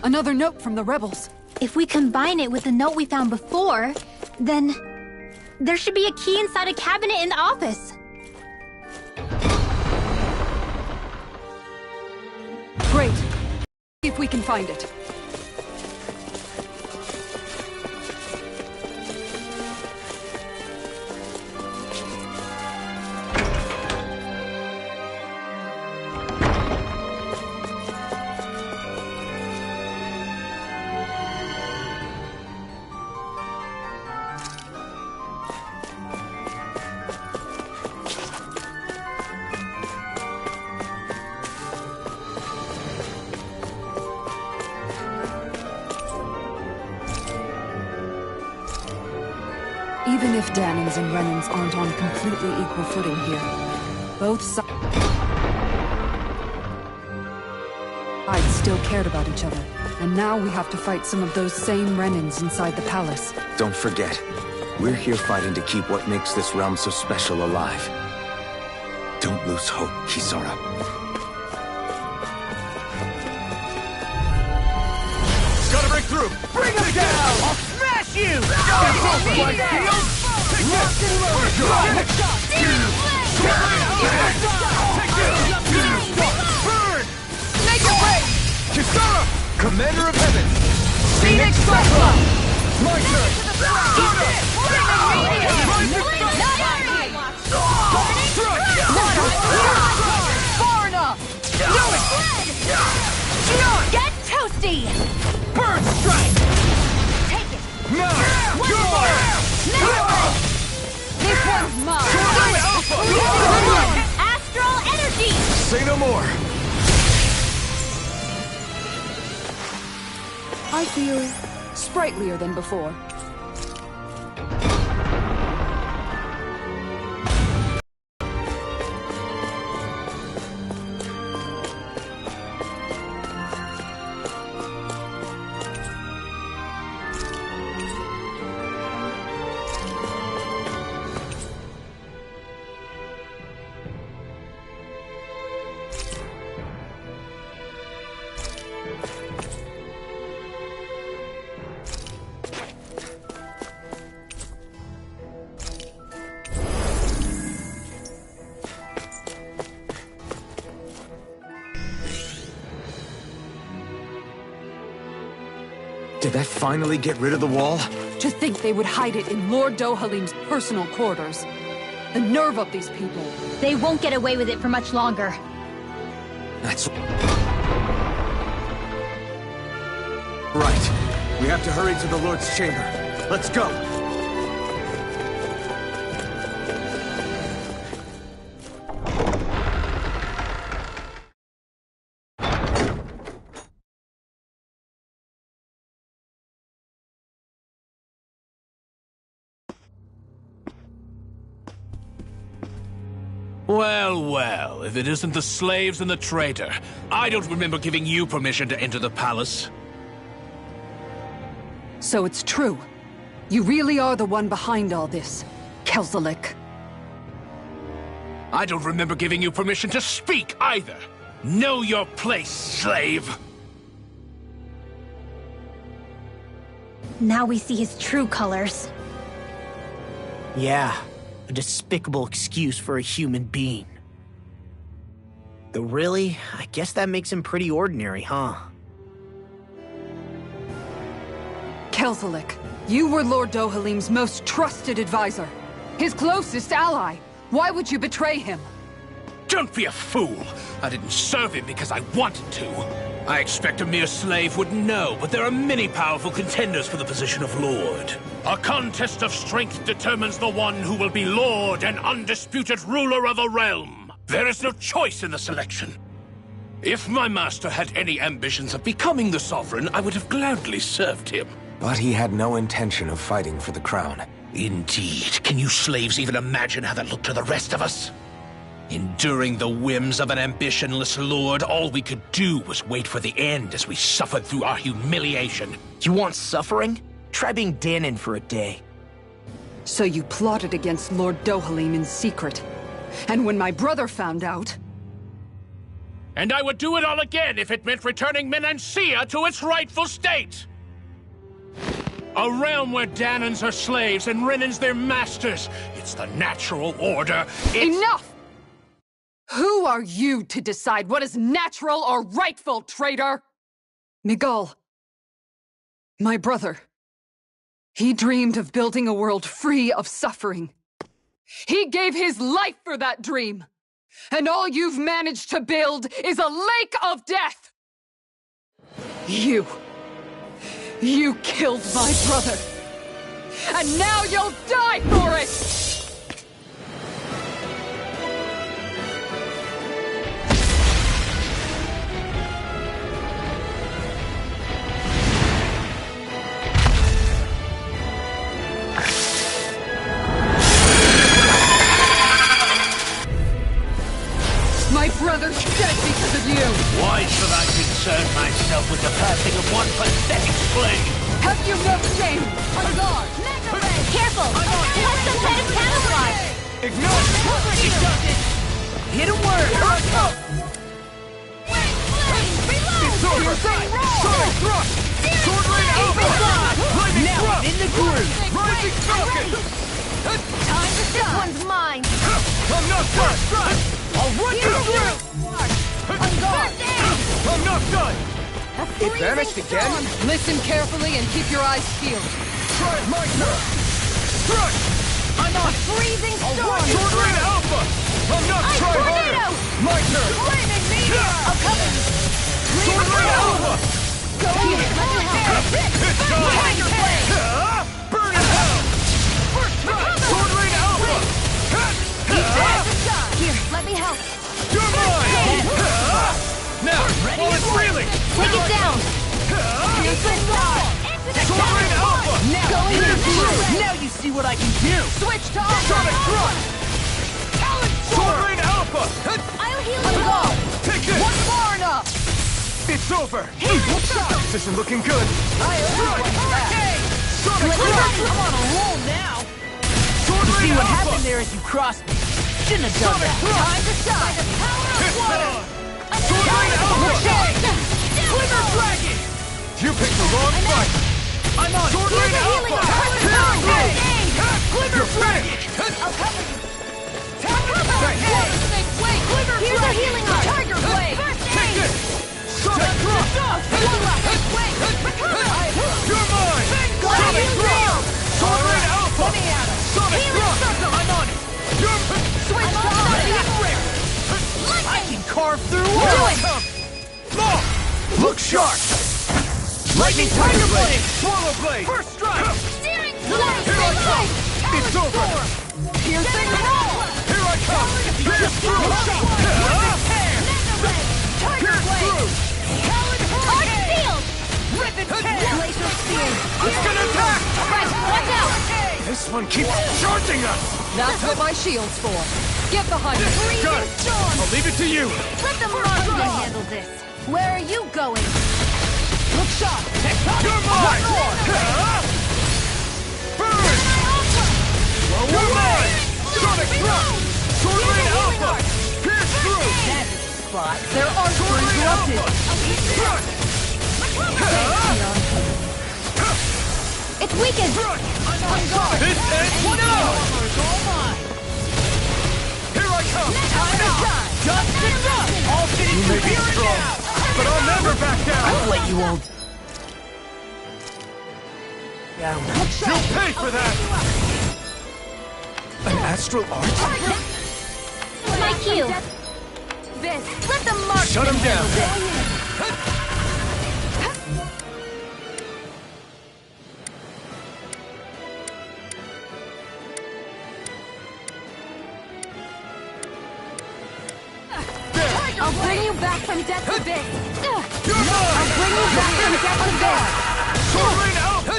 Another note from the rebels. If we combine it with the note we found before, then there should be a key inside a cabinet in the office. Great. See if we can find it. Even if Dahnans and Renans aren't on completely equal footing here, both sides still cared about each other. And now we have to fight some of those same Renans inside the palace. Don't forget, we're here fighting to keep what makes this realm so special alive. Don't lose hope, Kisara. Gotta break through! Bring him down! I'll smash you! Burn! Make it break! Kisara! Commander of Heaven! Phoenix Cyclops! My turn! Far enough! Do it! Get toasty! Burn strike! Take it! Now! Your mark! This one's mine! Astral energy! Say no more! I feel sprightlier than before. Did that finally get rid of the wall? To think they would hide it in Lord Dohalim's personal quarters. The nerve of these people. They won't get away with it for much longer. That's... right. We have to hurry to the Lord's chamber. Let's go! Well, well, if it isn't the slaves and the traitor. I don't remember giving you permission to enter the palace. So it's true. You really are the one behind all this, Kelzelik. I don't remember giving you permission to speak either. Know your place, slave! Now we see his true colors. Yeah, a despicable excuse for a human being. Though really, I guess that makes him pretty ordinary, huh? Kelzelik, you were Lord Dohalim's most trusted advisor. His closest ally. Why would you betray him? Don't be a fool! I didn't serve him because I wanted to. I expect a mere slave wouldn't know, but there are many powerful contenders for the position of Lord. A contest of strength determines the one who will be Lord and undisputed ruler of a realm. There is no choice in the selection. If my master had any ambitions of becoming the sovereign, I would have gladly served him. But he had no intention of fighting for the crown. Indeed. Can you slaves even imagine how that looked to the rest of us? Enduring the whims of an ambitionless lord, all we could do was wait for the end as we suffered through our humiliation. You want suffering? Try being Dahnan for a day. So you plotted against Lord Dohalim in secret. And when my brother found out... And I would do it all again if it meant returning Menancia to its rightful state! A realm where Dahnans are slaves and Renans their masters. It's the natural order. Enough! Who are you to decide what is natural or rightful, traitor? Miguel, my brother. He dreamed of building a world free of suffering. He gave his life for that dream. And all you've managed to build is a lake of death! You killed my brother! And now you'll die for it! My brother's dead because of you! Why should I concern myself with the passing of one pathetic slave? Have you no shame? On guard! Careful! That's some kind of camouflage! Ignore! He does it! Hit him word! It's over! Sonic thrust! Sword Rain Alpha! Lightning Now thrust! I'm in the groove! Rising Falcon! Time to this one's mine! I'm not done! I'll run you through! On guard! I'm not done! It vanished again? Listen carefully and keep your eyes peeled. Try my turn! Thrust! I'm on freezing storm! Sword Rain Alpha! I'm not try tornado! harder! My turn! Flaming meteor! I'll cover you! Sword Rain Alpha! Go here! Let me help! It's done! Tiger Blade! Burn in hell! Sword Rain Alpha! Here, let me help! You're mine! Now, while it's reeling! Take it down! Sword Rain Alpha! Now you see what I can do! Switch to Sonic thrust! Sword Rain Alpha! I'll heal On you! guard! Take this! One more enough! It's over! This isn't looking good! Sonic thrust! I'm on a roll now! Sword You see Rain what Alpha! happened there as you crossed me? Shouldn't have done Sonic that! thrust! Time to shine! The power of It's water! on! Sword Rain Alpha! Glimmer Dragon! You picked the wrong fight! I'm on! Sword Rain healing Alpha! art. Here it Glimmer You're Dragon! I'll cover you! Thanks. Here's a healing art! Tiger Blade! Take this! Sonic thrust! You're mine! Sonic thrust! Sword Rain Alpha! Sonic thrust! I'm on it! You're... Switch to I can carve through Do walls! it! Law! Look sharp! Lightning Tiger Blade! Swallow Blade! First strike! Steering Here I come! It's over! Piercing roll! Here I come! Pierce through! Tiger Blade! Arc Field! Glacial Spear! It's gonna attack! Right, watch out! This one keeps charging us! That's what my shield's for. Get behind it. Got it! I'll leave it to you! Let the marksman handle this. Where are you going? Look sharp! You're mine! Burn! You're mine! Sonic thrust! Sword Rain Alpha! Pierce through! Spot. Their arms were interrupted. Thrust! It's weakened! This ends now! Here I come! Dust to dust! All fitted You may be here and strong, now! but I'll never back down! I'll let you all down. You'll pay for that! An astral art? My cue! Let the marksman Shut him down! I'll bring you back from death's abyss! You're mine! Bring you back from death's abyss! Sword Rain Alpha!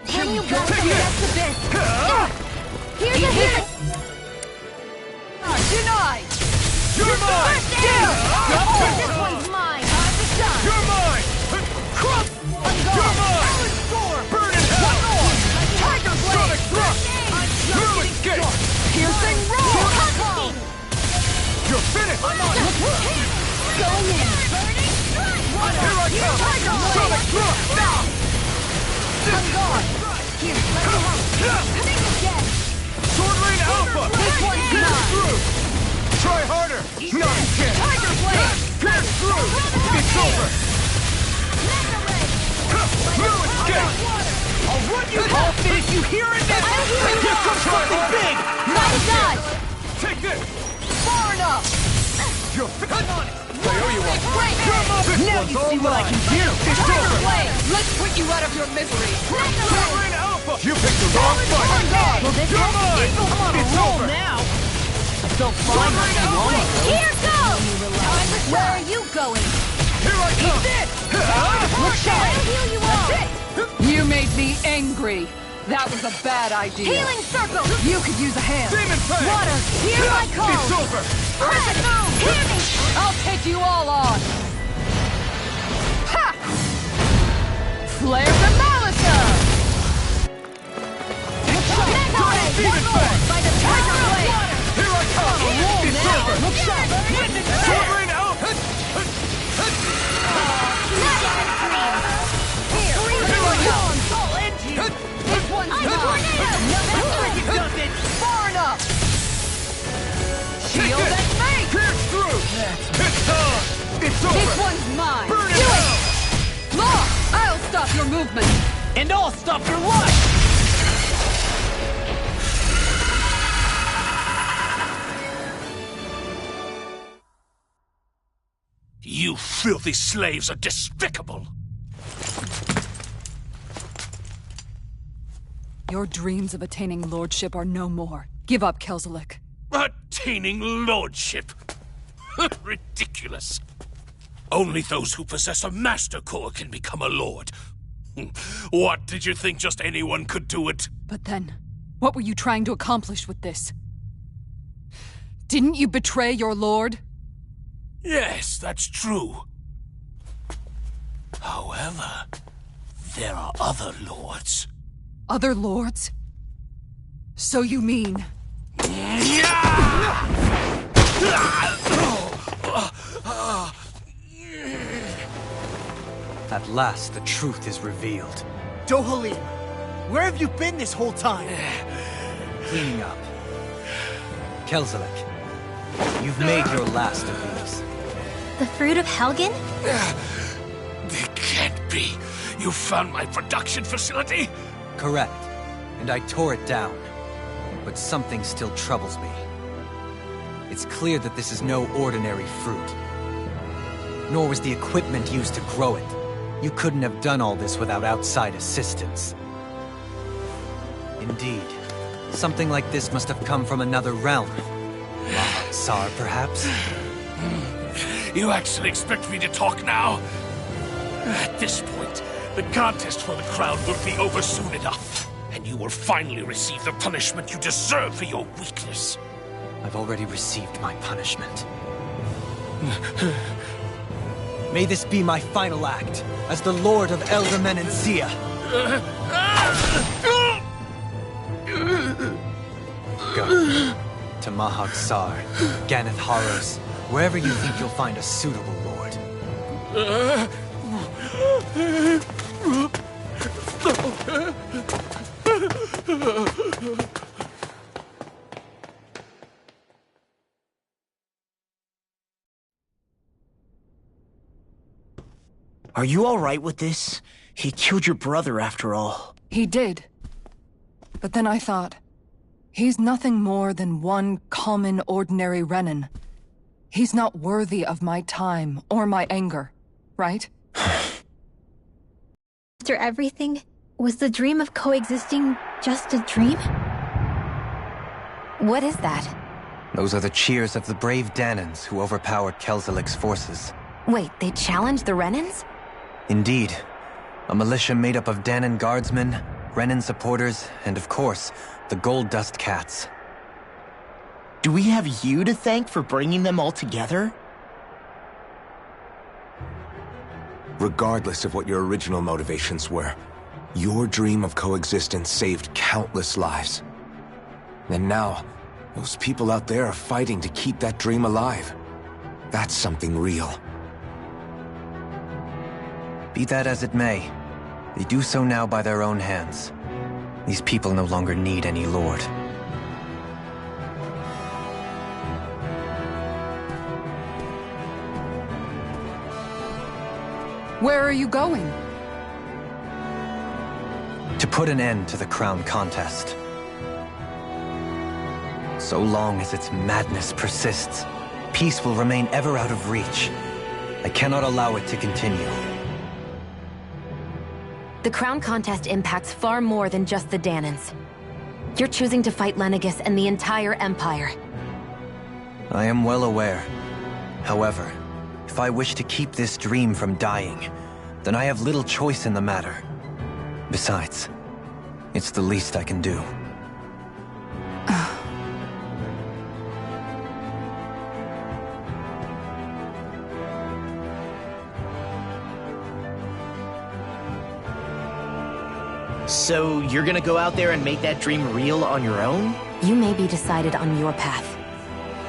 Bring you back from Take it! death's abyss! Here's a hit! Denied! You're mine! This one's mine! Time to shine! You're mine! Crump! You're mine! Burn in hell! Tiger Blade! Sonic thrust! Through escape! Piercing roll! it! Going in. Here I come! Sonic thrust! I'm gone. Here, let me help. Think again. Sword Rain Alpha! This one's Pierce mine. through! Try harder! Not a chance! Tiger Blade. Pierce through! It's over! No escape! I'll run you! I'll finish you here and now! Here comes something big! Nice dodge. Take this! Far enough. You're cut on it! I owe you one! This Now one's you all see what I mine. can do! It's Tiger over! Blade. Let's put you out of your misery. Sword Rain Alpha! You picked the wrong fight! Will this You're help? mine! I'm on a It's roll over! now! I felt fine not too long ago. Here goes. Where are you going? Here I come! Look out. I'll heal you all. You made me angry. That was a bad idea. Healing circle. You could use a hand. Demon Fang! Water. Hear my call. It's over! Red. Hear me. I'll take you all on. Ha! Flare the Malika! Demon Fang! By the Tiger Blade. Here I come! It's over! Sword Rain Alpha! This one's mine. Far enough. Shield Take and this! fate! Pierce through! It's on! It's over! This one's mine. Burn it Do out! it! Law, I'll stop your movement. And I'll stop your life! You filthy slaves are despicable! Your dreams of attaining lordship are no more. Give up, Kelzelik. Attaining lordship! Ridiculous! Only those who possess a master core can become a lord. What, did you think just anyone could do it? But then, what were you trying to accomplish with this? Didn't you betray your lord? Yes, that's true. However, there are other lords. Other lords? So you mean... At last, the truth is revealed. Dohalim, where have you been this whole time? Cleaning up. Kelzelik, you've made your last of these. The fruit of Helgen? It can't be. You found my production facility? Correct. And I tore it down. But something still troubles me. It's clear that this is no ordinary fruit. Nor was the equipment used to grow it. You couldn't have done all this without outside assistance. Indeed. Something like this must have come from another realm. Tsar, perhaps? You actually expect me to talk now? At this point, the contest for the crown will be over soon enough. And you will finally receive the punishment you deserve for your weakness. I've already received my punishment. May this be my final act, as the Lord of Elder Menancia. Go. To Mahag Sar, Ganeth Haros, wherever you think you'll find a suitable lord. Are you alright with this? He killed your brother after all. He did. But then I thought, he's nothing more than one common, ordinary Renan. He's not worthy of my time or my anger, right? After everything, was the dream of coexisting just a dream? What is that? Those are the cheers of the brave Danans who overpowered Kelzelik's forces. Wait, they challenged the Renans? Indeed. A militia made up of Danan guardsmen, Renan supporters, and of course, the Gold Dust Cats. Do we have you to thank for bringing them all together? Regardless of what your original motivations were, your dream of coexistence saved countless lives. And now, those people out there are fighting to keep that dream alive. That's something real. Be that as it may, they do so now by their own hands. These people no longer need any lord. Where are you going? To put an end to the crown contest. So long as its madness persists, peace will remain ever out of reach. I cannot allow it to continue. The crown contest impacts far more than just the Dahnans. You're choosing to fight Lenegis and the entire Empire. I am well aware. However, if I wish to keep this dream from dying, then I have little choice in the matter. Besides, it's the least I can do. So you're gonna go out there and make that dream real on your own? You may be decided on your path,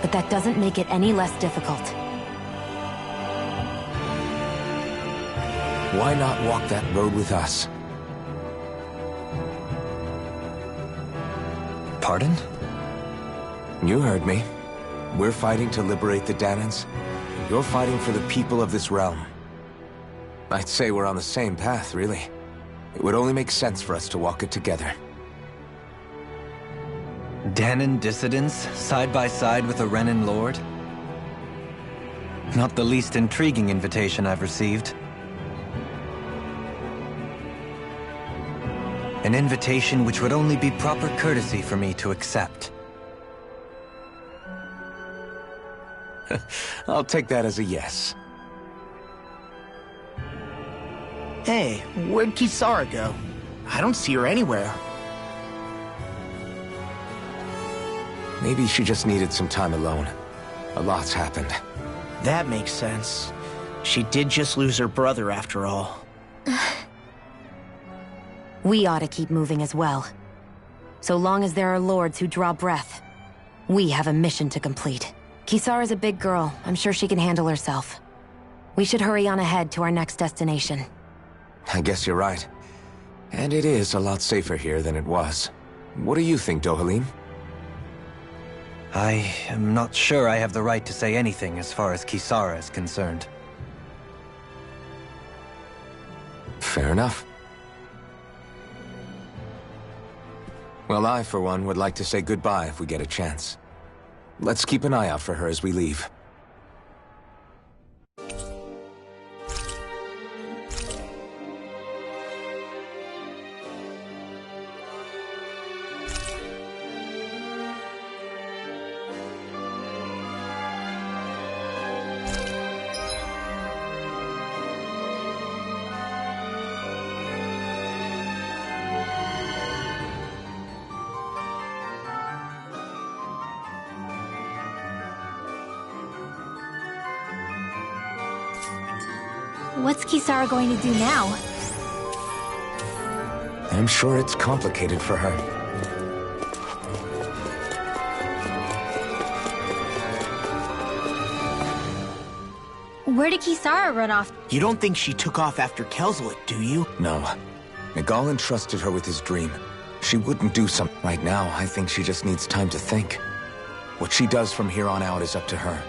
but that doesn't make it any less difficult. Why not walk that road with us? Pardon? You heard me. We're fighting to liberate the Dahnans. You're fighting for the people of this realm. I'd say we're on the same path, really. It would only make sense for us to walk it together. Dahnan dissidents, side by side with a Renan lord? Not the least intriguing invitation I've received. An invitation which would only be proper courtesy for me to accept. I'll take that as a yes. Hey, where'd Kisara go? I don't see her anywhere. Maybe she just needed some time alone. A lot's happened. That makes sense. She did just lose her brother after all. We ought to keep moving as well. So long as there are lords who draw breath, we have a mission to complete. Kisara's a big girl. I'm sure she can handle herself. We should hurry on ahead to our next destination. I guess you're right. And it is a lot safer here than it was. What do you think, Dohalim? I am not sure I have the right to say anything as far as Kisara is concerned. Fair enough. Well, I, for one, would like to say goodbye if we get a chance. Let's keep an eye out for her as we leave. What's Kisara going to do now? I'm sure it's complicated for her. Where did Kisara run off? You don't think she took off after Kelzelik, do you? No. Miguel entrusted her with his dream. She wouldn't do something right now. I think she just needs time to think. What she does from here on out is up to her.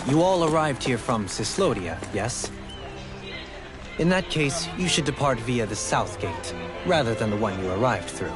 You all arrived here from Cyslodia, yes? In that case, you should depart via the south gate, rather than the one you arrived through.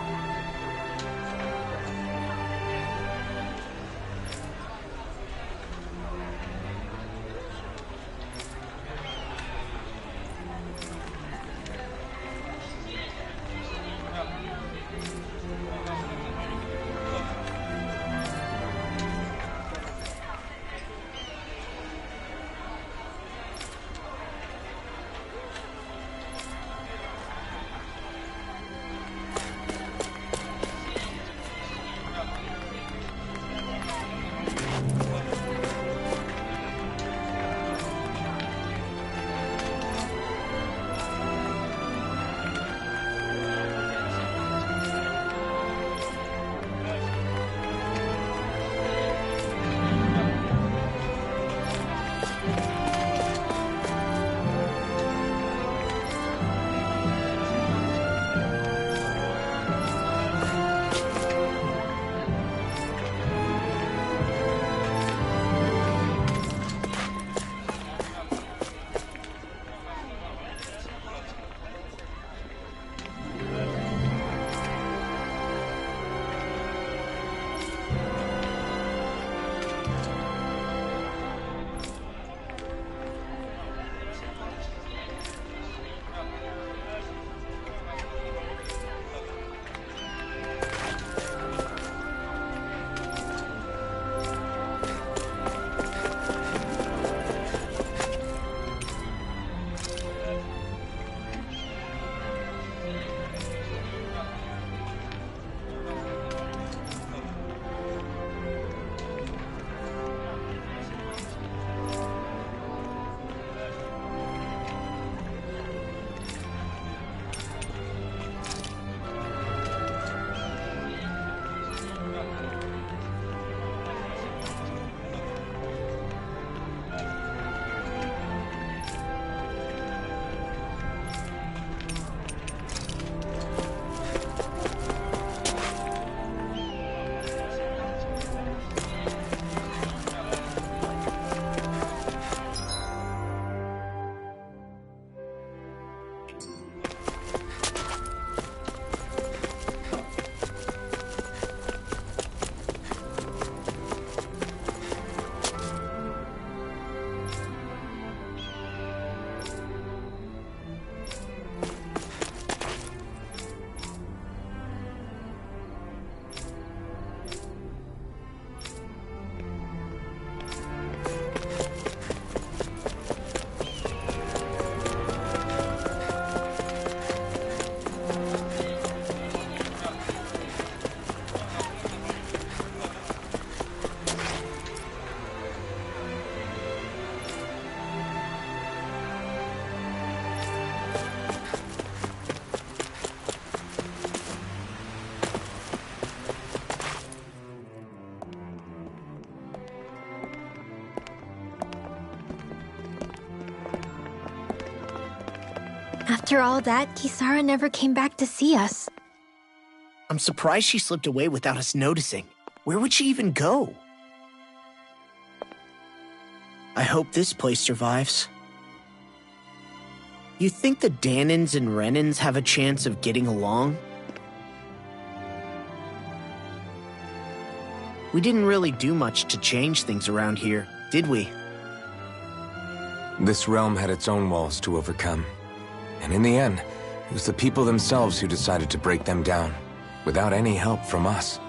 After all that, Kisara never came back to see us. I'm surprised she slipped away without us noticing. Where would she even go? I hope this place survives. You think the Dahnans and Renans have a chance of getting along? We didn't really do much to change things around here, did we? This realm had its own walls to overcome. And in the end, it was the people themselves who decided to break them down, without any help from us.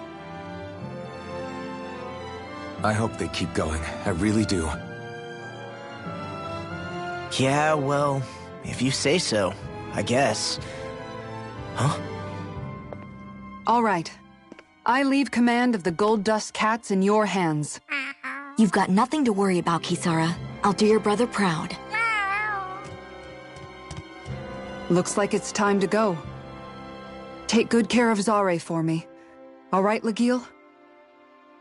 I hope they keep going, I really do. Yeah, well, if you say so, I guess. Huh? All right. I leave command of the Gold Dust Cats in your hands. You've got nothing to worry about, Kisara. I'll do your brother proud. Looks like it's time to go. Take good care of Zare for me. All right, Lagiel?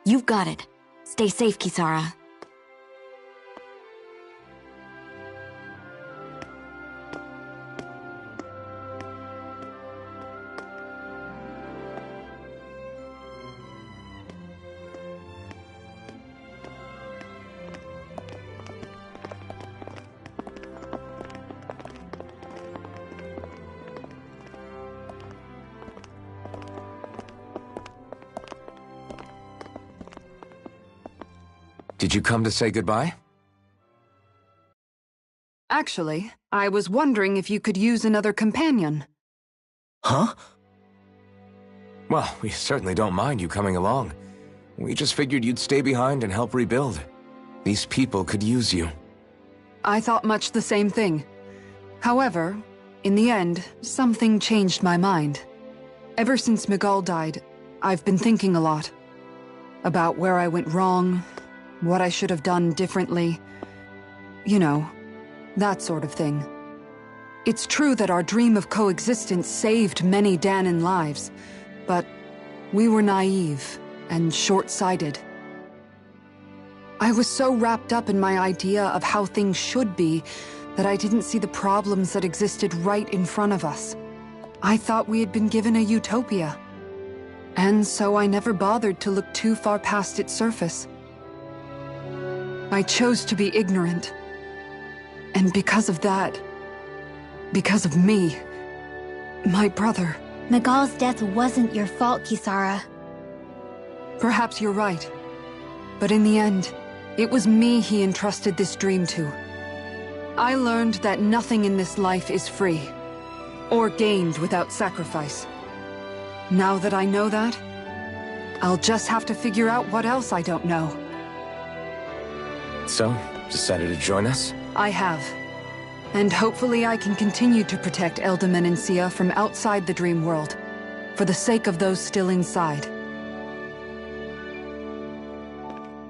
You've got it. Stay safe, Kisara. Did you come to say goodbye? Actually, I was wondering if you could use another companion. Huh? Well, we certainly don't mind you coming along. We just figured you'd stay behind and help rebuild. These people could use you. I thought much the same thing. However, in the end, something changed my mind. Ever since Miguel died, I've been thinking a lot. About where I went wrong, what I should have done differently. You know, that sort of thing. It's true that our dream of coexistence saved many Dahnan lives, but we were naive and short-sighted. I was so wrapped up in my idea of how things should be that I didn't see the problems that existed right in front of us. I thought we had been given a utopia. And so I never bothered to look too far past its surface. I chose to be ignorant. And because of that, because of me, my brother... Miguel's death wasn't your fault, Kisara. Perhaps you're right. But in the end, it was me he entrusted this dream to. I learned that nothing in this life is free, or gained without sacrifice. Now that I know that, I'll just have to figure out what else I don't know. So, decided to join us? I have. And hopefully I can continue to protect Elde Menancia from outside the dream world, for the sake of those still inside.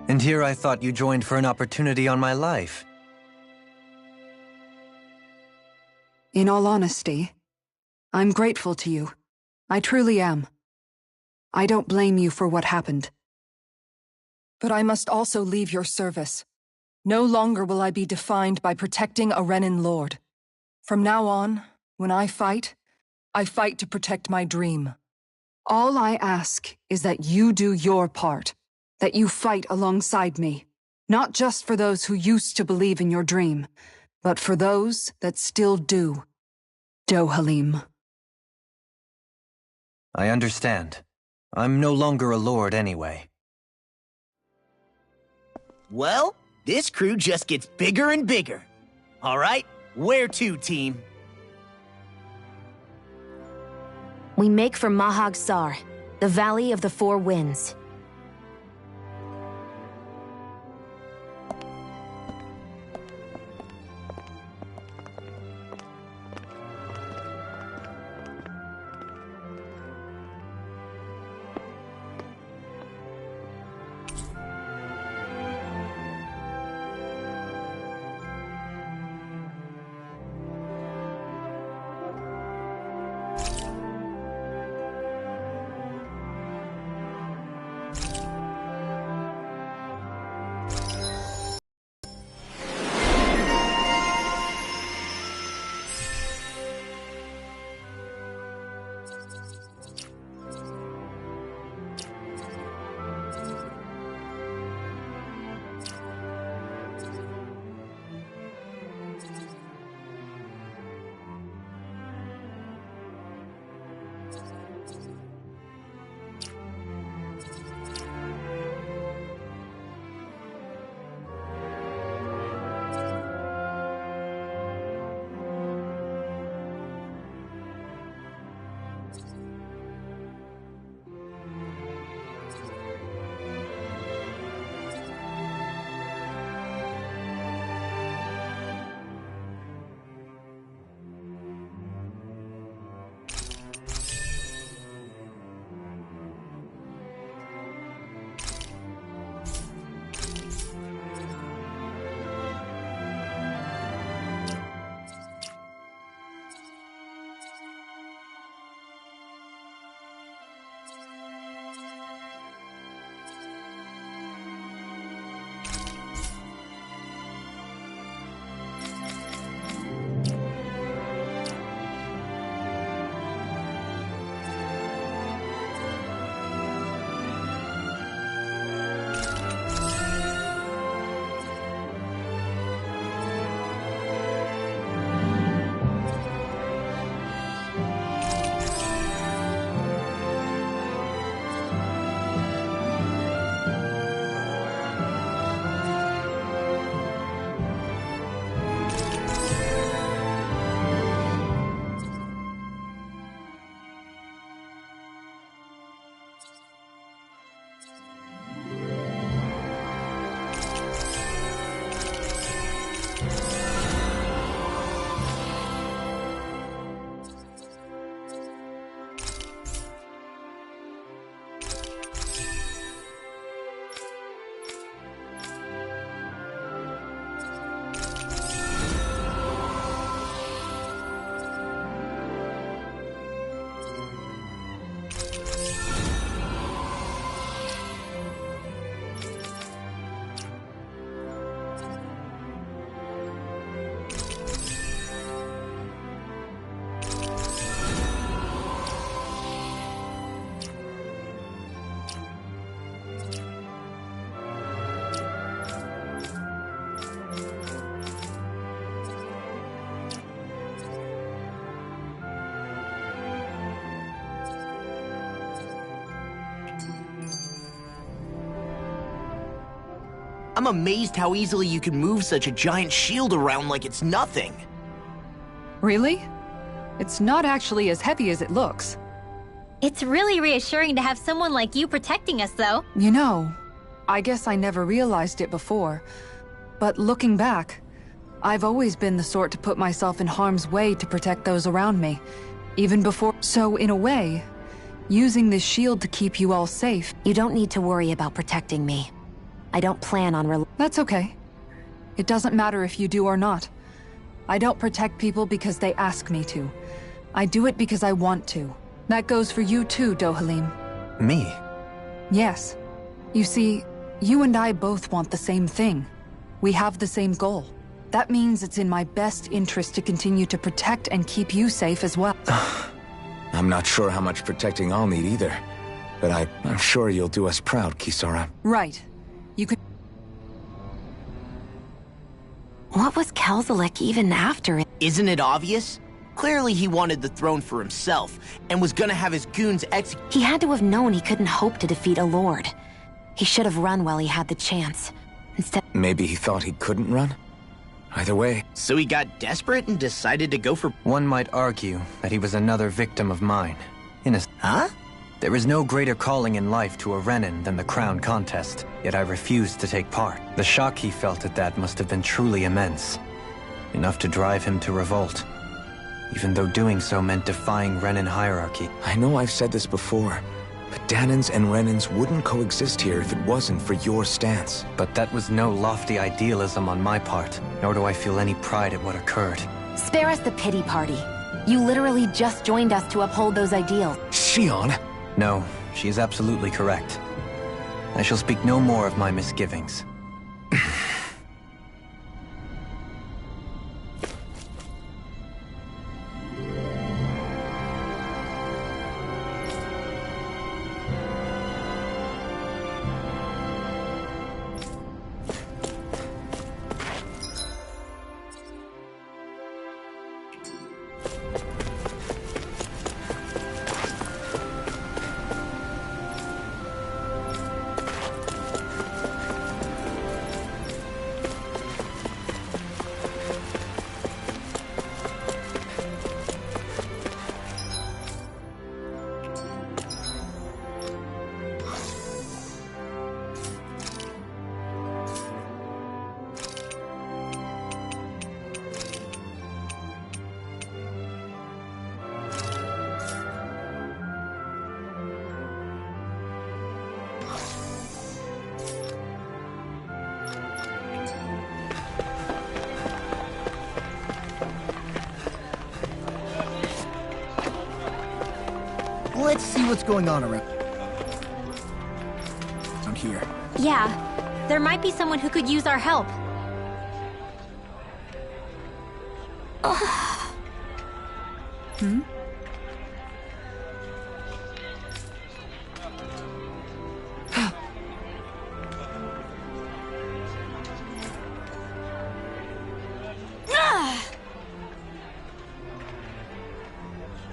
And here I thought you joined for an opportunity on my life. In all honesty, I'm grateful to you. I truly am. I don't blame you for what happened. But I must also leave your service. No longer will I be defined by protecting a Renan Lord. From now on, when I fight to protect my dream. All I ask is that you do your part, that you fight alongside me, not just for those who used to believe in your dream, but for those that still do. Dohalim. I understand. I'm no longer a lord anyway. Well, this crew just gets bigger and bigger. All right, where to, team? We make for Mahag Sar, the Valley of the Four Winds. I'm amazed how easily you can move such a giant shield around like it's nothing. Really? It's not actually as heavy as it looks. It's really reassuring to have someone like you protecting us, though. You know, I guess I never realized it before, but looking back, I've always been the sort to put myself in harm's way to protect those around me, even before. So in a way, using this shield to keep you all safe. You don't need to worry about protecting me. I don't plan on That's okay. It doesn't matter if you do or not. I don't protect people because they ask me to. I do it because I want to. That goes for you too, Dohalim. Me? Yes. You see, you and I both want the same thing. We have the same goal. That means it's in my best interest to continue to protect and keep you safe as well. I'm not sure how much protecting I'll need either. But I'm sure you'll do us proud, Kisara. Right. You could... What was Kelzalek even after it? Isn't it obvious? Clearly he wanted the throne for himself, and was gonna have his goons executed. He had to have known he couldn't hope to defeat a lord. He should have run while he had the chance. Instead... Maybe he thought he couldn't run? Either way... So he got desperate and decided to go for... One might argue that he was another victim of mine. Huh? There is no greater calling in life to a Renin than the crown contest, yet I refused to take part. The shock he felt at that must have been truly immense. Enough to drive him to revolt. Even though doing so meant defying Renin hierarchy. I know I've said this before, but Dahnans and Renins wouldn't coexist here if it wasn't for your stance. But that was no lofty idealism on my part, nor do I feel any pride at what occurred. Spare us the pity party. You literally just joined us to uphold those ideals. Shionne! No, she is absolutely correct. I shall speak no more of my misgivings. Let's see what's going on around here. Yeah, there might be someone who could use our help.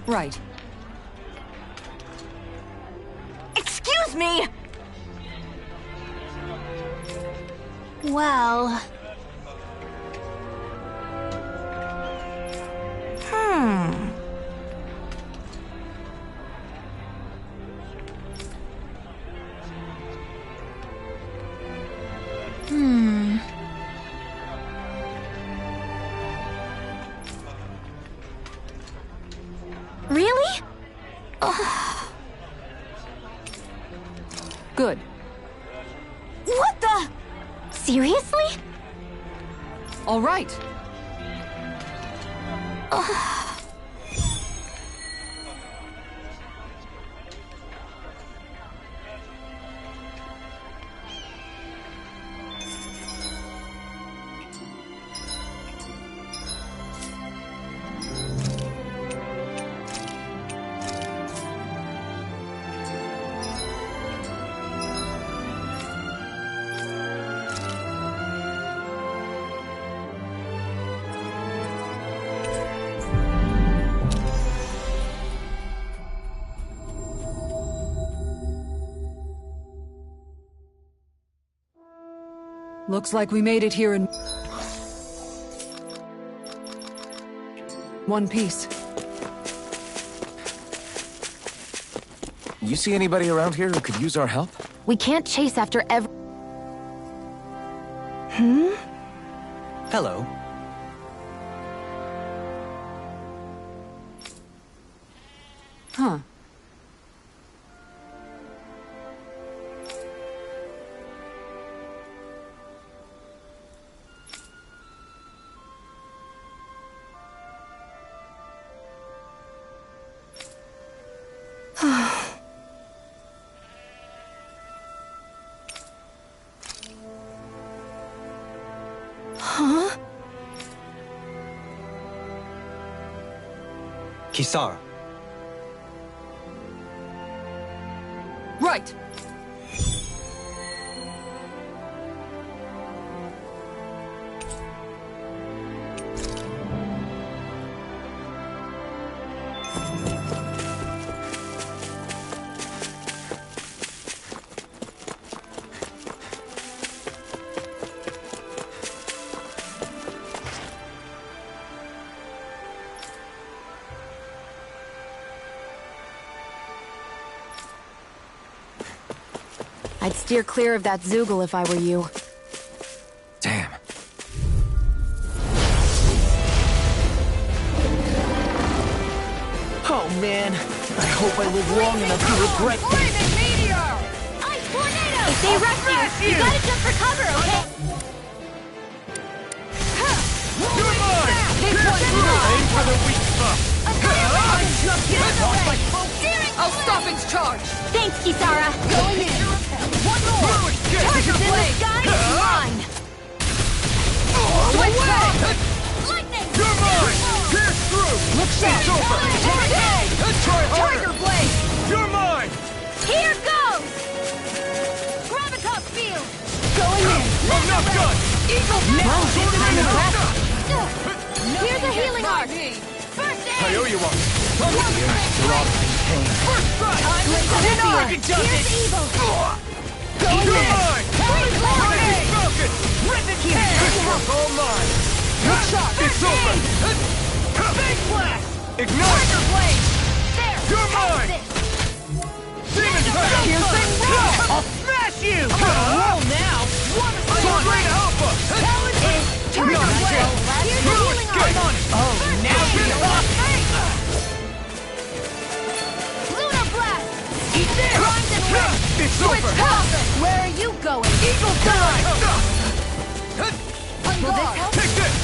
Right. Excuse me! Well... Really? Good. What the? Seriously? All right. Looks like we made it here in one piece. You see anybody around here who could use our help? We can't chase after every... Hello. Huh. Kisara. Right! I'd steer clear of that Zoogle if I were you. Damn. Oh man, I hope I live long enough to regret this. Ice tornado! If they rush you, you gotta jump for cover, okay? You're mine! This one's mine! Aim for the weak spot. I'll stop its charge! Thanks, Kisara. Going in! One more! Tiger In the Blade! sky is mine! Switch back! Lightning! You're mine! Pierce through! Look sharp! It's over! Try harder! Tiger Blade! You're mine! Here goes! Gravitas field! Going in! Enough gun! Eagle now! Here's a healing arc! Me. First I aid! owe you one. You're all in pain. First strike! Here's evil! Going You're in! mine! Grenade Falcon! This one's all mine! Good shot! It's over! Big blast! Ignite! Tiger Blade! There! You're mine! Demon Tiger! Piercing roll! I'll smash you! Roll now! Sword Rain Alpha! Tiger Blade! Here's a healing arc! Oh, now you're off! Lunar blast! Eat this! Grind and rip! It's over! Where are you going? Eagle Dive! Will this help? Take this!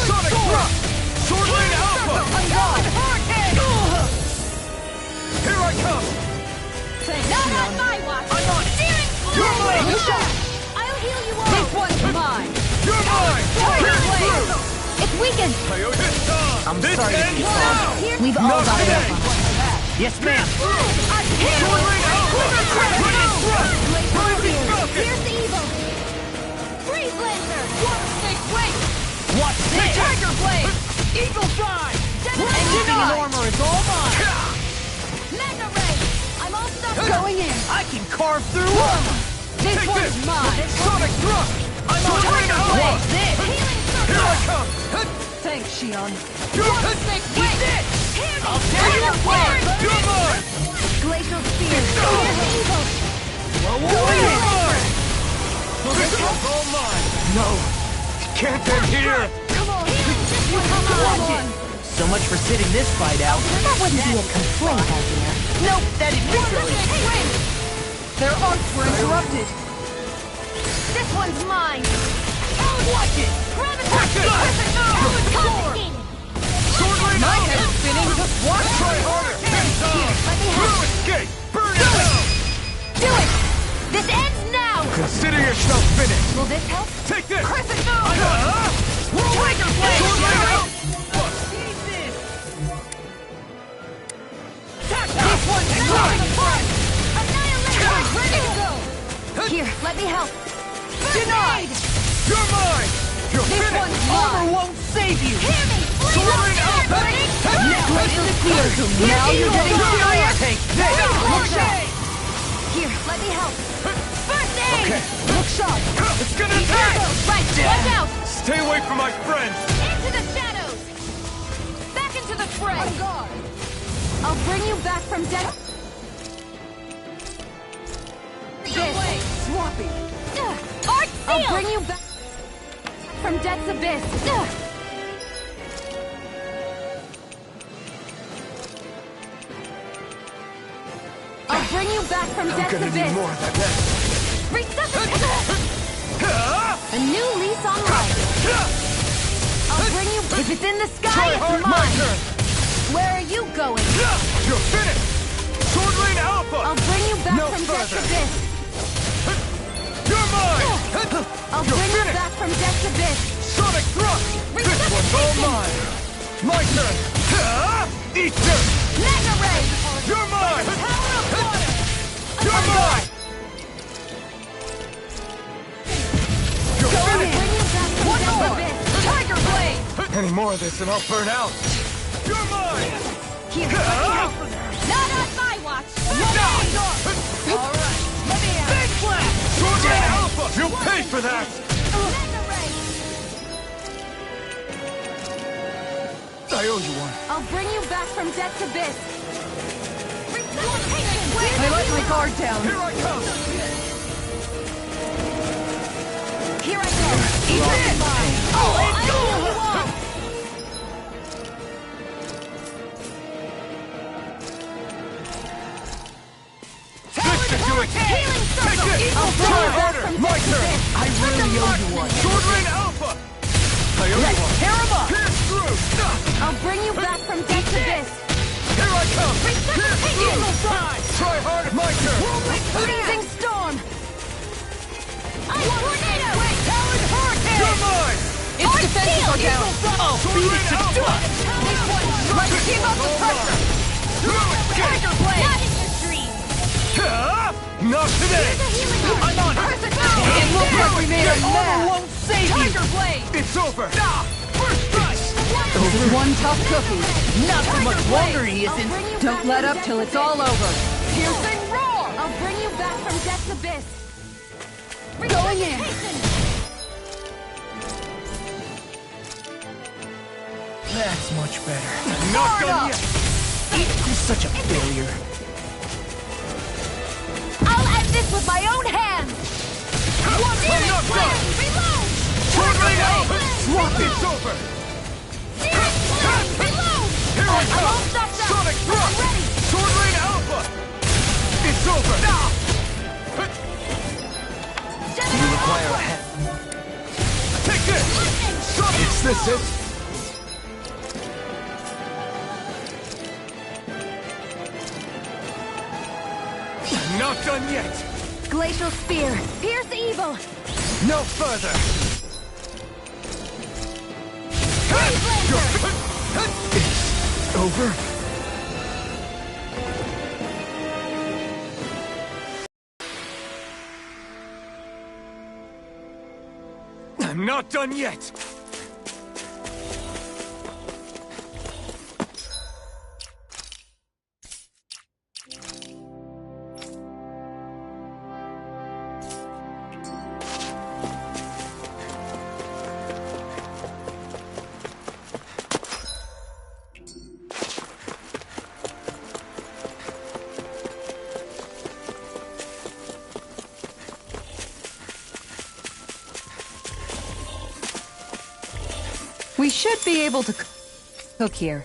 Sonic Thrust! Sword Rain Alpha! Here I come! Not on my watch! I'm on it! Steering You're fluid! mine! Good shot! I'll heal you This all! one's mine! You're mine! Pierce through! It's weakened! This time! I'm This sorry to ends be now! We've all Not got today! enough. Yes, ma'am! Sword Rain Alpha! Grenade Thrust! Blazing Falcon! Here's evil! Freeze Lancer! Water Snake Blade! Watch this! Tiger Blade! Eagle Drive! Engine Anything in armor is all mine! Magna Ray! I'm all stuck! Going in! I can carve through armor! This Take one's this! mine! Sonic Thrust! I'm on Sword Rain Tiger Alpha! Blade! This! Healing circle! Here I come! Thanks, Shion. You're Snake Blade! I'll tear you apart! You're mine! Glacial Spear! Here's evil! You're mine! This one's all mine! No! Can't end here! Come on! Healing system! Come on! So much for sitting this fight out. That wouldn't be a complaint, idea. Nope, that literally. Their arcs were interrupted. This one's mine! Watch it! Confiscated! Sword Rain My Alpha! head's spinning. Just watch. Try harder! This time! Let me help! Through escape! Burn it down! Do it! This ends now! Consider yourself finished! Will this help? Take this! Crescent Moon! Tiger Blade! Sword Rain Alpha! This one's mine! Annihilation! Ready to go! Here, let me help. Denied! You're mine! You're This finished! one's Armor mine! won't save you! Hear me! Sword Rain Alpha! Glacial Spear! Now you're getting serious! Take this! Here, let me help. First aid! Okay. Look shot! It's gonna attack! Right, watch out! Stay away from my friends! Into the shadows! Back into the fray! On guard! I'll bring you back from death. This! Swappy! Art Seal! I'll bring you back from death's abyss. I'll bring you back from death's abyss. Need more than that. Resuscitate! A new lease on life. I'll bring you. If it's in the sky, it's hard, mine. my turn. Where are you going? You're finished! Sword Lane Alpha! I'll bring you back No from death's further. abyss. You're mine! I'll You're bring you finished. back from death's abyss. Sonic Thrust! This one's all mine! My turn! Eat dirt! Mega Ray! You're mine! Power of water! You're mine! You're I'll finished! bring you back from death's abyss. Tiger Blade! Any more of this and I'll burn out! You're mine! Here, help! Not on my watch! Alright, let me out! Big Blast! Sword Lane Alpha! You'll pay for that! Mega Ray! I owe you one. I'll bring you back from death's abyss. I let my guard down! Here I come! Here I go! Eat it! Oh, let's go! This should do it! Healing Take circle! it! I'll bring Try you back harder! from My death's turn! abyss. I really owe you one. Sword Lane Alpha! I owe you one. Tear him up! Pierce through! I'll bring you back from death's abyss. Here I come! Pierce through! Eagle Side! Try harder! My turn! Freezing storm! Ice tornado! Talon Hurricane! You're mine! Its defenses are down! I'll beat it to dust! This one! Let's keep up the pressure! Tiger Blade! Not in your dreams! Not today! I'm on it! It looks like we made a mess! won't save Tiger Blade! It's over! First strike! This is one tough cookie. Not so much longer he I'll isn't. bring you Don't back let from up till death's it's all abyss. over. Piercing roar! I'll bring you back from death's abyss. Going in! That's much better. Not done yet! I'm such a failure. I'll end this with my own hands! I'm not done! Reload! Sword Lane Alpha! Swap it. It's over! Reload! Here I I come! won't stop now! Sonic Thrust! I'm ready! Sword Lane Alpha! It's over! You require a hand. Take this! Sonic! Is this it? Not done yet! Glacial Spear! Pierce evil! No further! It's over? I'm not done yet! We should be able to cook here.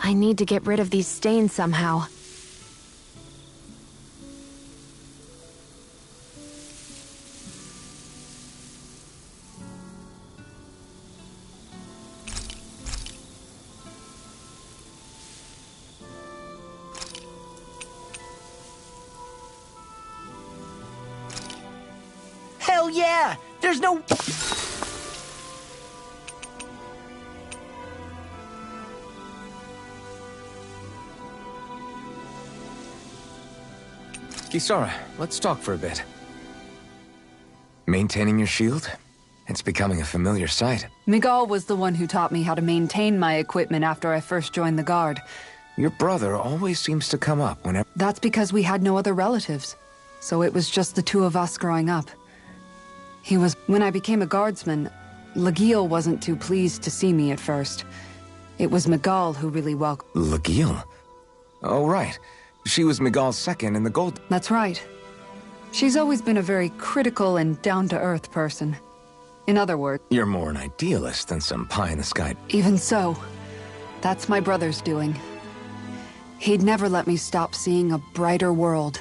I need to get rid of these stains somehow. Hell yeah! There's no... Kisara, let's talk for a bit. Maintaining your shield? It's becoming a familiar sight. Miguel was the one who taught me how to maintain my equipment after I first joined the Guard. Your brother always seems to come up whenever... That's because we had no other relatives. So it was just the two of us growing up. When I became a guardsman, Lagiel wasn't too pleased to see me at first. It was Miguel who really welcomed... Lagiel? Oh, right. She was Miguel's second in the gold... That's right. She's always been a very critical and down-to-earth person. In other words... You're more an idealist than some pie-in-the-sky... Even so, that's my brother's doing. He'd never let me stop seeing a brighter world.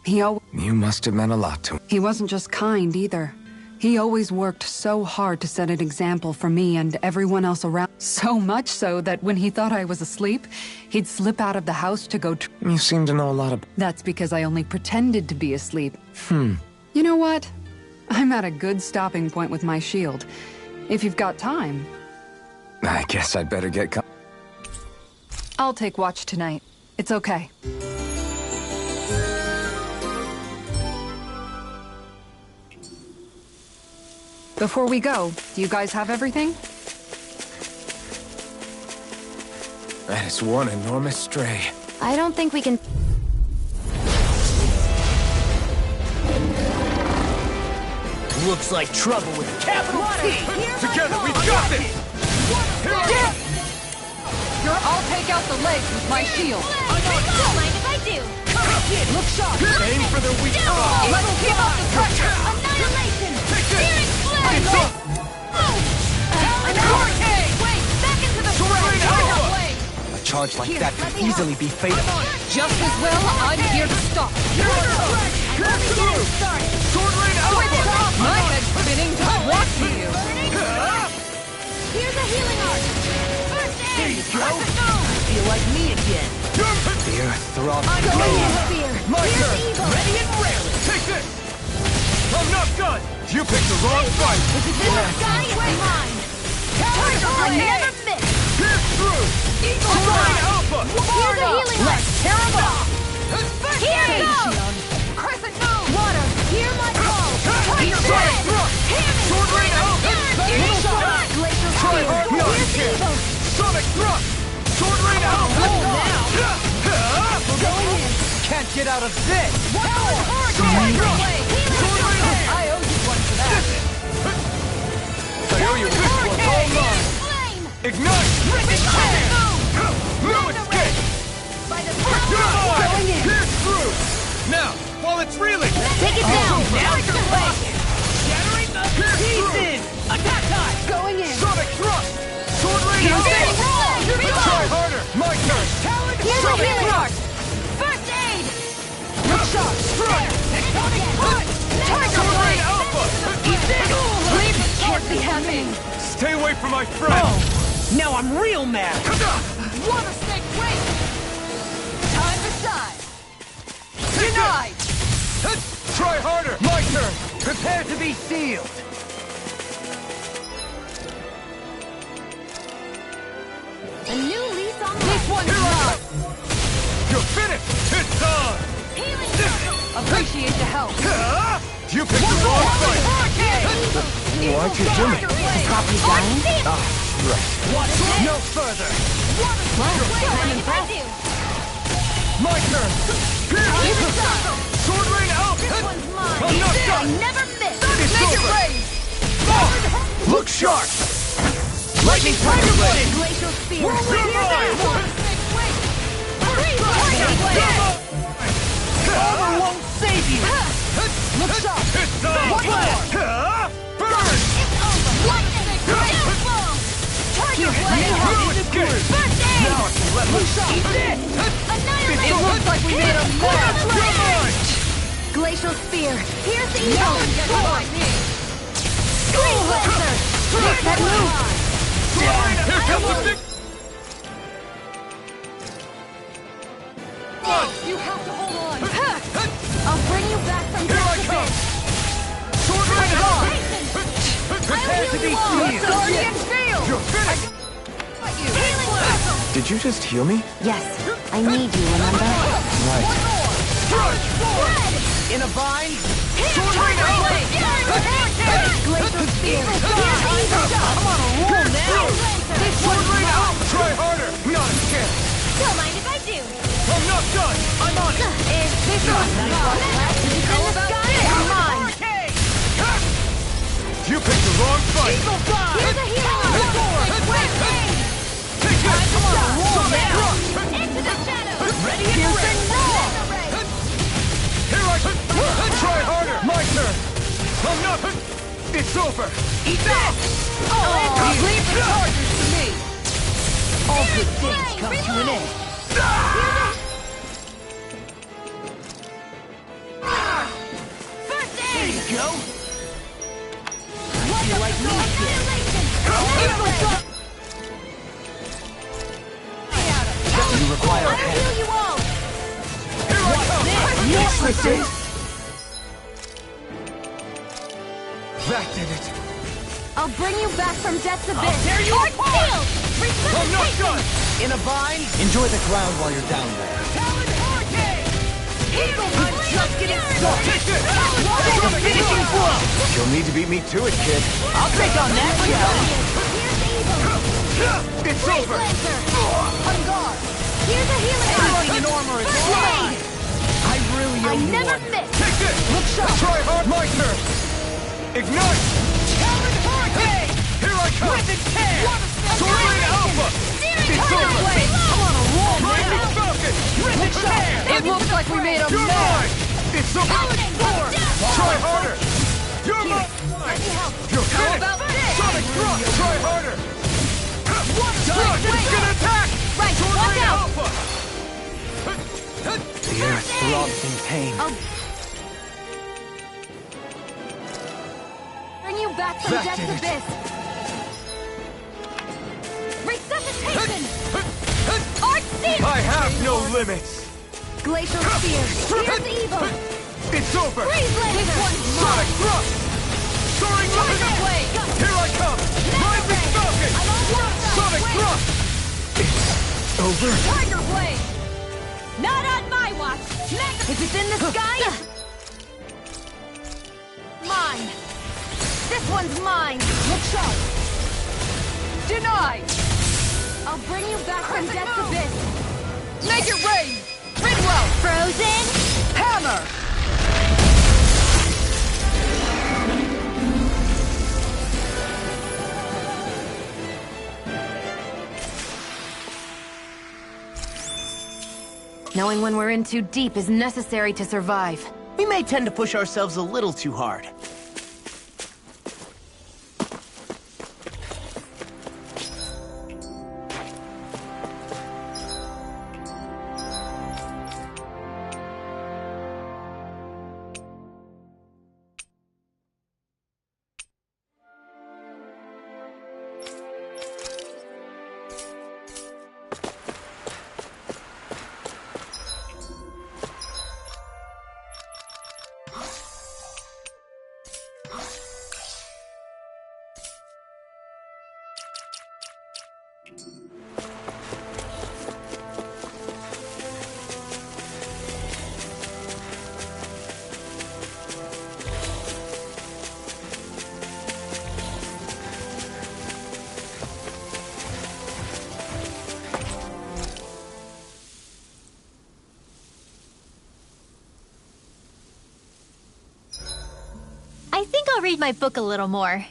You must have meant a lot to him. He wasn't just kind, either. He always worked so hard to set an example for me and everyone else around. So much so that when he thought I was asleep, he'd slip out of the house to go... You seem to know a lot of... That's because I only pretended to be asleep. You know what? I'm at a good stopping point with my shield. If you've got time. I guess I'd better get... I'll take watch tonight. It's okay. Before we go, do you guys have everything? That is one enormous stray. I don't think we can... Looks like trouble with a capital T! Together, we've got this! I'll take out the legs with my shield. Don't mind if I do. Look sharp. Aim for the weak spot! Let's keep up the pressure. Annihilation! Searing flame! Wait, back into the Terrain Alpha! A charge like that could easily be fatal. Just as well, I'm here to stop. Sword Rain Alpha! My head's spinning to walk to you. Here's a healing art! First aid! Feel like me again. Fear throbs. Spear! My Here's turn! evil! Ready and railing. Take this! I'm not done! You picked the wrong fight! Sky is mine! I never miss! Pierce through! Sword Rain Alpha! Here's a healing art! Tear him off! Here goes! Crescent moon. Water! Hear my call! Sonic Thrust! Sword Rain Alpha! Glacial Try Spear! hard not to Here's kill! evil! Sonic Thrust! Sword Rain Alpha! Going in! Can't get out of this! Sonic Thrust! Sword Rain Alpha! I owe you one for that. I owe you this one all mine! Flame! Ignite! No escape! By the power! Going in! Pierce through! Now, while it's reeling! Take it down! Now you're rocking! Shattering the pieces! Attack time! Going in. Sonic Thrust! Sword Rain Alpha! Try harder! My turn! Here's a Sonic healing art! Thrust! First aid! Look sharp! Strike! Tectonic foot! Sword Rain Alpha! Leave the can't be happening. Stay away from my friend! Now I'm real mad! Water snake, wait. Time to shine. Denied. Try harder! My turn! Prepare to be sealed! A new lease on This life! one's mine. You're finished! It's on! Healing circle! Appreciate the help. You picked the wrong fight! Why'd you do it? Probably dying? No further! My turn! Sword Rain Alpha! I'm not done! Never miss! It's over! Look sharp! Lightning Tiger Blade! Glacial Spear! You're mine! Armor won't save you! Look sharp! It's on! Burn! Lightning! Downfall! Tiger Blade! No escape! First aid! Now I can let Eat this! Annihilate! It looks like we made a mess! Glacial Spear! Here's the evil! Screen Blaster! Make that move! Here comes the big... You have to hold on! I'll bring you back from Here I death to come! this! Sword right on! Prepare to be seized! Guardian Field! You're finished! Healing Circle! Did you just heal me? Yes, I need you, remember? Right. In a bind? Sword right on! Glacial Spear! Here's the evil! I'm on a roll now! Sword right on! Try harder! Not a chance! Don't mind if I do! I'm not done! I'm on it! And this one! How about this? Mine! Hurricane! You picked the wrong fight! Eagle Here's Dive! a healing! Quick aim! Take this! I'm on a roll now! Into the shadows! Ready and ready! Here I come! Try harder! My turn! I'm not... It's over! Eat that! Leave the charges to me! All good things come to an end. First There aid! you go! What You the like me? Annihilation! You require I'll heal you all! Useless! That did it! I'll bring you back from death's abyss! tear you Arc apart! Shield! I'm not done! In a bind? Enjoy the ground while you're down there. Talon Hurricane! I'm Just getting started! Take this! Take a finishing blow! You'll need to beat me to it, kid. I'll take on that reality! Here's evil! It's Freeze over! Lancer! On guard! Here's a healing Everything in armor is First mine! aid! I really I owe you never one. miss! Take this! Look sharp! Try hard! My turn! Ignite! Talon Hurricane! Here I come! Rip and tear! Sword Rain Alpha! It's over! I'm on a roll Rising now! Falcon! Rip and tear! It looks like we made a You're mess! mine! It's over! Try harder! You're mine! You're finished! about this? Sonic Thrust! Try harder! Wait, It's gonna attack! Right, Sword watch Rain out! Alpha! The earth throbs in pain. Bring you back from That death's did it. abyss! Resuscitation! Arc Seal! I have no limits! Glacial Spear! Here's evil! It's over! Freeze Lancer! Sonic Thrust! Soaring Tiger Laser! Blade! Here I come! Rising Falcon! I'm on board! Sonic Wait. Thrust! Over? Tiger Blade! Not on my watch! If it's in the sky... Mine! This one's mine! Look sharp! Denied! I'll bring you back from death's abyss! Make it rain! Ridwell! Frozen! Hammer! Knowing when we're in too deep is necessary to survive. We may tend to push ourselves a little too hard. I think I'll read my book a little more.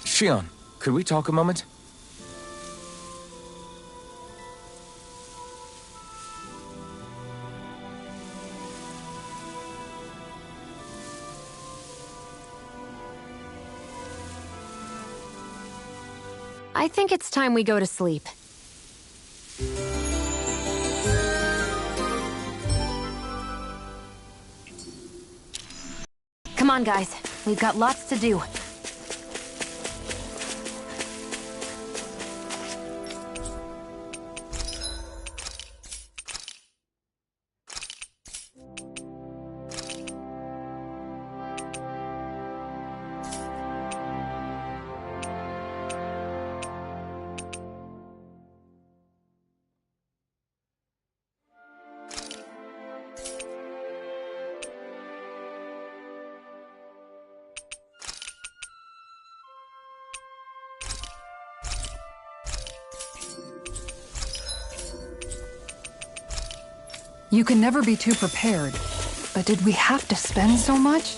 Shion, could we talk a moment? I think it's time we go to sleep. Come on, guys. We've got lots to do. You can never be too prepared. But did we have to spend so much?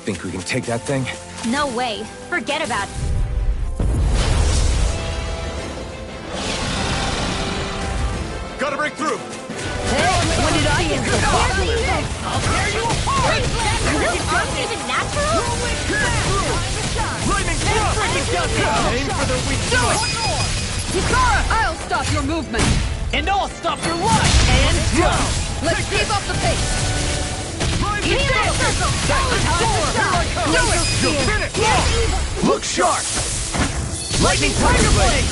Think we can take that thing? No way. Forget about it. Gotta break through! When did I get so popular? I'll tear you apart! You aren't even natural? Lightning thrust! Aim for the weak point! Kisara! I'll stop your movement! And I'll stop your life! And go! Let's keep up the pace! Healing circle! Do it! You'll finish! Look sharp! Lightning tiger blade!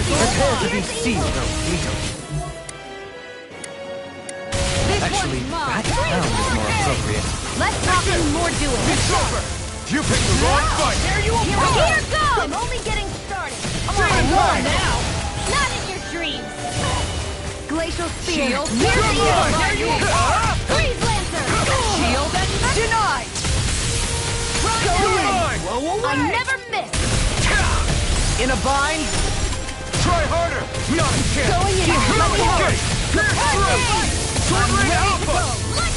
Prepare to be seized, Vito. Actually, that sound is more appropriate. Let's talk and more doing. You picked the wrong fight! Here goes! I'm only getting started. Come on now! Not in your dreams. Glacial Spear! Shield! There you are! Freeze Lancer! Shield denied! Blow away! I never miss. In a bind? Try harder! Not again! Going in. Okay! Sword Ring Alpha!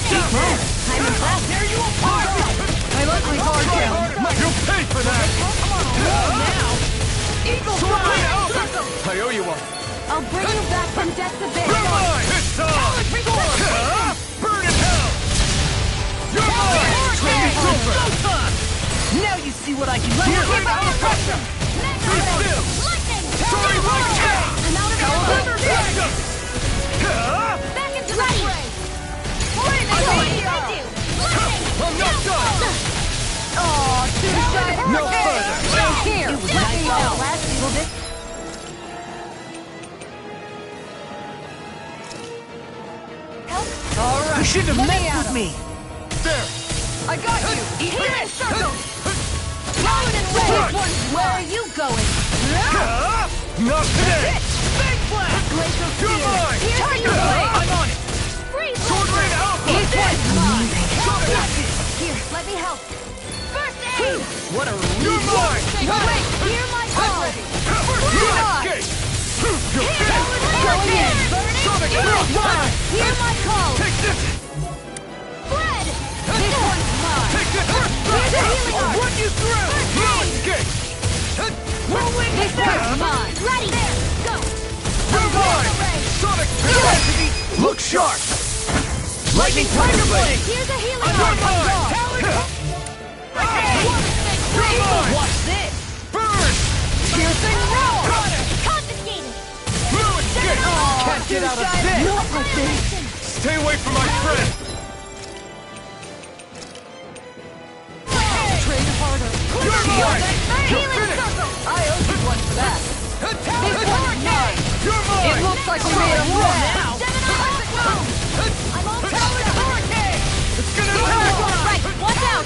I'm impressed. Tear you apart! I let my guard Try down! harder! You'll pay for that! Eagle Sword Ring Fire! Alpha! I owe you one! I'll bring you back from death to You're base. mine! It's on! Burn in hell! You're mine! Training's over! Now you see what I can do! Ring Alpha! Be still! Sorry, like hell! I'm out of Caliber the Dragon! Back into the fray. I'm not done! No further! Here! Let me know. Last will this. You shouldn't have messed with me! There! I got you! Healing circle. Loud and Right. Where are you going? Not today! Big Flash! Glacial You're Spear. mine! Tiger Blade! I'm on it! Freeze Sword Lancer. Ring Alpha! Here, let me help. First aid. What a You're relief! mine! Wait, hear my call. Escape! You're finished! Going in. Sonic Drill! Hear my call. Take this! Fred. This one's mine. Take this! Here's a healing I'll arm. run you through! No escape! Whirlwind This one's mine! Ready. Go. You're mine! Sonic Drill! Look sharp! Lightning Tiger Blade! Here's a healing You're arm. mine! You're mine! Watch this! Burn! Piercing roar! Confiscated. No escape! Can't get out of this! Not like this! Stay away from my friend! Train harder! You're mine! You're Healing finished! circle. I owe you one for that! This one's mine! You're mine! It looks like we made a war now! I'm all powered up. It's gonna attack! Right, watch out.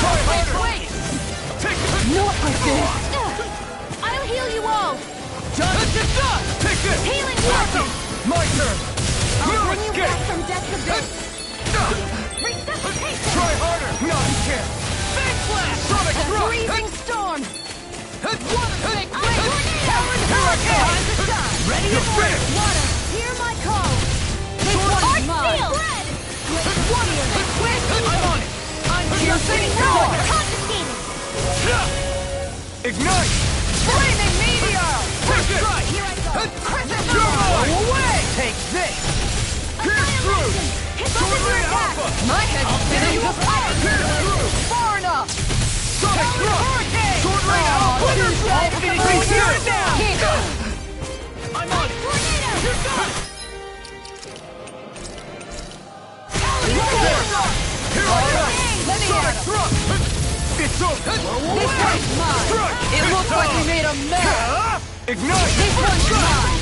Try harder! Wait. Take it! Not like this! I'll heal you all. Done! Take this! Healing circle. My turn! I'll No bring you escape! back from death to base. Resuscitation. Try harder! No, you can't! Big Flash! Sonic Thrust! Freezing storm. Ready? You're finished! Water, hear my call. This one's mine. Red. Warrior. I'm on it! I'm Piercing roar. Confiscated. Ignite! Flaming meteor! Take it! Here I go. You're mine! Take this! Pierce through! Sword Ray Alpha! My head's spinning! Pierce through! Far enough! Sonic Thrust! Sword Ray Alpha! Tear it down! I'm on it! Tornado! You're done! Here I come! Let me Sonic at him. Thrust! It's over! This one's mine! Strike! It looks like we made a mess! Ignite! This one's mine!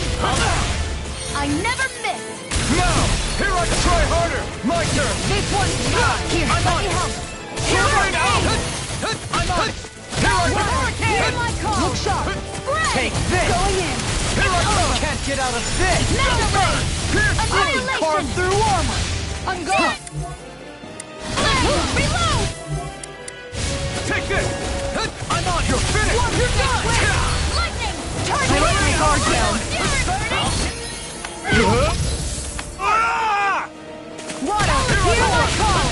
I never miss! Now! Here I try harder! My turn! This one's mine! Here, let me help! Here right now! I'm on it! Here I go! Here my call! Look sharp! Spread! Take this! Going in! Here I go! Can't get out of this! Mega Ray! Carved Annihilation! through armor! I'm gone! Reload! Take this! I'm on it! You're finished! You're done! Lightning! Charge! I let my guard down! Ah! Water! Hear my call!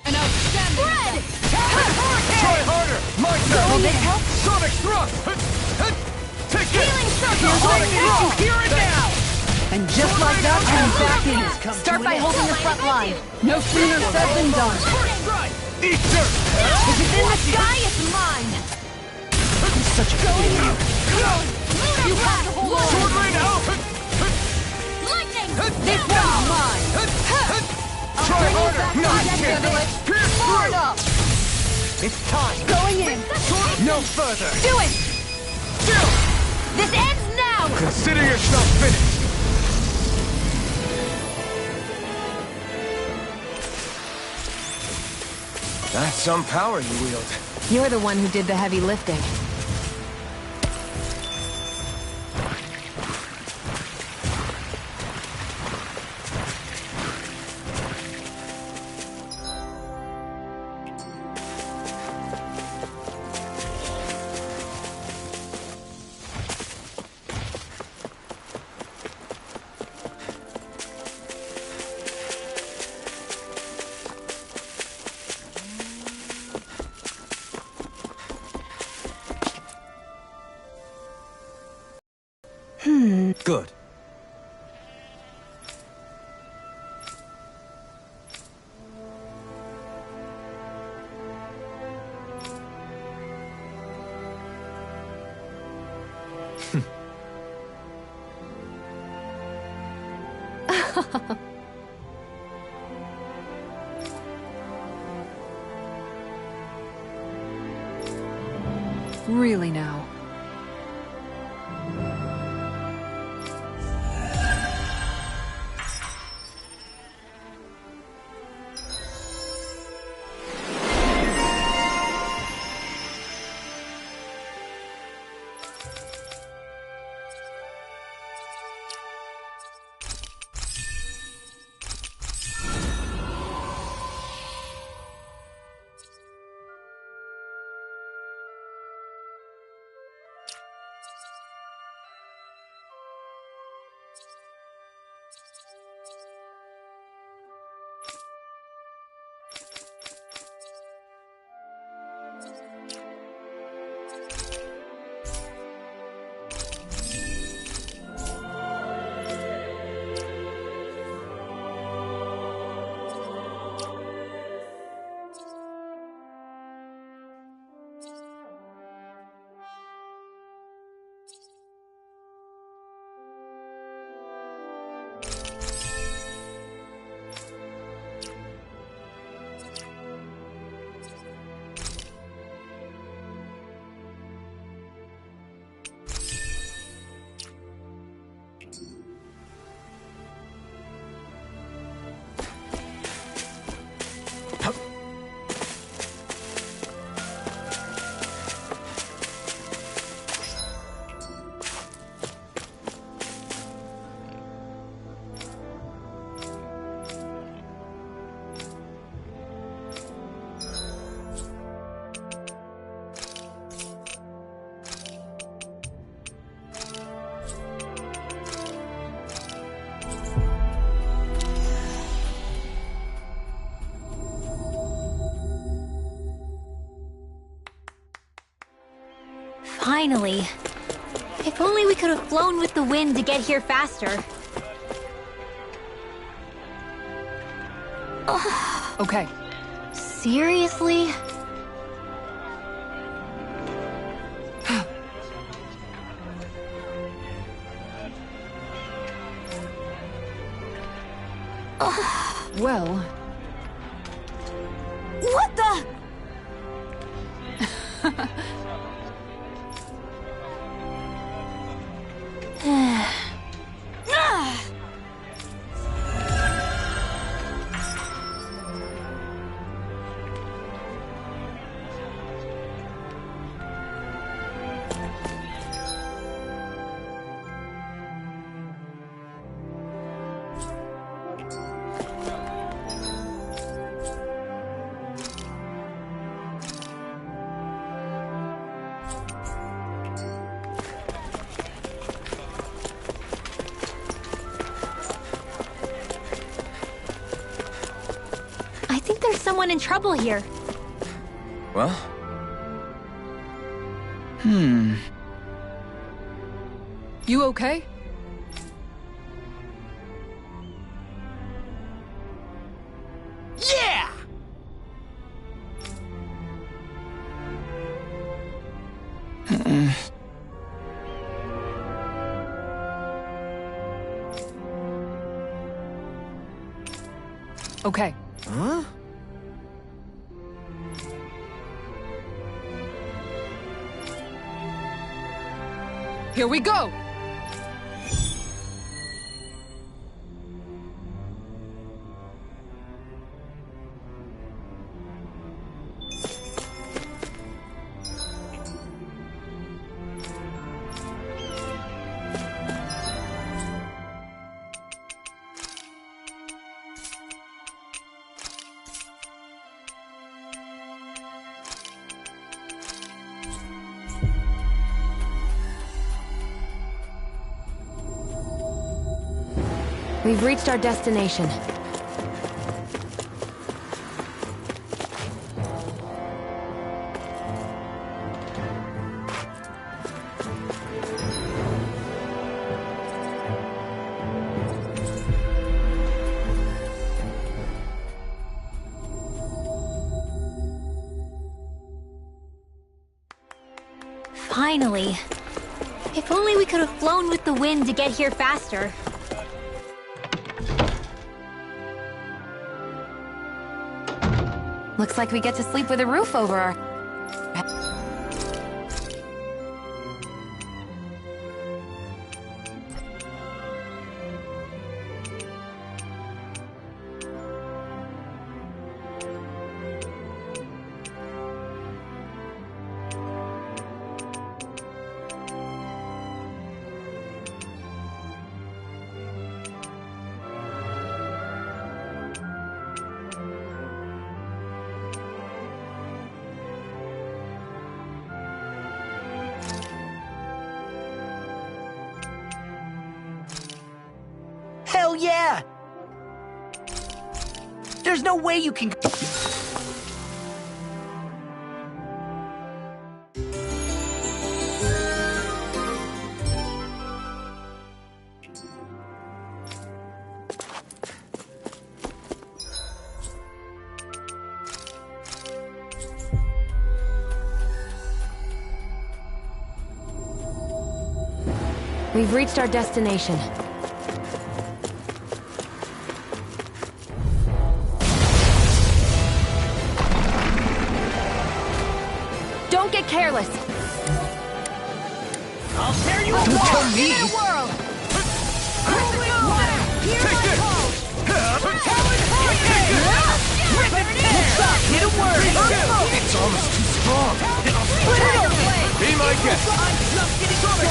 An outstanding! Try harder! My turn! Will this help? Sonic Thrust! Take this! Healing circle! Sonic Thrust! Hear it now! And just like that, I'm back in. Start by holding the front line. No sooner said than done. Right! Eat dirt! If it's in the sky, it's mine! Such a failure. You have to hold on! Sword Rain Alpha! Lightning! This one's mine. Try harder! Not Next again! of it. Pierce Far through! enough. It's time. Going in. No further. Do it! This ends now! Consider yourself finished! That's some power you wield. You're the one who did the heavy lifting. Good. Really now. Finally. If only we could have flown with the wind to get here faster. Okay. Seriously? Well... What the? I think there's someone in trouble here. Well? You okay? Yeah! Okay. Huh? Here we go! We've reached our destination. Finally. If only we could have flown with the wind to get here faster. Looks like we get to sleep with a roof over our... Hell yeah! There's no way you can... We've reached our destination. Don't get careless. I'll tear you Don't apart! tell me! World! Take this! Hit a word! It's almost too strong. Be my guest! I'm just getting started!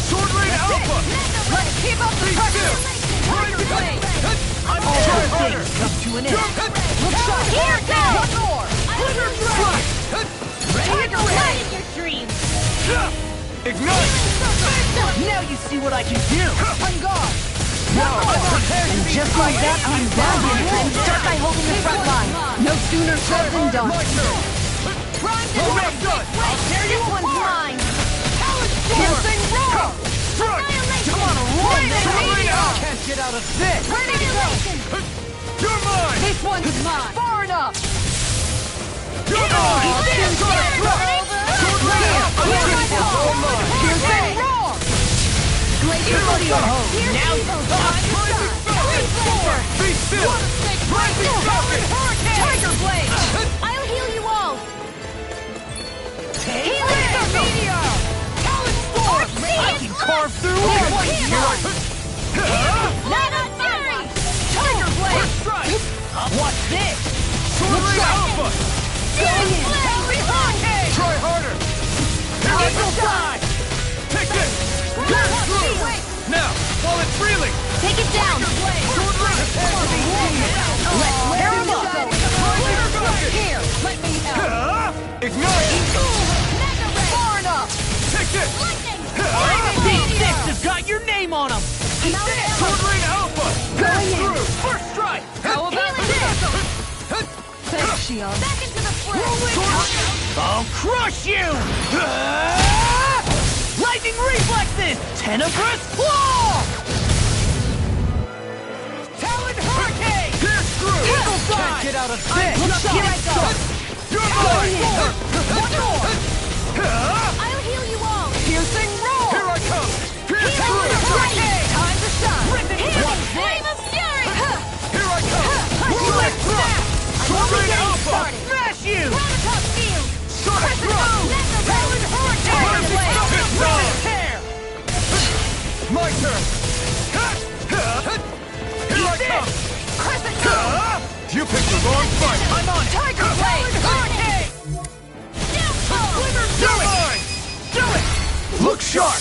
Sword Rain Alpha! Let's keep up the pressure! Tiger Blade! I'm All trying good harder! things come to an end. Look sharp! Here it goes! One more! Quicker Strike! Tiger Blade in your dreams! Ignite! Now you see what I can do! On guard! And just like that, I'm down here. Start by holding the front line. No sooner said than done. My turn! Prime Already done! I'll tear you This one's apart! mine. Piercing roar! Strike! Come on, roll, baby! Can't get out of this! Ready to go! You're mine! This one's mine! Far enough! You're mine! Piercing roar! Now be still! Rising Falcon! Tiger Blade! I'll heal you all! Healing Meteor! Talon Storm! I can carve through it! Not a Fury! Tiger Blade! What's this? Sword Ring Alpha! Try harder! Eagle Fly! Take this! Now, while it's reeling! Take it down! Sword Ring! Tear him up! Here, let me help! Ignite! Mega Ray! Far enough! Take this! These six have got your name on them! Sword Ring Alpha! Pass through! First strike! How about this? Thanks, Shion. Back into the fray! I'll crush you! Lightning reflexes! Tenebrous claw! Talon Hurricane! Pierce through! Eagle Can't Fly! get out of Look this! here I go! You're mine! One more! I'll heal you all! Piercing roar! Here I come! Pierce Healing through! Blade! Time to shine! Healing Flame of Fury! Here I come! Rolling thrust! Sword Ring Alpha! Smash you! Prototype Field! Sonic thrust! Talon Hurricane! It's on! My turn! Here I come! Crescent Moon! You picked the wrong fight! I'm on it! Tiger Blade! Hurricane! You're mine! Do it! Look sharp!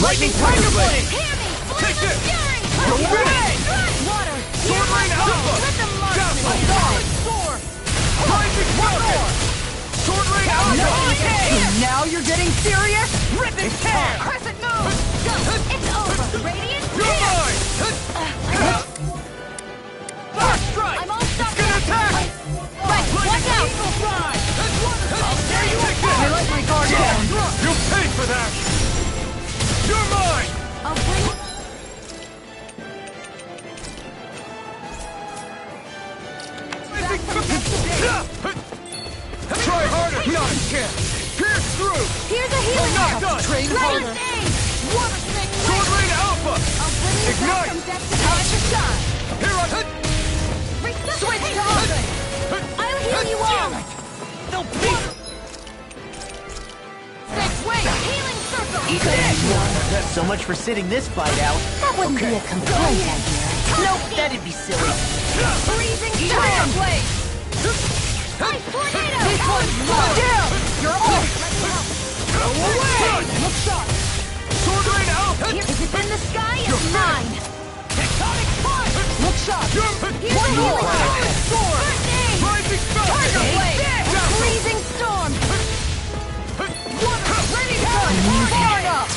Lightning Tiger Blade! Hear me! Take this! Fury! You're winning! Water! Sword Ring Alpha! Let them mark Down! me! Soar! Rising Falcon! Sword Ring Alpha! Now you're getting serious? Rip and tear! Crescent Moon! Go! It's over! Radiant You're Pierce! mine! First strike! I'm all stuck! Gonna attack! Right, watch out! Eagle Fly! I'll tear you I again! let my guard down. You paid for that! You're mine! I'll bring it. Try harder! Not a chance! Pierce through! Here's a healing Not arrow. done! Train Dragon harder. Stage! Water Snake Sword Blade! Ring Alpha! I'll bring you Ignite. back from death to time to shine! Here I... Switch to Open! I'll heal you all! They'll beat! Six wings! Healing Circle! So much for sitting this fight out. That wouldn't be a complaint, I hear. Nope, that'd be silly. Freezing Storm Blade! Ice Tornado! This one's mine! Down! You're off! Go away! Look sharp! Sword Ring Alpha! If it's in the sky, it's mine! Tectonic Punch! Look sharp! Here's a One more! healing Sword! First aid! Rising Falcon! Tiger Blade! Down! Freezing Storm! Water! Ready to go! Far enough!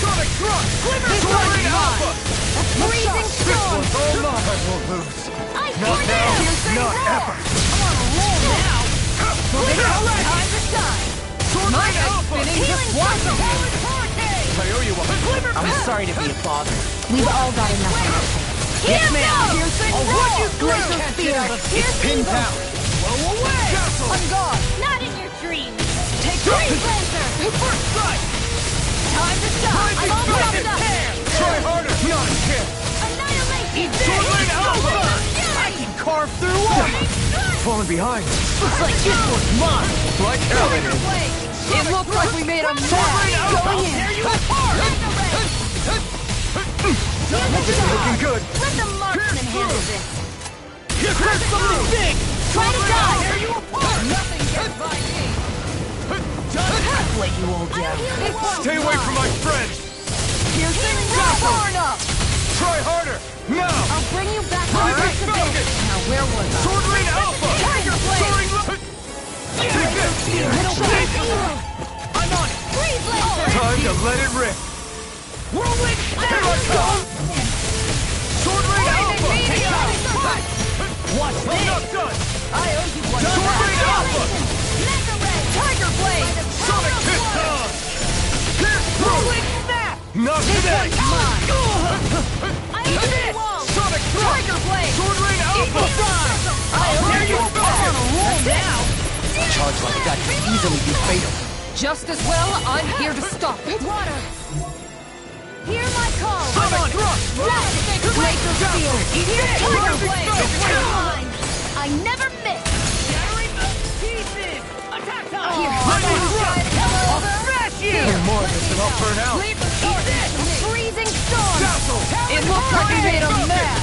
Sonic Thrust! This Sword one's Ring Alpha! Freezing Storm! all mine! I won't lose. Ice Not now! Tornado! Not ever! Now! Time to shine! Sword Ring Alpha! Healing Circle! I owe you one. I'm sorry to be a bother. We've all got enough on our plate. Yes, ma'am! Piercing I'll roar! run you through! Glacier Spear! It's pinned down. Blow away! On guard! Not in your dreams! Take Freeze this! Lancer! First strike! Time to shine! I'm all wrapped up! Try harder! Not a chance! Annihilation! Sword Ring Alpha! I can carve through walls! Falling behind. Looks like this one's mine! Like hell it is. It looked like we made a mess! Going in! Tear you apart! This is looking good. Let the marksman handle this! Here's something big! Try to die! Tear you apart! Nothing gets by me! Just let you all down. Stay away from my friends. Piercing roar! Far enough! Try harder. Now. I'll bring you back on Rising the Falcon. Now where was I? Sword Ring Alpha. Tiger Blade! Soaring Take this. I'm on it! Freeze Lancer! Time to let it rip. Whirlwind! Here I come. Sword Ring Alpha. Watch I'm this! not done. I owe you one Sword back! Ring Alpha. Mega Ray! Tiger Blade! Sonic Piston. Not This today! one's mine! I'm the wall! Sonic Thrust! Tiger Blade! Sword Rain Alpha! I'll There you go go! on a roll now! A charge like that could easily be fatal. Just as well, I'm here to stop it. Water! Hear my call! Sonic Thrust! Laser Steel! Hear Tiger Rising Blade! Falcon! I never miss! Shattering the pieces! Attack time! Here, Lightning Thrust! I'll smash you! No more of this and I'll burn out! Freezing storm! Dazzle! It looks like we made him mad.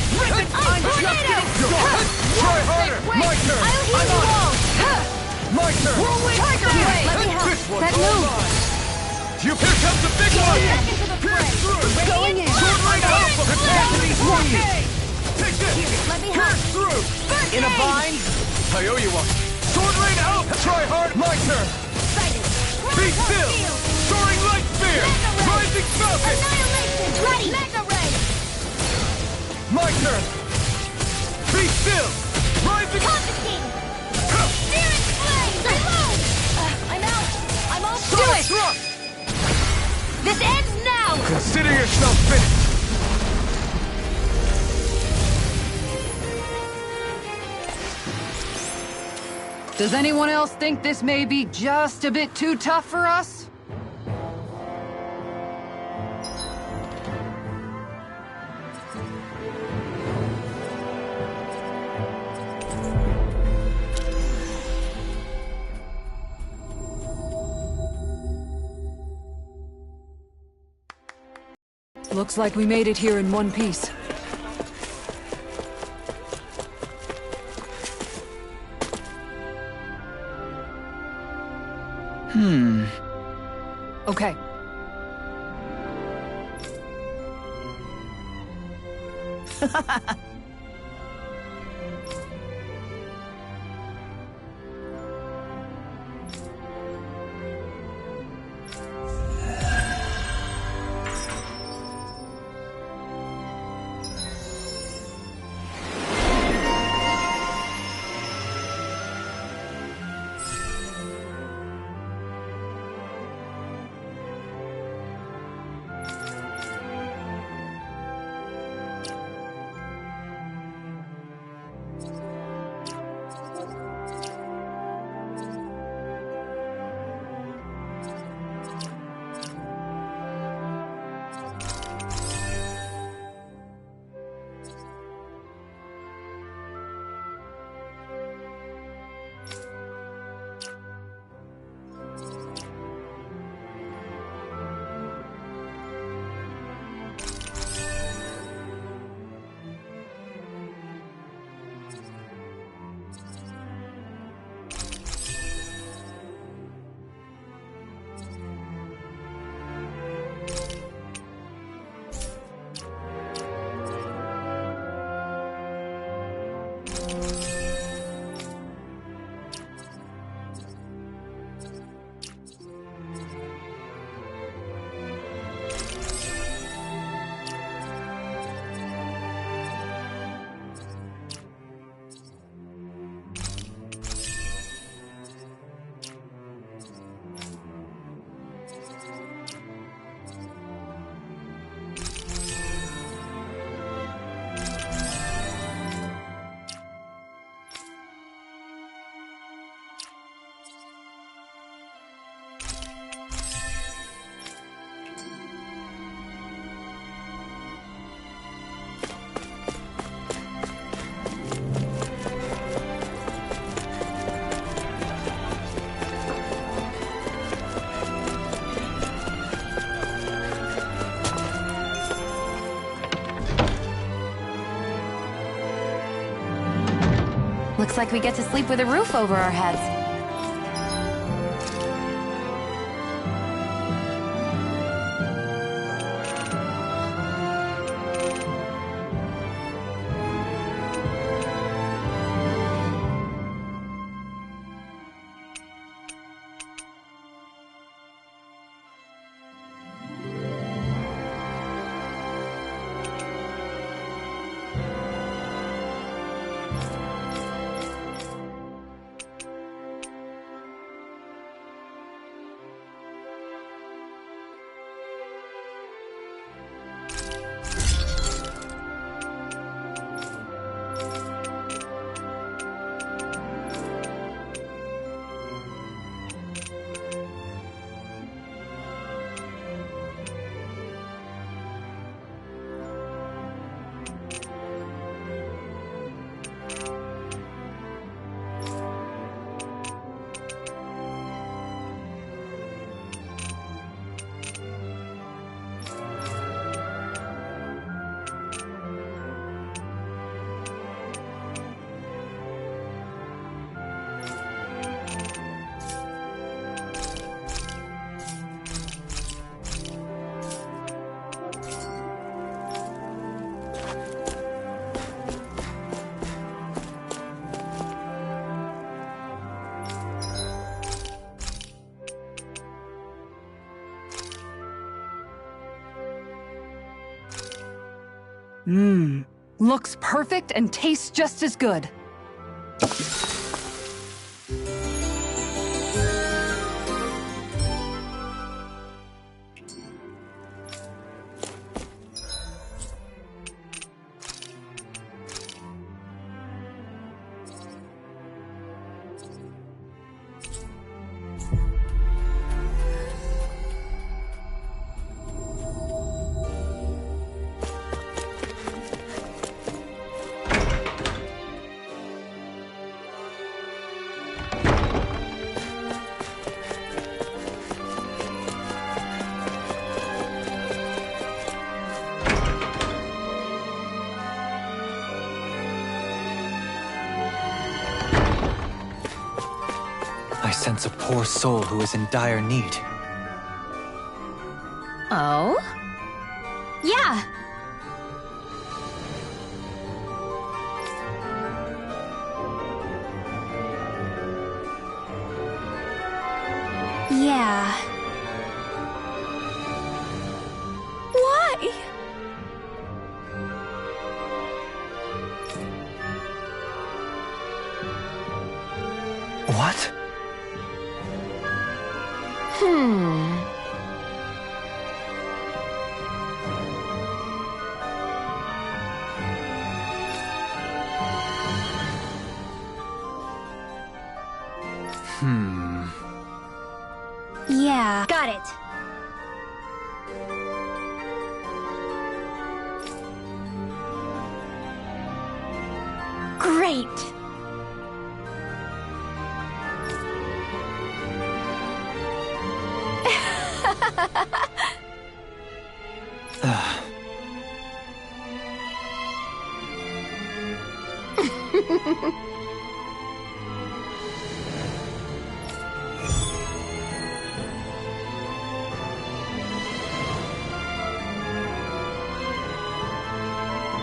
I'm just getting Try harder! My turn! I'll heal you all! My turn! Tiger Blade! Let me help! This one's That all move! mine! Here comes the big one! Back into the fray! Through! Going in! Sword Rain Alpha! Prepare to be squeezed! Take this! Let me help! Pierce through! In a bind? I owe you one! Sword Rain Alpha! Try hard! My turn! Excited! Be still! Soaring Light Spear! Rising Falcon! Annihilation! Ready! Mega Ray! My turn! Be still! Rising... Confiscate! Spirit Flame! Reload! I'm out! I'm all Sonic Thrust! This ends now! Consider yourself finished! Does anyone else think this may be just a bit too tough for us? Looks like we made it here in one piece. Okay. Looks like we get to sleep with a roof over our heads. Looks perfect and tastes just as good. I sense a poor soul who is in dire need. Oh? Yeah. Yeah. Why? What? Yeah. Got it. Great.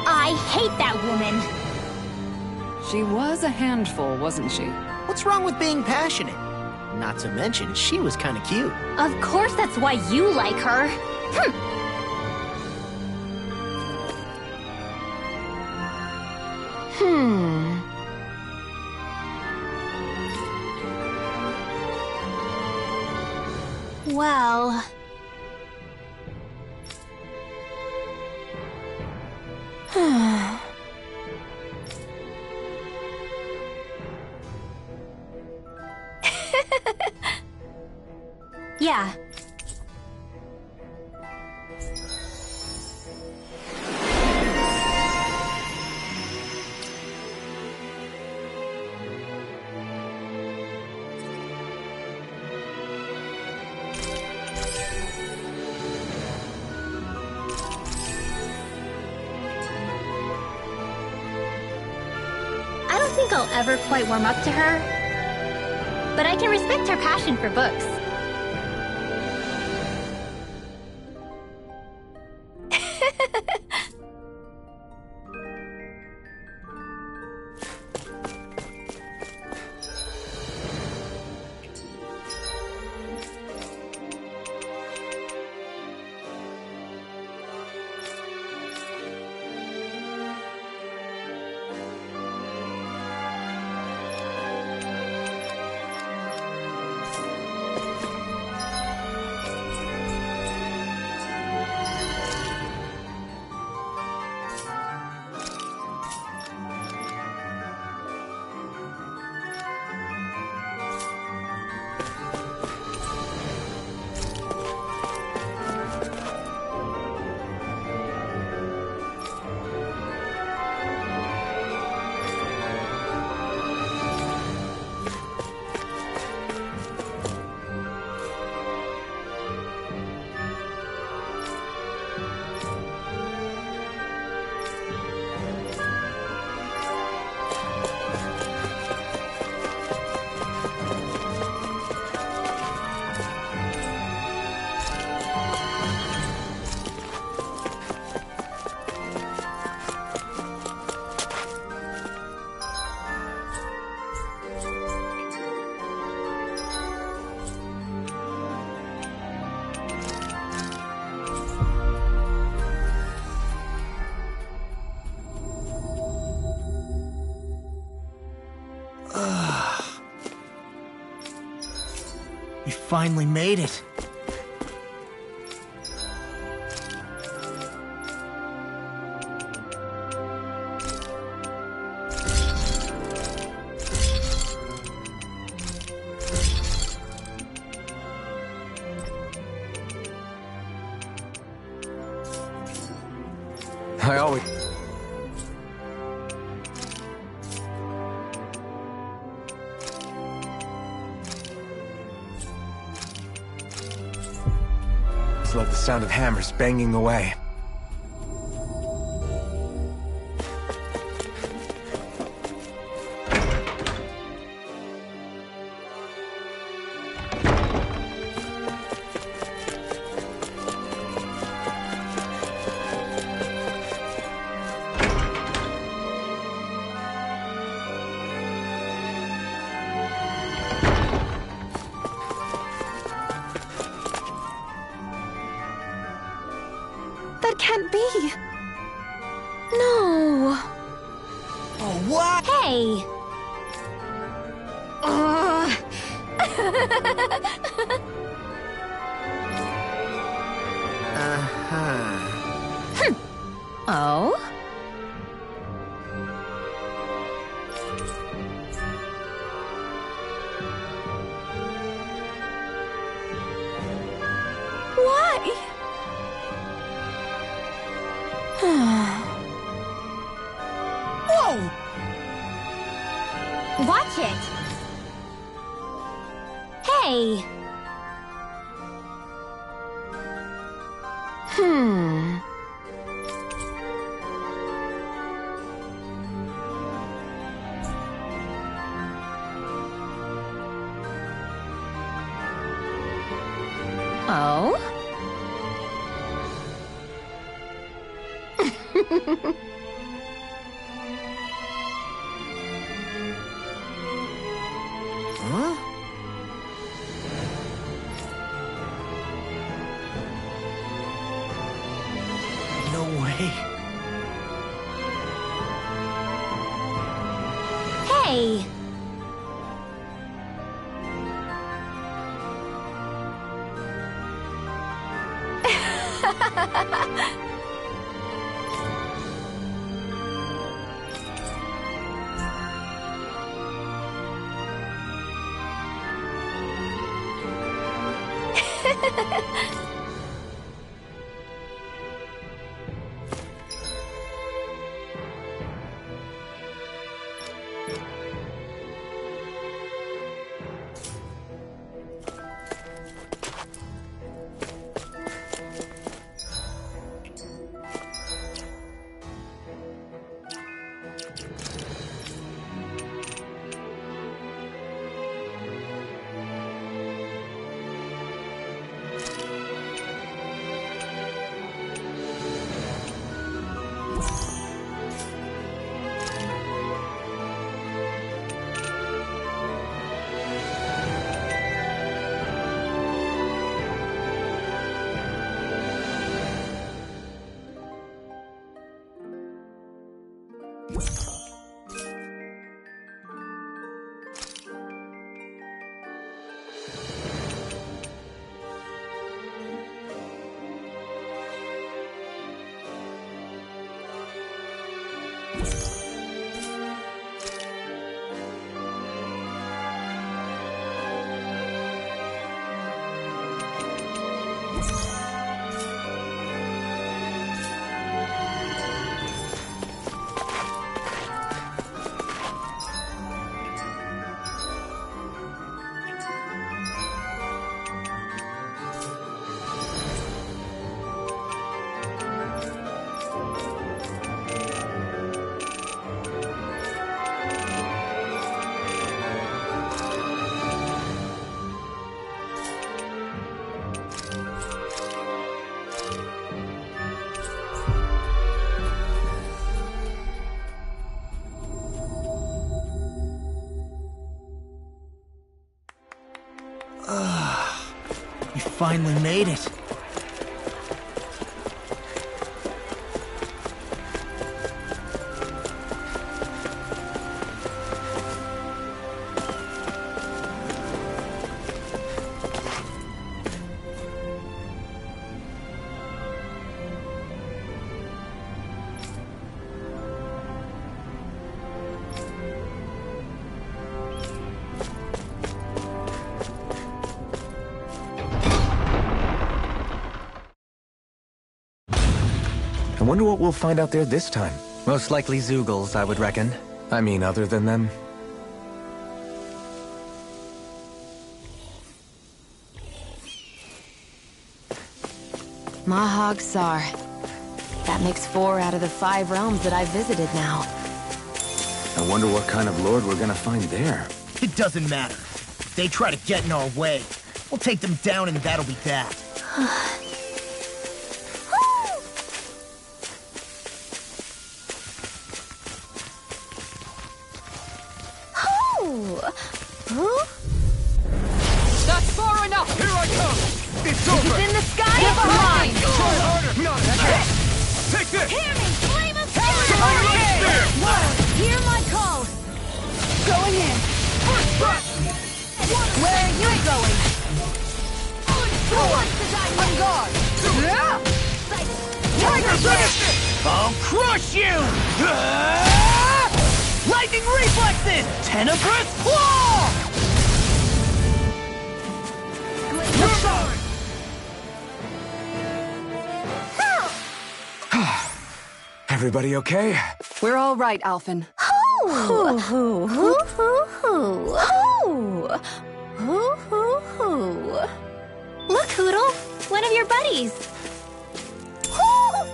I hate that woman. She was a handful, wasn't she? What's wrong with being passionate? Not to mention, she was kind of cute. Of course that's why you like her. Well... Yeah. I don't think I'll ever quite warm up to her, but I can respect her passion for books. finally made it. I always... love the sound of hammers banging away. That can't be. No. Oh, what? Hey. Oh? Why? Whoa! Watch it! Hey! Oh? Huh? No way. Hey! You finally made it. I wonder what we'll find out there this time. Most likely Zeugles, I would reckon. I mean, other than them. Mahag Sar. That makes 4 out of the 5 realms that I've visited now. I wonder what kind of lord we're gonna find there. It doesn't matter. If they try to get in our way, we'll take them down and that'll be that. That's far enough! Here I come! It's If over! it's in the sky, Get it's behind! mine! Try harder! Not that! Take this! Hear me! Flame of Right there! Hear my call! Going in! First strike! Where are you going? Who wants to die? On guard! Tiger Finish! I'll crush you! Lightning reflexes! Tenebrous claw! You're mine! Everybody okay? We're all right, Alphen. Hoo hoo hoo hoo hoo hoo hoo hoo. Look, Hootle, one of your buddies. Hoo!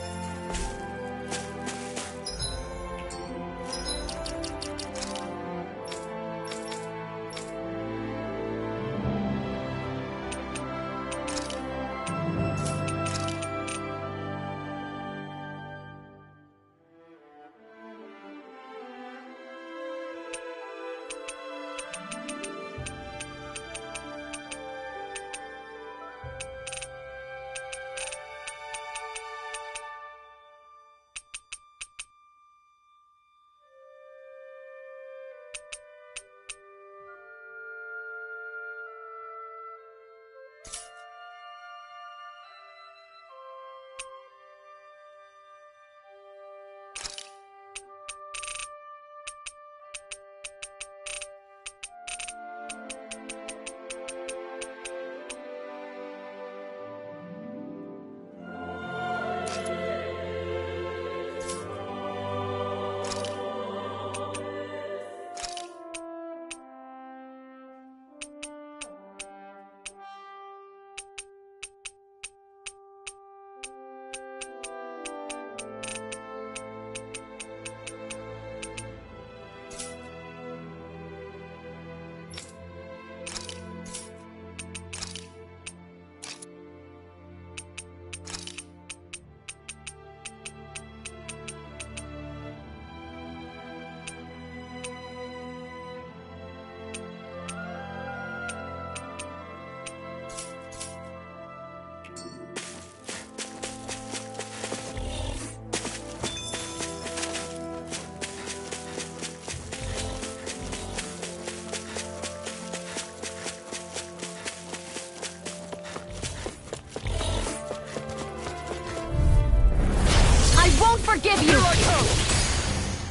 Forgive you! Here I come!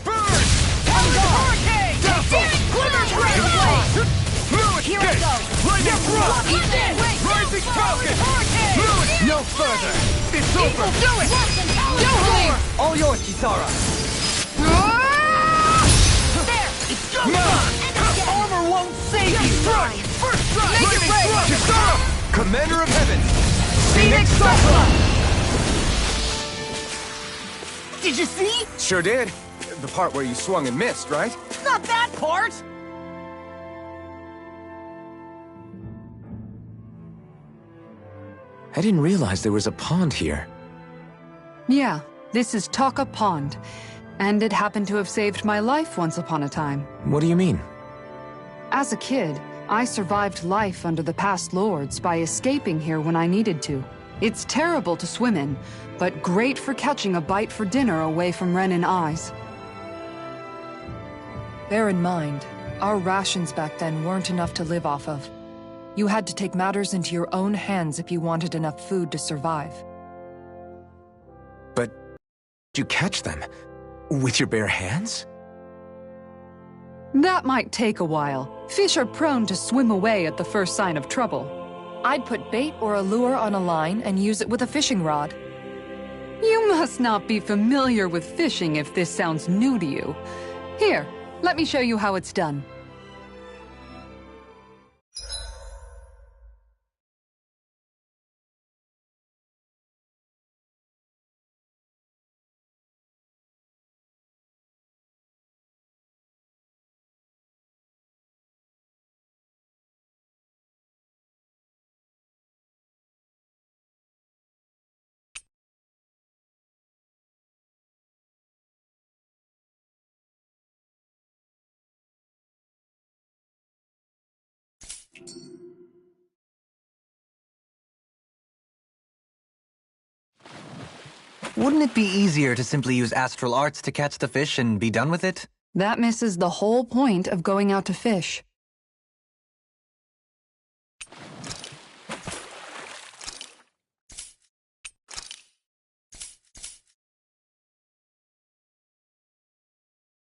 Burn! Hurricane! Here I go! Lightning Rock! Rising Falcon! Hurricane! No further! It's over! Do it! Do it! All yours, Kisara! There! It's go time! Armor won't save you! Strike! First strike! Make it Lightning rain! Rock! Kisara! Commander of Heavens! Phoenix Cyclone! Did you see? Sure did. The part where you swung and missed, right? Not that part! I didn't realize there was a pond here. Yeah, this is Taka Pond. And it happened to have saved my life once upon a time. What do you mean? As a kid, I survived life under the past lords by escaping here when I needed to. It's terrible to swim in, but great for catching a bite for dinner away from Ren and eyes. Bear in mind, our rations back then weren't enough to live off of. You had to take matters into your own hands if you wanted enough food to survive. But did you catch them? With your bare hands? That might take a while. Fish are prone to swim away at the first sign of trouble. I'd put bait or a lure on a line and use it with a fishing rod. You must not be familiar with fishing if this sounds new to you. Here, let me show you how it's done. Wouldn't it be easier to simply use astral arts to catch the fish and be done with it? That misses the whole point of going out to fish.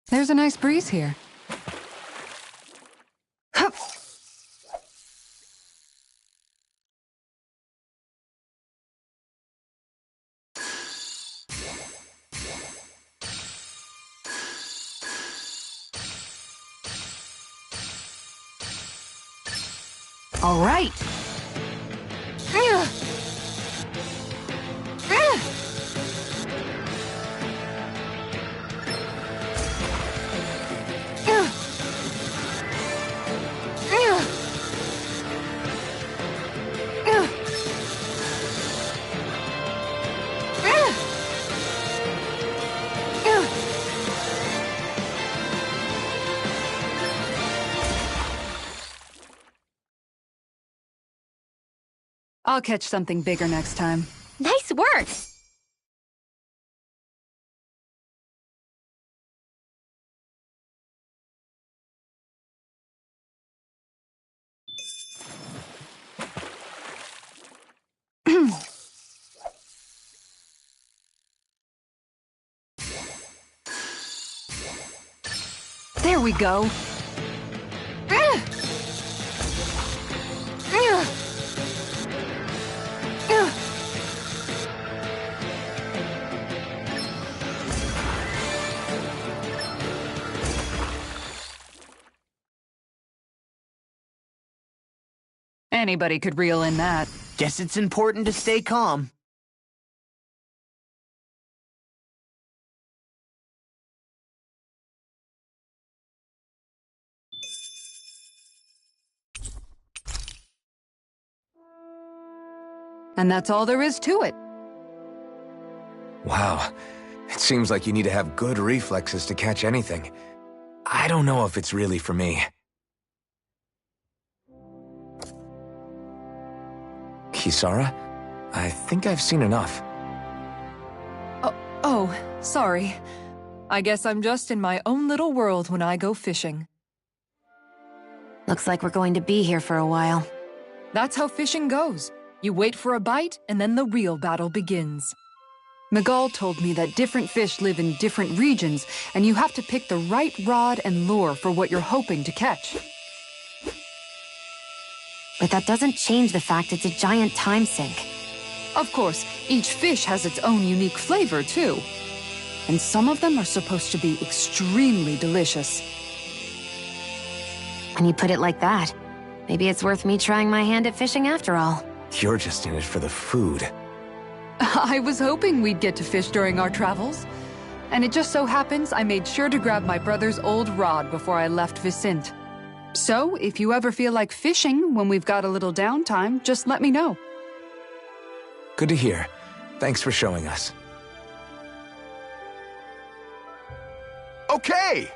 There's a nice breeze here. Hup. All right. I'll catch something bigger next time. Nice work! There we go. Anybody could reel in that. Guess it's important to stay calm. And that's all there is to it. Wow. It seems like you need to have good reflexes to catch anything. I don't know if it's really for me. Kisara? I think I've seen enough. Oh, sorry. I guess I'm just in my own little world when I go fishing. Looks like we're going to be here for a while. That's how fishing goes. You wait for a bite, and then the real battle begins. Miguel told me that different fish live in different regions, and you have to pick the right rod and lure for what you're hoping to catch. But that doesn't change the fact it's a giant time sink. Of course, each fish has its own unique flavor, too. And some of them are supposed to be extremely delicious. When you put it like that, maybe it's worth me trying my hand at fishing after all. You're just in it for the food. I was hoping we'd get to fish during our travels. And it just so happens I made sure to grab my brother's old rod before I left Vicente. So, if you ever feel like fishing when we've got a little downtime, just let me know. Good to hear. Thanks for showing us. Okay!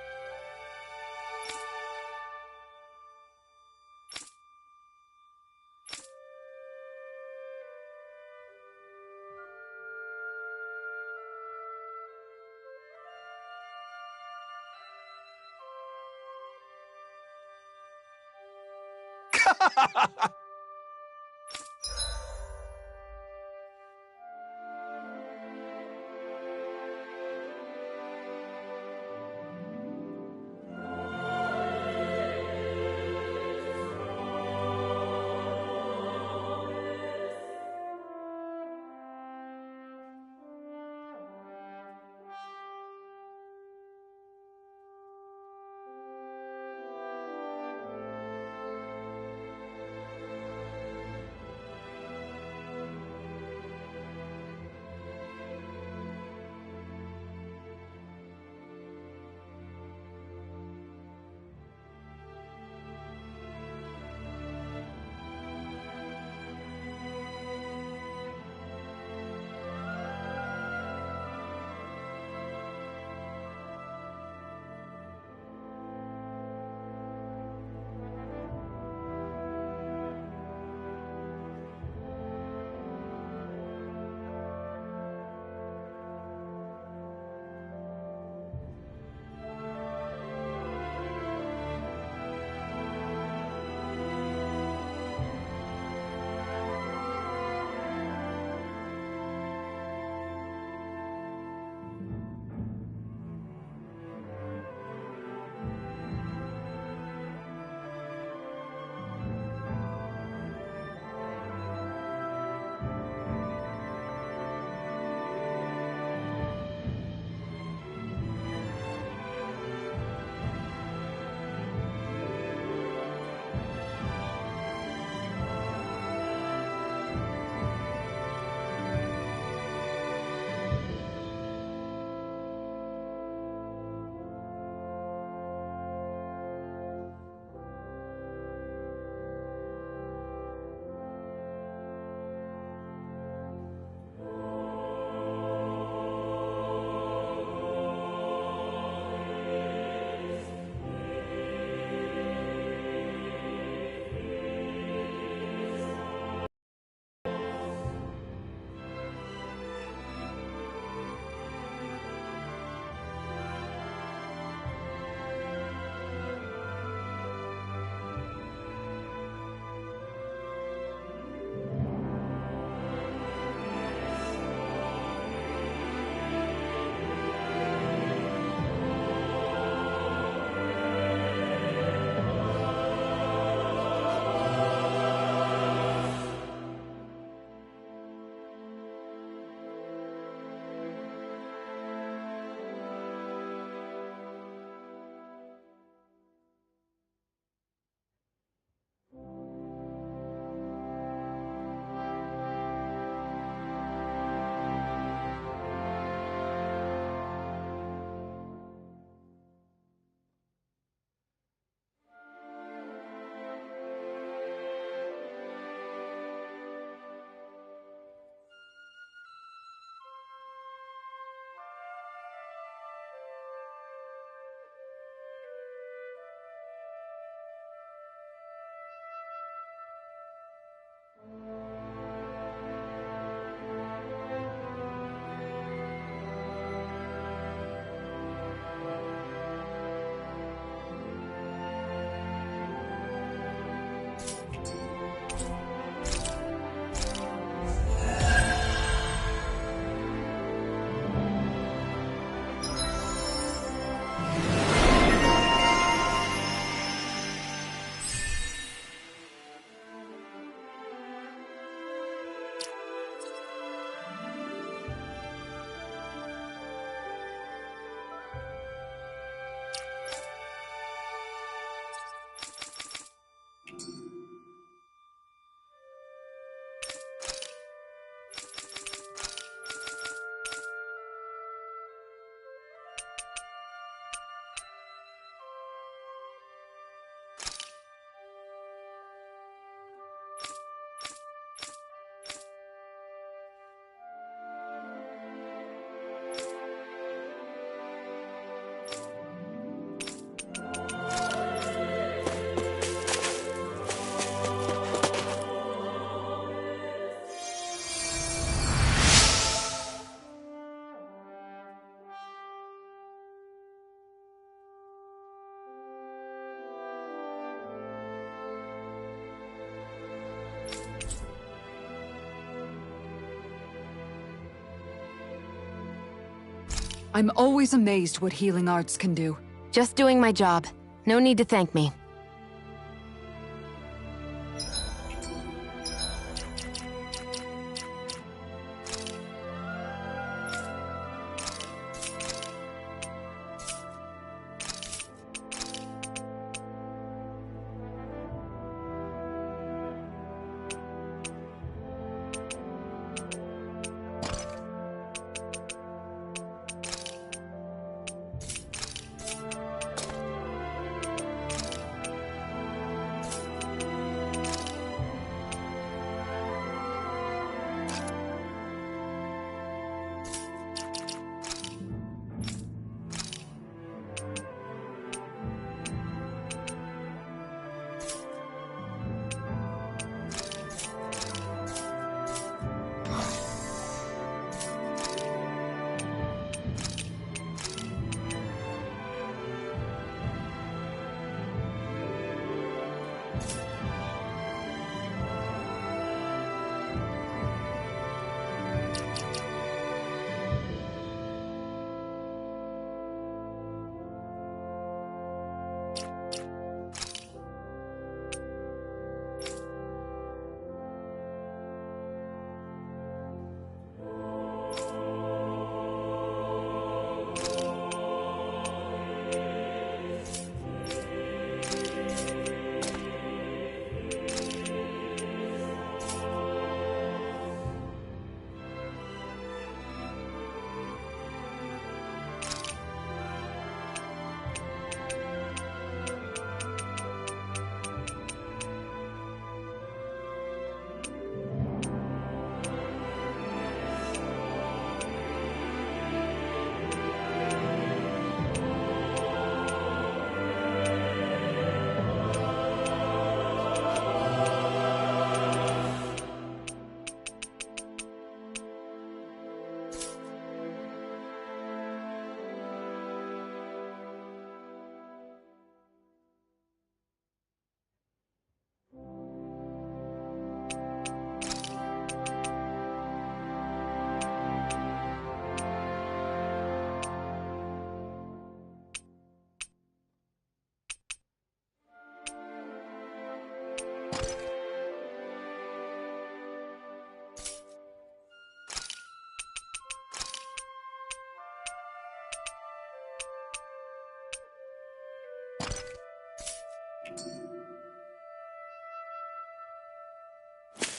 I'm always amazed what healing arts can do. Just doing my job. No need to thank me.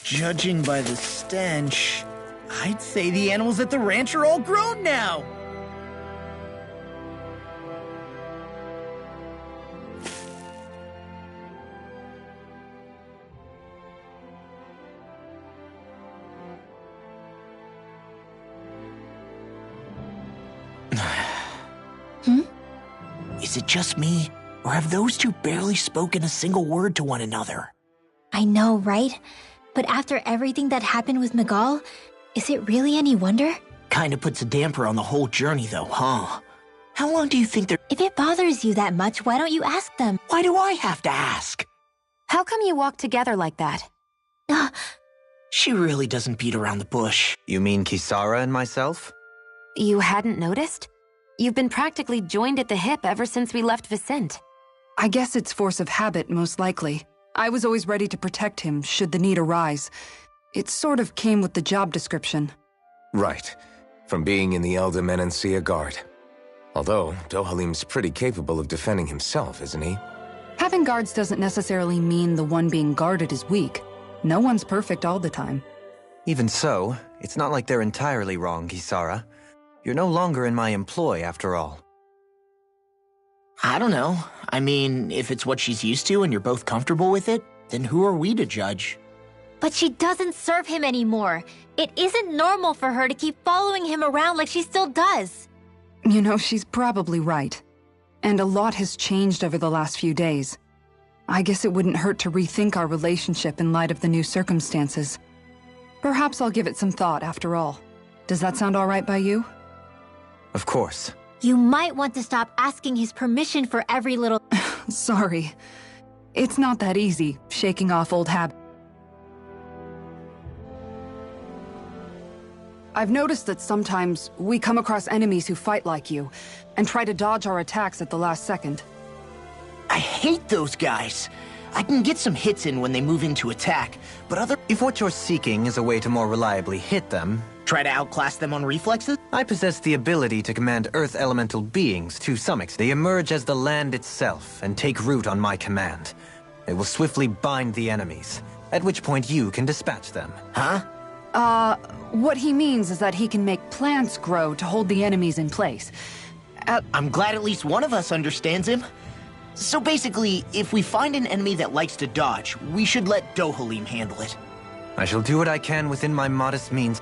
Judging by the stench, I'd say the animals at the ranch are all grown now. Is it just me, or have those two barely spoken a single word to one another? I know, right? But after everything that happened with Miguel, is it really any wonder? Kinda puts a damper on the whole journey though, huh? How long do you think they're— If it bothers you that much, why don't you ask them? Why do I have to ask? How come you walk together like that? She really doesn't beat around the bush. You mean Kisara and myself? You hadn't noticed? You've been practically joined at the hip ever since we left Vicente. I guess it's force of habit, most likely. I was always ready to protect him, should the need arise. It sort of came with the job description. Right. From being in the Elder Menancia Guard. Although, Dohalim's pretty capable of defending himself, isn't he? Having guards doesn't necessarily mean the one being guarded is weak. No one's perfect all the time. Even so, it's not like they're entirely wrong, Kisara. You're no longer in my employ, after all. I don't know. I mean, if it's what she's used to and you're both comfortable with it, then who are we to judge? But she doesn't serve him anymore. It isn't normal for her to keep following him around like she still does. You know, she's probably right. And a lot has changed over the last few days. I guess it wouldn't hurt to rethink our relationship in light of the new circumstances. Perhaps I'll give it some thought after all. Does that sound all right by you? Of course. You might want to stop asking his permission for every little— Sorry. It's not that easy, shaking off old habits. I've noticed that sometimes we come across enemies who fight like you, and try to dodge our attacks at the last second. I hate those guys. I can get some hits in when they move into attack, but If what you're seeking is a way to more reliably hit them, try to outclass them on reflexes? I possess the ability to command Earth elemental beings to some extent. They emerge as the land itself and take root on my command. They will swiftly bind the enemies, at which point you can dispatch them. Huh? What he means is that he can make plants grow to hold the enemies in place. I'm glad at least one of us understands him. So basically, if we find an enemy that likes to dodge, we should let Dohalim handle it. I shall do what I can within my modest means.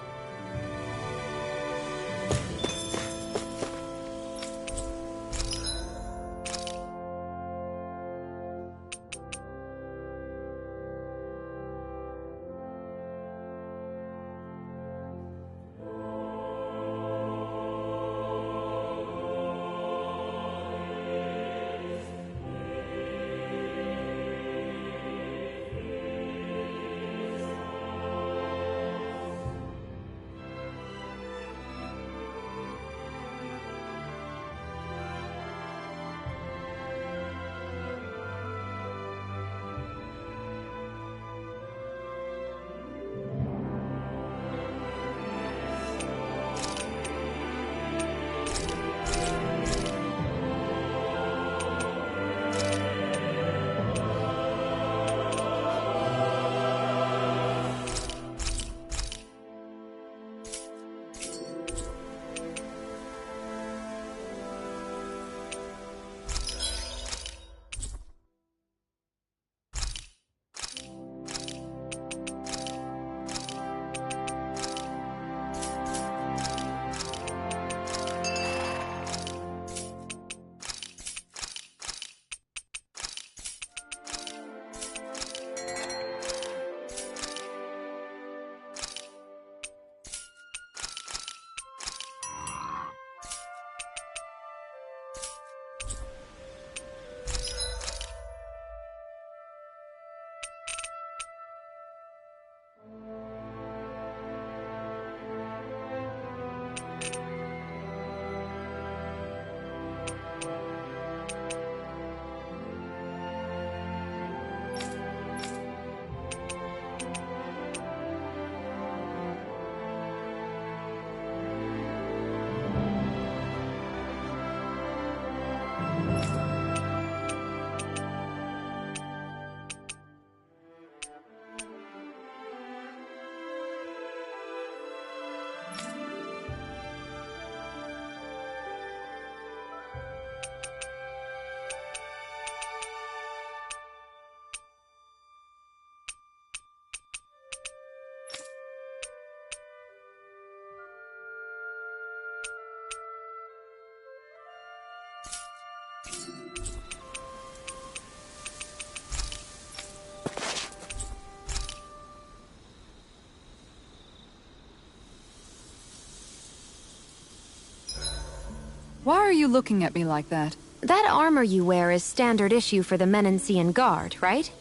Why are you looking at me like that? That armor you wear is standard issue for the Menancian Guard, right?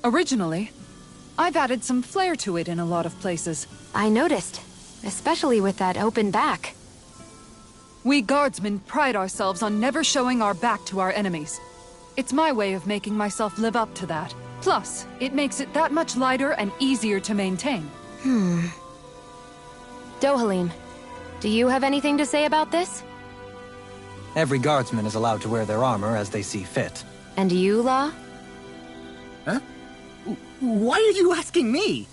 Originally, I've added some flair to it in a lot of places. I noticed, especially with that open back. We guardsmen pride ourselves on never showing our back to our enemies. It's my way of making myself live up to that. Plus, it makes it that much lighter and easier to maintain. Dohalim, do you have anything to say about this? Every guardsman is allowed to wear their armor as they see fit. And you, La? Huh? Why are you asking me?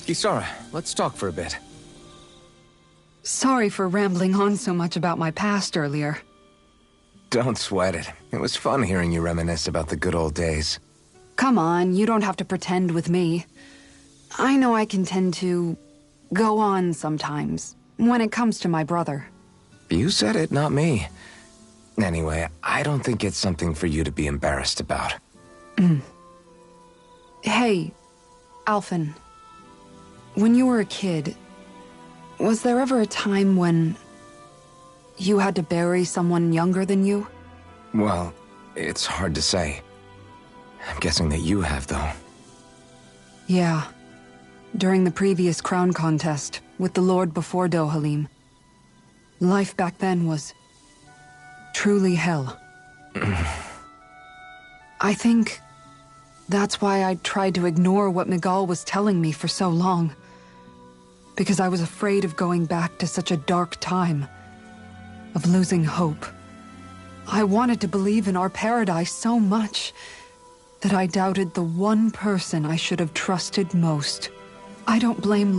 Kisara, let's talk for a bit. Sorry for rambling on so much about my past earlier. Don't sweat it. It was fun hearing you reminisce about the good old days. Come on, you don't have to pretend with me. I know I can tend to go on sometimes, when it comes to my brother. You said it, not me. Anyway, I don't think it's something for you to be embarrassed about. Hey, Alphen. When you were a kid, was there ever a time when you had to bury someone younger than you? Well, it's hard to say. I'm guessing that you have, though. Yeah. During the previous crown contest, with the Lord before Dohalim. Life back then was truly hell. I think that's why I tried to ignore what Miguel was telling me for so long. Because I was afraid of going back to such a dark time. Of losing hope. I wanted to believe in our paradise so much that I doubted the one person I should have trusted most. I don't blame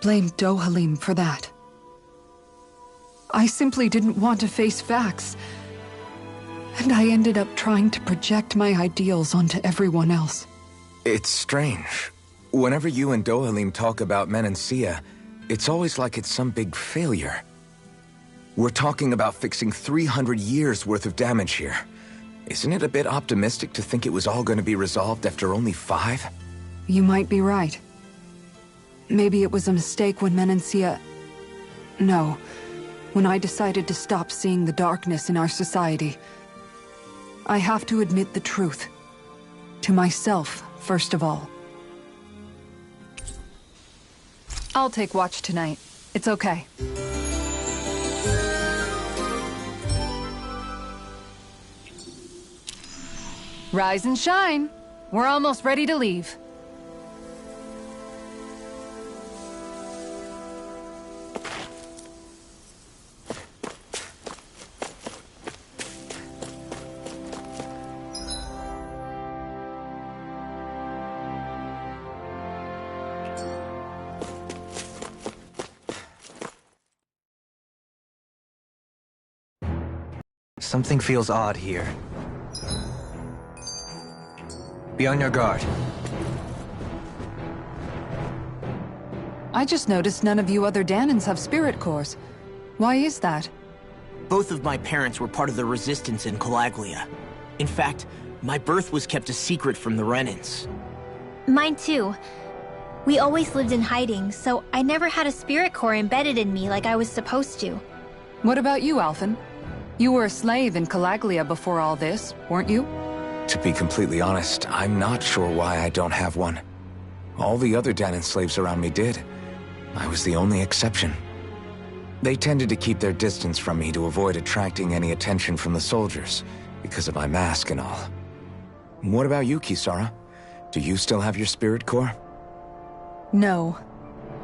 blame Dohalim for that. I simply didn't want to face facts. And I ended up trying to project my ideals onto everyone else. It's strange. Whenever you and Dohalim talk about Menancia, it's always like it's some big failure. We're talking about fixing 300 years worth of damage here. Isn't it a bit optimistic to think it was all going to be resolved after only 5? You might be right. Maybe it was a mistake when Menancia... No. When I decided to stop seeing the darkness in our society. I have to admit the truth. To myself, first of all. I'll take watch tonight. It's okay. Rise and shine. We're almost ready to leave. Something feels odd here. Be on your guard. I just noticed none of you other Dahnans have spirit cores. Why is that? Both of my parents were part of the resistance in Calaglia. In fact, my birth was kept a secret from the Renans. Mine too. We always lived in hiding, so I never had a spirit core embedded in me like I was supposed to. What about you, Alphen? You were a slave in Calaglia before all this, weren't you? To be completely honest, I'm not sure why I don't have one. All the other Dahnan slaves around me did. I was the only exception. They tended to keep their distance from me to avoid attracting any attention from the soldiers, because of my mask and all. What about you, Kisara? Do you still have your spirit core? No.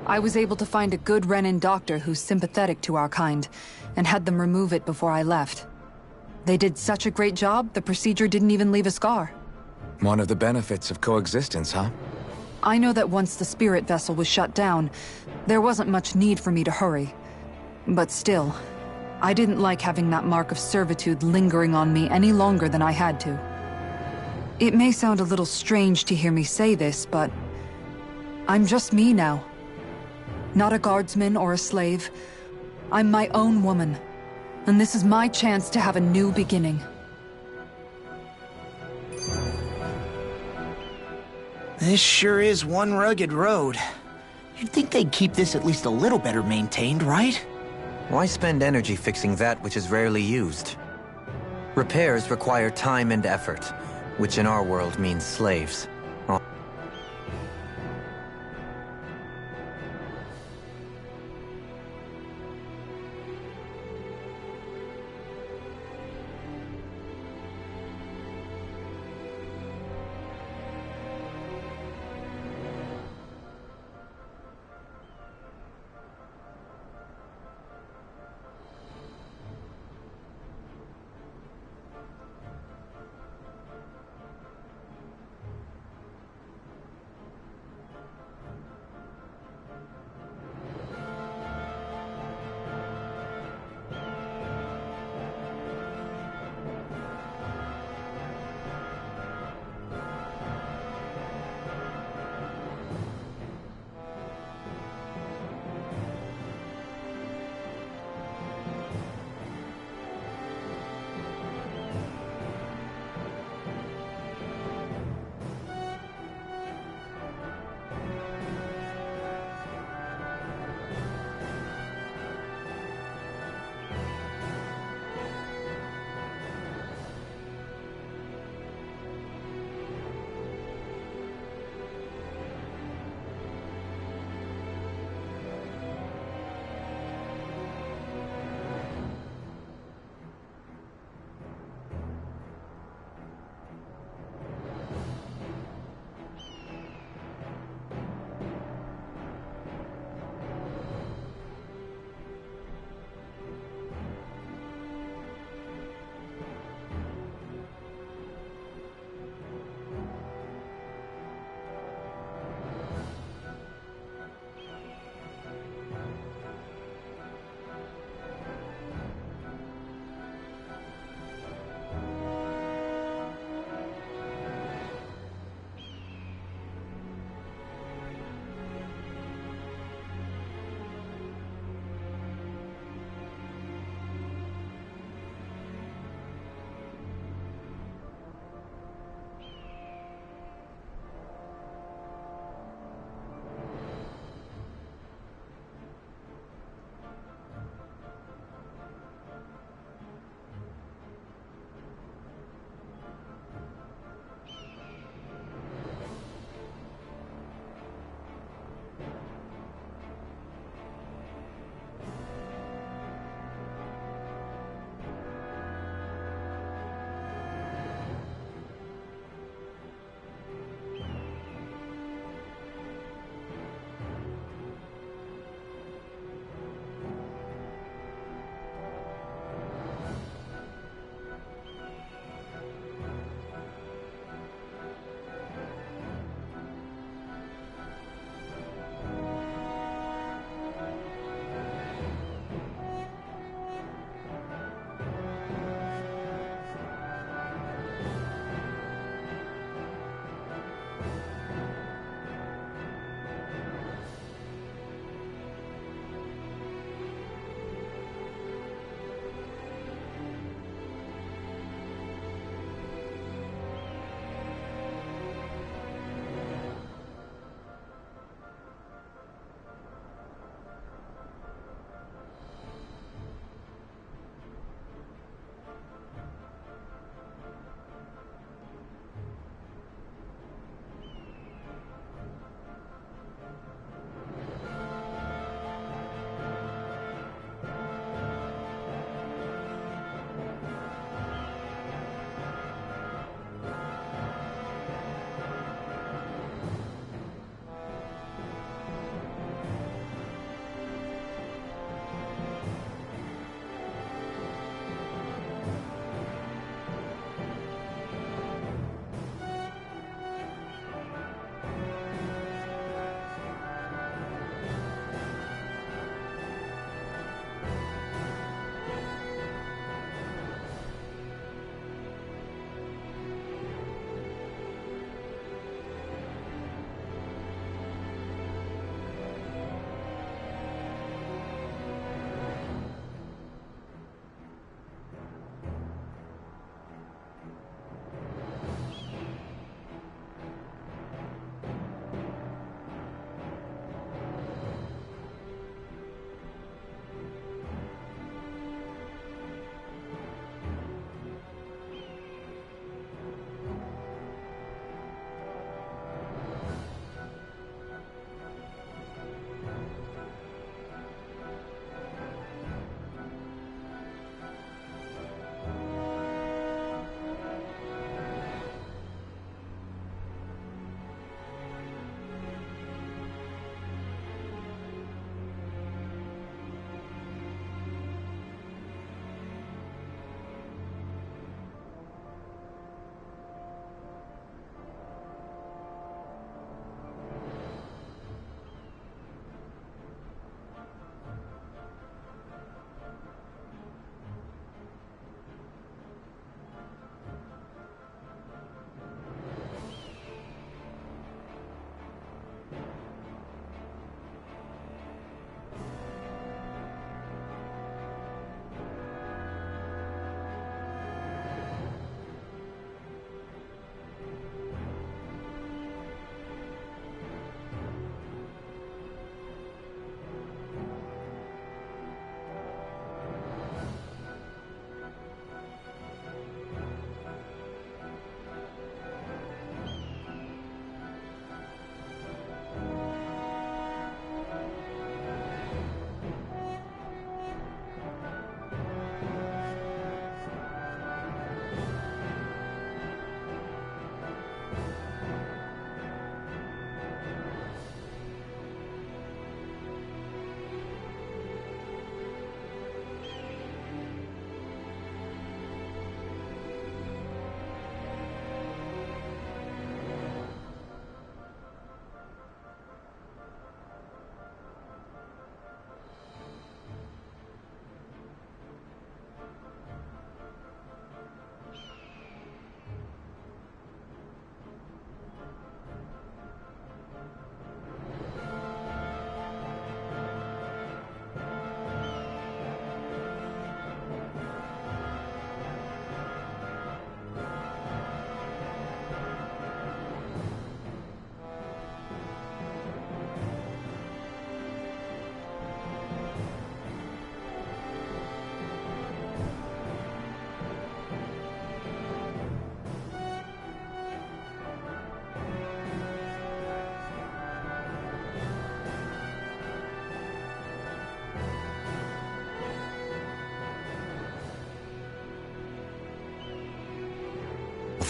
I was able to find a good Renan doctor who's sympathetic to our kind, and had them remove it before I left. They did such a great job, the procedure didn't even leave a scar. One of the benefits of coexistence, huh? I know that once the spirit vessel was shut down, there wasn't much need for me to hurry. But still, I didn't like having that mark of servitude lingering on me any longer than I had to. It may sound a little strange to hear me say this, but I'm just me now. Not a guardsman or a slave. I'm my own woman. And this is my chance to have a new beginning. This sure is one rugged road. You'd think they'd keep this at least a little better maintained, right? Why spend energy fixing that which is rarely used? Repairs require time and effort, which in our world means slaves.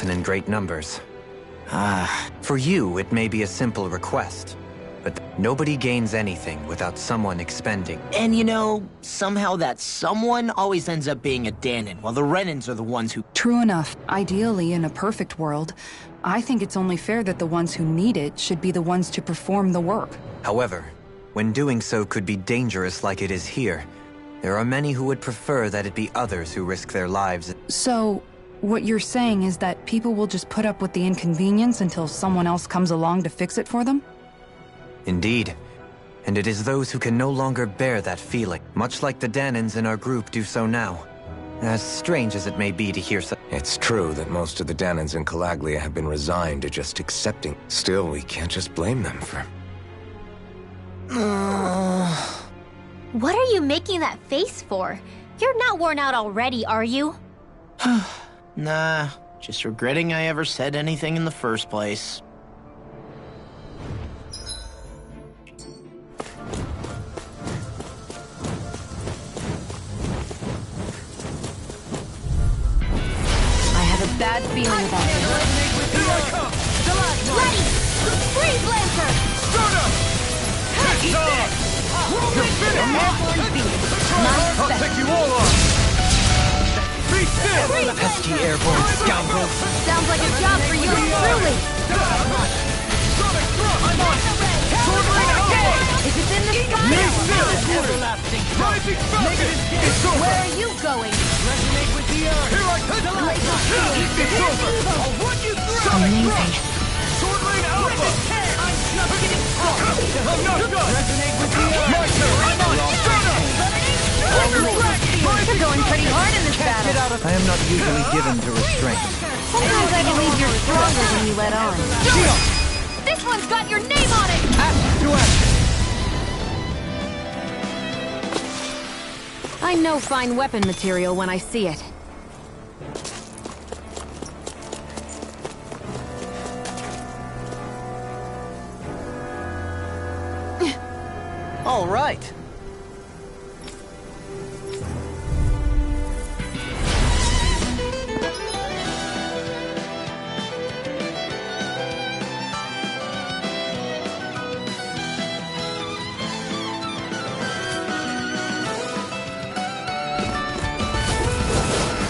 often in great numbers. For you, it may be a simple request, but nobody gains anything without someone expending. And you know, somehow that someone always ends up being a Dahnan, while the Renans are the ones who... True enough. Ideally, in a perfect world, I think it's only fair that the ones who need it should be the ones to perform the work. However, when doing so could be dangerous like it is here, there are many who would prefer that it be others who risk their lives. So, what you're saying is that people will just put up with the inconvenience until someone else comes along to fix it for them? Indeed. And it is those who can no longer bear that feeling, much like the Dahnans in our group do so now. As strange as it may be to hear so... It's true that most of the Dahnans in Calaglia have been resigned to just accepting. Still, we can't just blame them for... What are you making that face for? You're not worn out already, are you? Nah, just regretting I ever said anything in the first place. I have a bad feeling about this. Here I come! Ready! Freeze Lancer! Start up! Heads up! You're finished! I'll take you all on! Be still! Pesky airborne scoundrels! Sounds like a job for you, truly! Sonic thrust! I'm on! Sword Rain Alpha! If it's in the sky, Be still! Rising Falcon! It's over! where are you going? Here I come! It's over! I'll run you through! Sonic thrust! Sword Rain Alpha! I'm not done! My turn! I'm on! Start up! You're going pretty hard in this battle. I am not usually given to restraint. Sometimes I believe you're stronger than you let on. This one's got your name on it! I know fine weapon material when I see it. All right.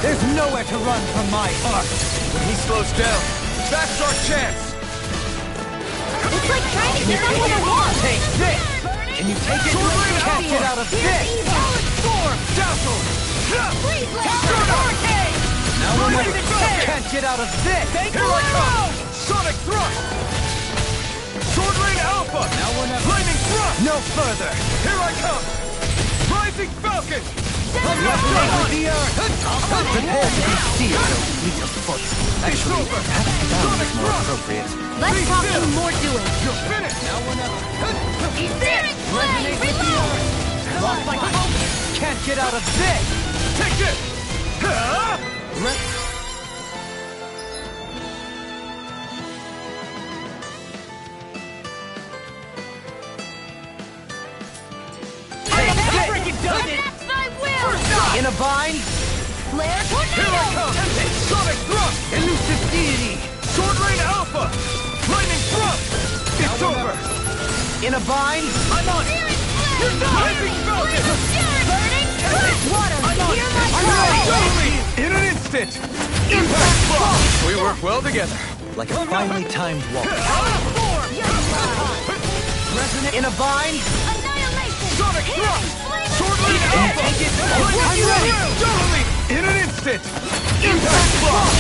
There's nowhere to run from my art! When he slows down, that's our chance! It's like trying to get up with a wall! Take this! Can you take it? Can't get out of this! Storm! Dazzle! Freeze Lancer! Now we're never can't get out of this! Here I come! Sonic thrust! Sword Rain Alpha! Now we're never flaming thrust! No further! Here I come! Rising Falcon! I'm not done with the earth! Prepare to be sealed, though fleet of foot. Actually, perhaps down is more appropriate. Let's talk some more doing. You're finished! Now we're never... Spirit Flame! Reload! Lost my focus! Can't get out of this! Take this! That's my will! In a bind! Flare Here I Tornado! come! Sonic thrust! Elusive deity! Sword Rain Alpha! Lightning thrust! It's over! In a bind! I'm on! You're done! Rising Falcon! Burning! Water! Hear my I'm cry! ready! In an instant! Impact Blast! We work well together. Like a finely timed walk. Resonate in a bind! Annihilation! Sonic thrust! Sword Rain Alpha! Take it! I'm ready! Totally! In an instant! Impact Blast!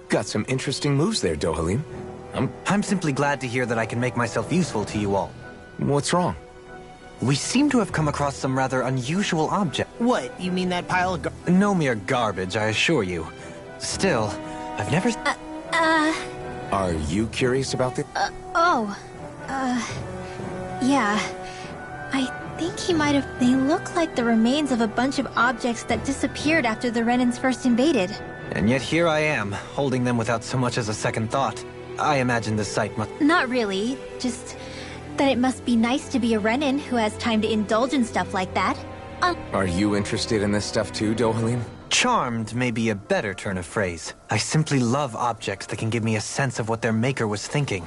Got some interesting moves there, Dohalim. I'm simply glad to hear that I can make myself useful to you all. What's wrong? We seem to have come across some rather unusual object. What, you mean that pile of No mere garbage, I assure you. Still, I've never... Are you curious about this? Yeah. I think he might have... They look like the remains of a bunch of objects that disappeared after the Renans first invaded. And yet here I am, holding them without so much as a second thought. I imagine the sight must... Not really. Just that it must be nice to be a Renan who has time to indulge in stuff like that. Are you interested in this stuff too, Dohalim? Charmed may be a better turn of phrase. I simply love objects that can give me a sense of what their maker was thinking.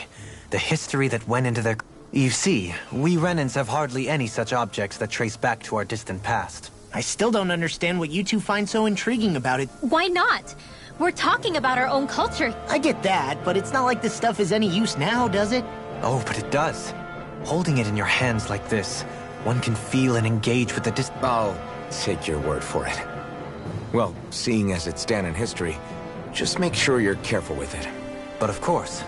The history that went into their... You see, we Renans have hardly any such objects that trace back to our distant past. I still don't understand what you two find so intriguing about it. Why not? We're talking about our own culture. I get that, but it's not like this stuff is any use now, does it? Oh, but it does. Holding it in your hands like this, one can feel and engage with the I'll take your word for it. Well, seeing as it's down in history, just make sure you're careful with it. But of course.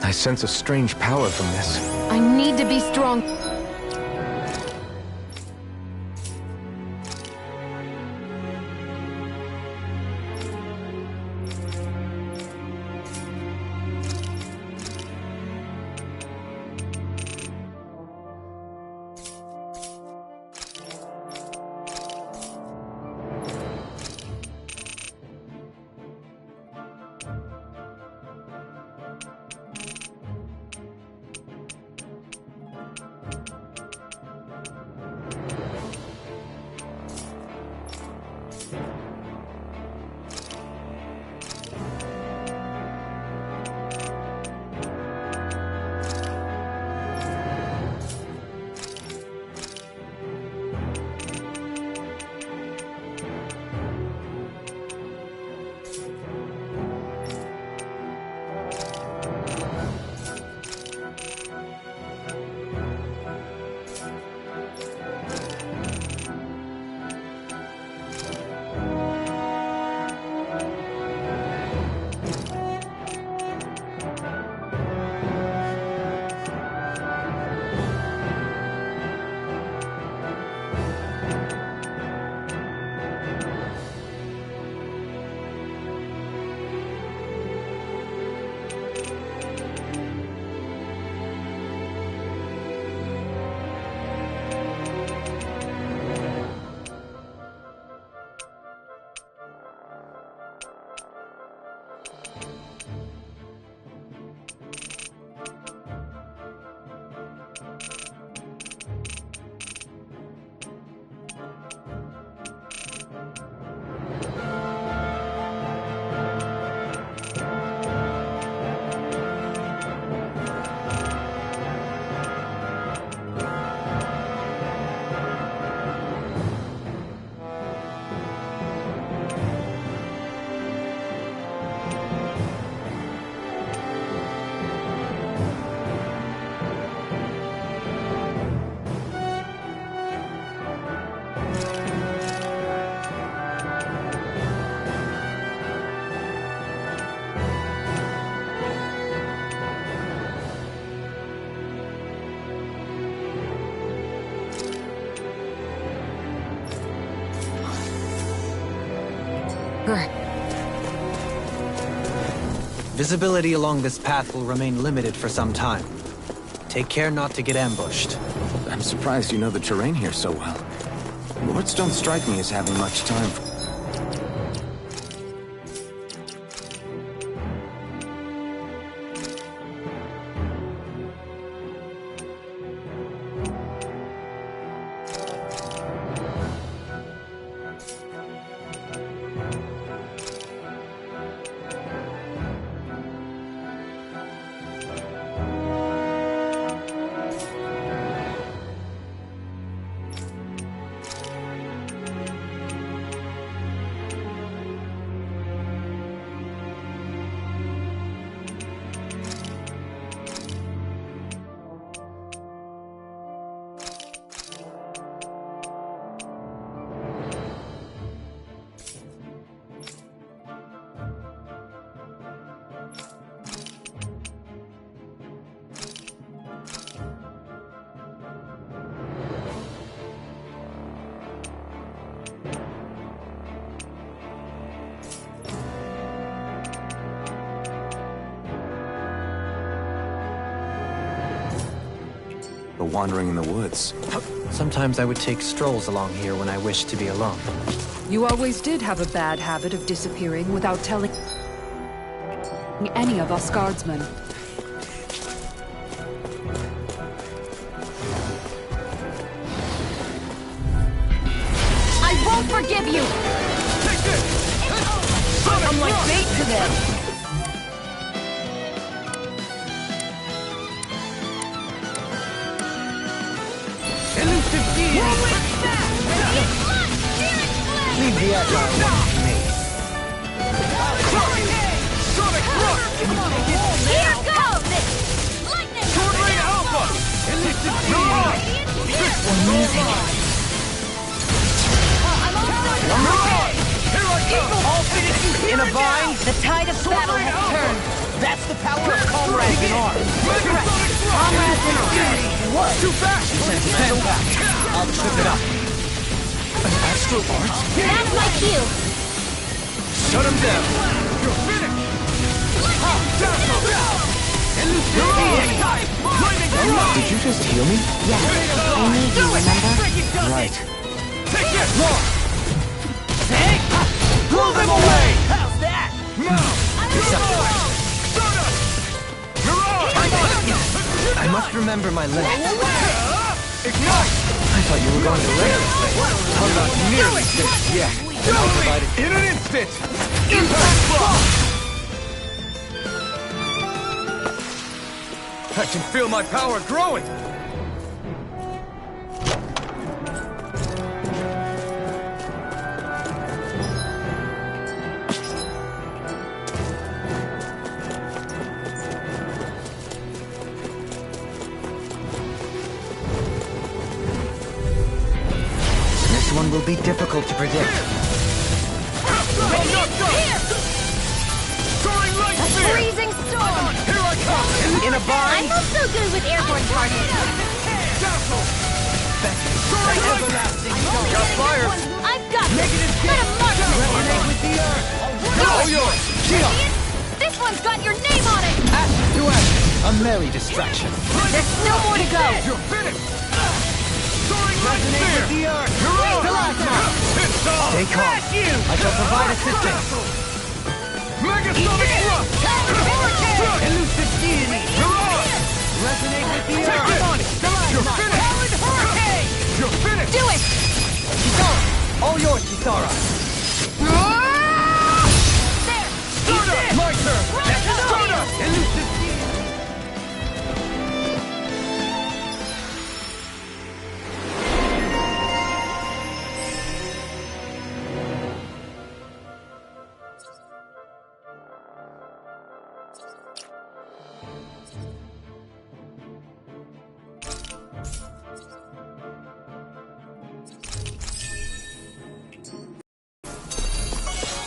I sense a strange power from this. I need to be strong. Visibility along this path will remain limited for some time. Take care not to get ambushed. I'm surprised you know the terrain here so well. Lords don't strike me as having much time for... or wandering in the woods. Sometimes I would take strolls along here when I wished to be alone. You always did have a bad habit of disappearing without telling any of us guardsmen. I won't forgive you! Take this! I'm like bait to them! Elusive deity! Leave the agile one to me. Sonic Thrust! Here goes! Lightning! Sword Rain Alpha! Elusive deity! Amazing. Mirage! Here I come! All finished in a vine? The tide of battle has turned. That's the power of comrades in arms. Comrades in arms. What? Too fast! Stand back. I'll trip it up. Astral Arts? That's my cue. Shut him down! You're finished! Did you just heal me? Yes, I need you, remember? Right. Take this! More! Blow them away! How's that? Now! Mirage! I must remember my limits. Ignite! I thought you were going to lay this thing. I'm not nearly finished yet. In an instant! Impact Frost! I can feel my power growing! This one will be difficult to predict. Soaring Light A Spear! freezing storm. Here I come! In a I'm vine? not so good with airborne targets. Soaring Everlasting! Got fire! I've got this. Let him mark it. Resonate with the earth. All yours! This one's got your name on it. Ash to ash. A merry distraction. There's no more to go. You're finished! Soaring Light Resonate Spear! with the earth. Plasma! It's on! Stay calm. I shall provide assistance. Megasonic Thrust! Elusive deity. Mirage! Resonate with the Take earth. this! You're finished! You're finished! Do it. Kisara! All yours, Kisara! There. Stardust! My turn! Stardust! Elusive deity.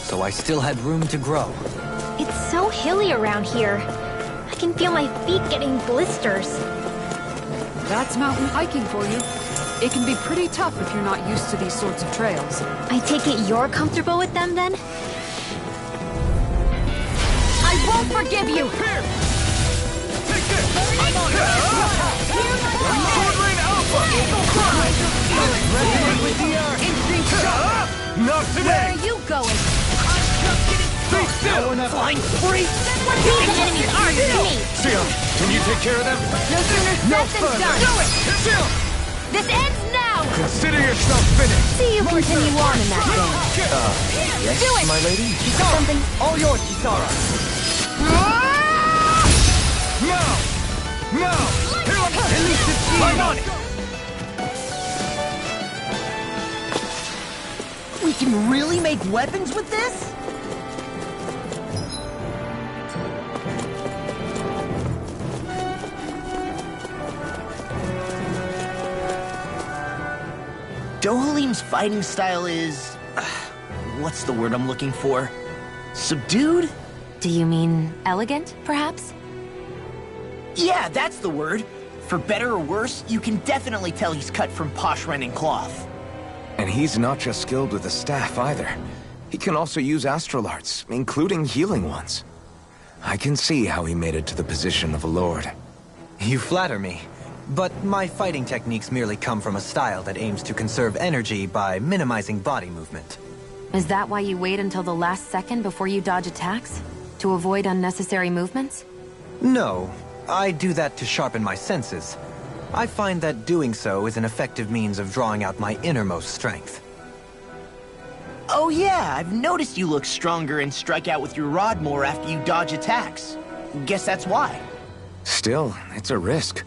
So I still had room to grow. It's so hilly around here. I can feel my feet getting blisters. That's mountain hiking for you. It can be pretty tough if you're not used to these sorts of trails. I take it you're comfortable with them then? I won't forgive you! Here! Take this! Sword Rain Alpha! Resonate with the earth. Instinct shot! Not Where today! are you going? Be still! Flying free. These enemies aren't me! Sion, can you take care of them? No sooner said than done! Do it! Sion! This ends now! Consider yourself finished! See you continue on in that vein. Yes, Do it! my lady? Something... All yours, Kisara! Now! Now! Here I come! Elusive deity. I'm on it! We can really make weapons with this? Dohalim's fighting style is... what's the word I'm looking for? Subdued? Do you mean elegant, perhaps? Yeah, that's the word. For better or worse, you can definitely tell he's cut from posh Renin cloth. And he's not just skilled with the staff either. He can also use astral arts, including healing ones. I can see how he made it to the position of a lord. You flatter me. But my fighting techniques merely come from a style that aims to conserve energy by minimizing body movement. Is that why you wait until the last second before you dodge attacks? To avoid unnecessary movements? No, I do that to sharpen my senses. I find that doing so is an effective means of drawing out my innermost strength. Oh yeah, I've noticed you look stronger and strike out with your rod more after you dodge attacks. Guess that's why. Still, it's a risk.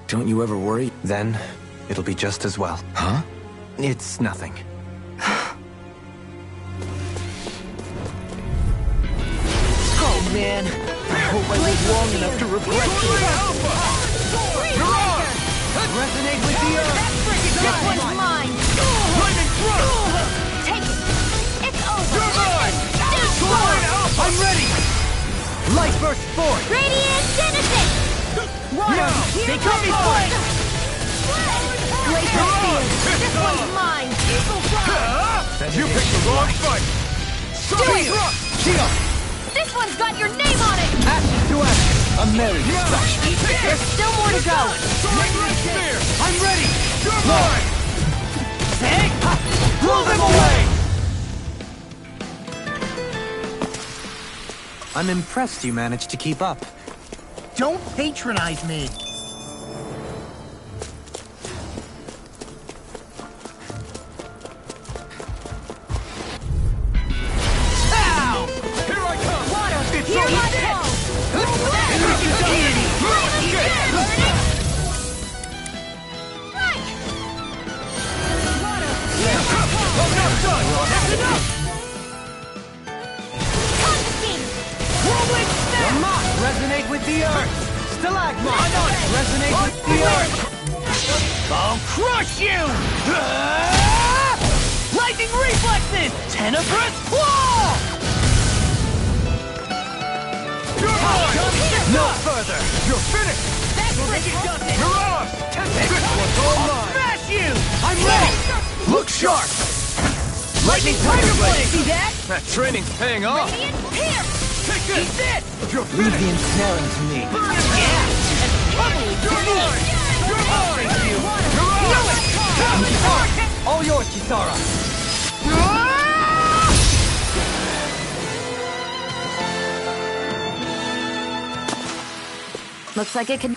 Don't you ever worry? Then, it'll be just as well. Huh? It's nothing. Oh man, I hope I live long enough to regret this. Resonate with the earth! This one's mine! Lightning thrust! Take it! It's over! You're mine! Sword Alpha! I'm ready! Light burst forth! Radiant Genesis! Now! They got me flanked! Laser Field! This one's mine! You picked the wrong fight! Sonic thrust! Shield! This one's got your name on it! Ashes to ashes! A merry destruction! There's still more to go! Lightning spear! I'm ready! You're mine! Take! Blow them away! I'm impressed you managed to keep up. Don't patronize me. Ow! Here I come! Water! It's Hear over! my call! I'm not done! That's enough! Whirlwind Snap! Mach, resonate with the earth! Stalagmite, resonate with the earth! I'll crush you! Lightning reflexes! Tenebrous claw! You're mine! No further! You're finished! You're ours! This one's all mine! Smash you! I'm ready! Look sharp! Lightning Tiger Blade! See that? That training's paying off! Radiant Pierce! Take this! Eat this! You're Leave finished! the ensnaring to me. You're mine! You're mine! You're ours! All yours, Kisara! Looks like it can...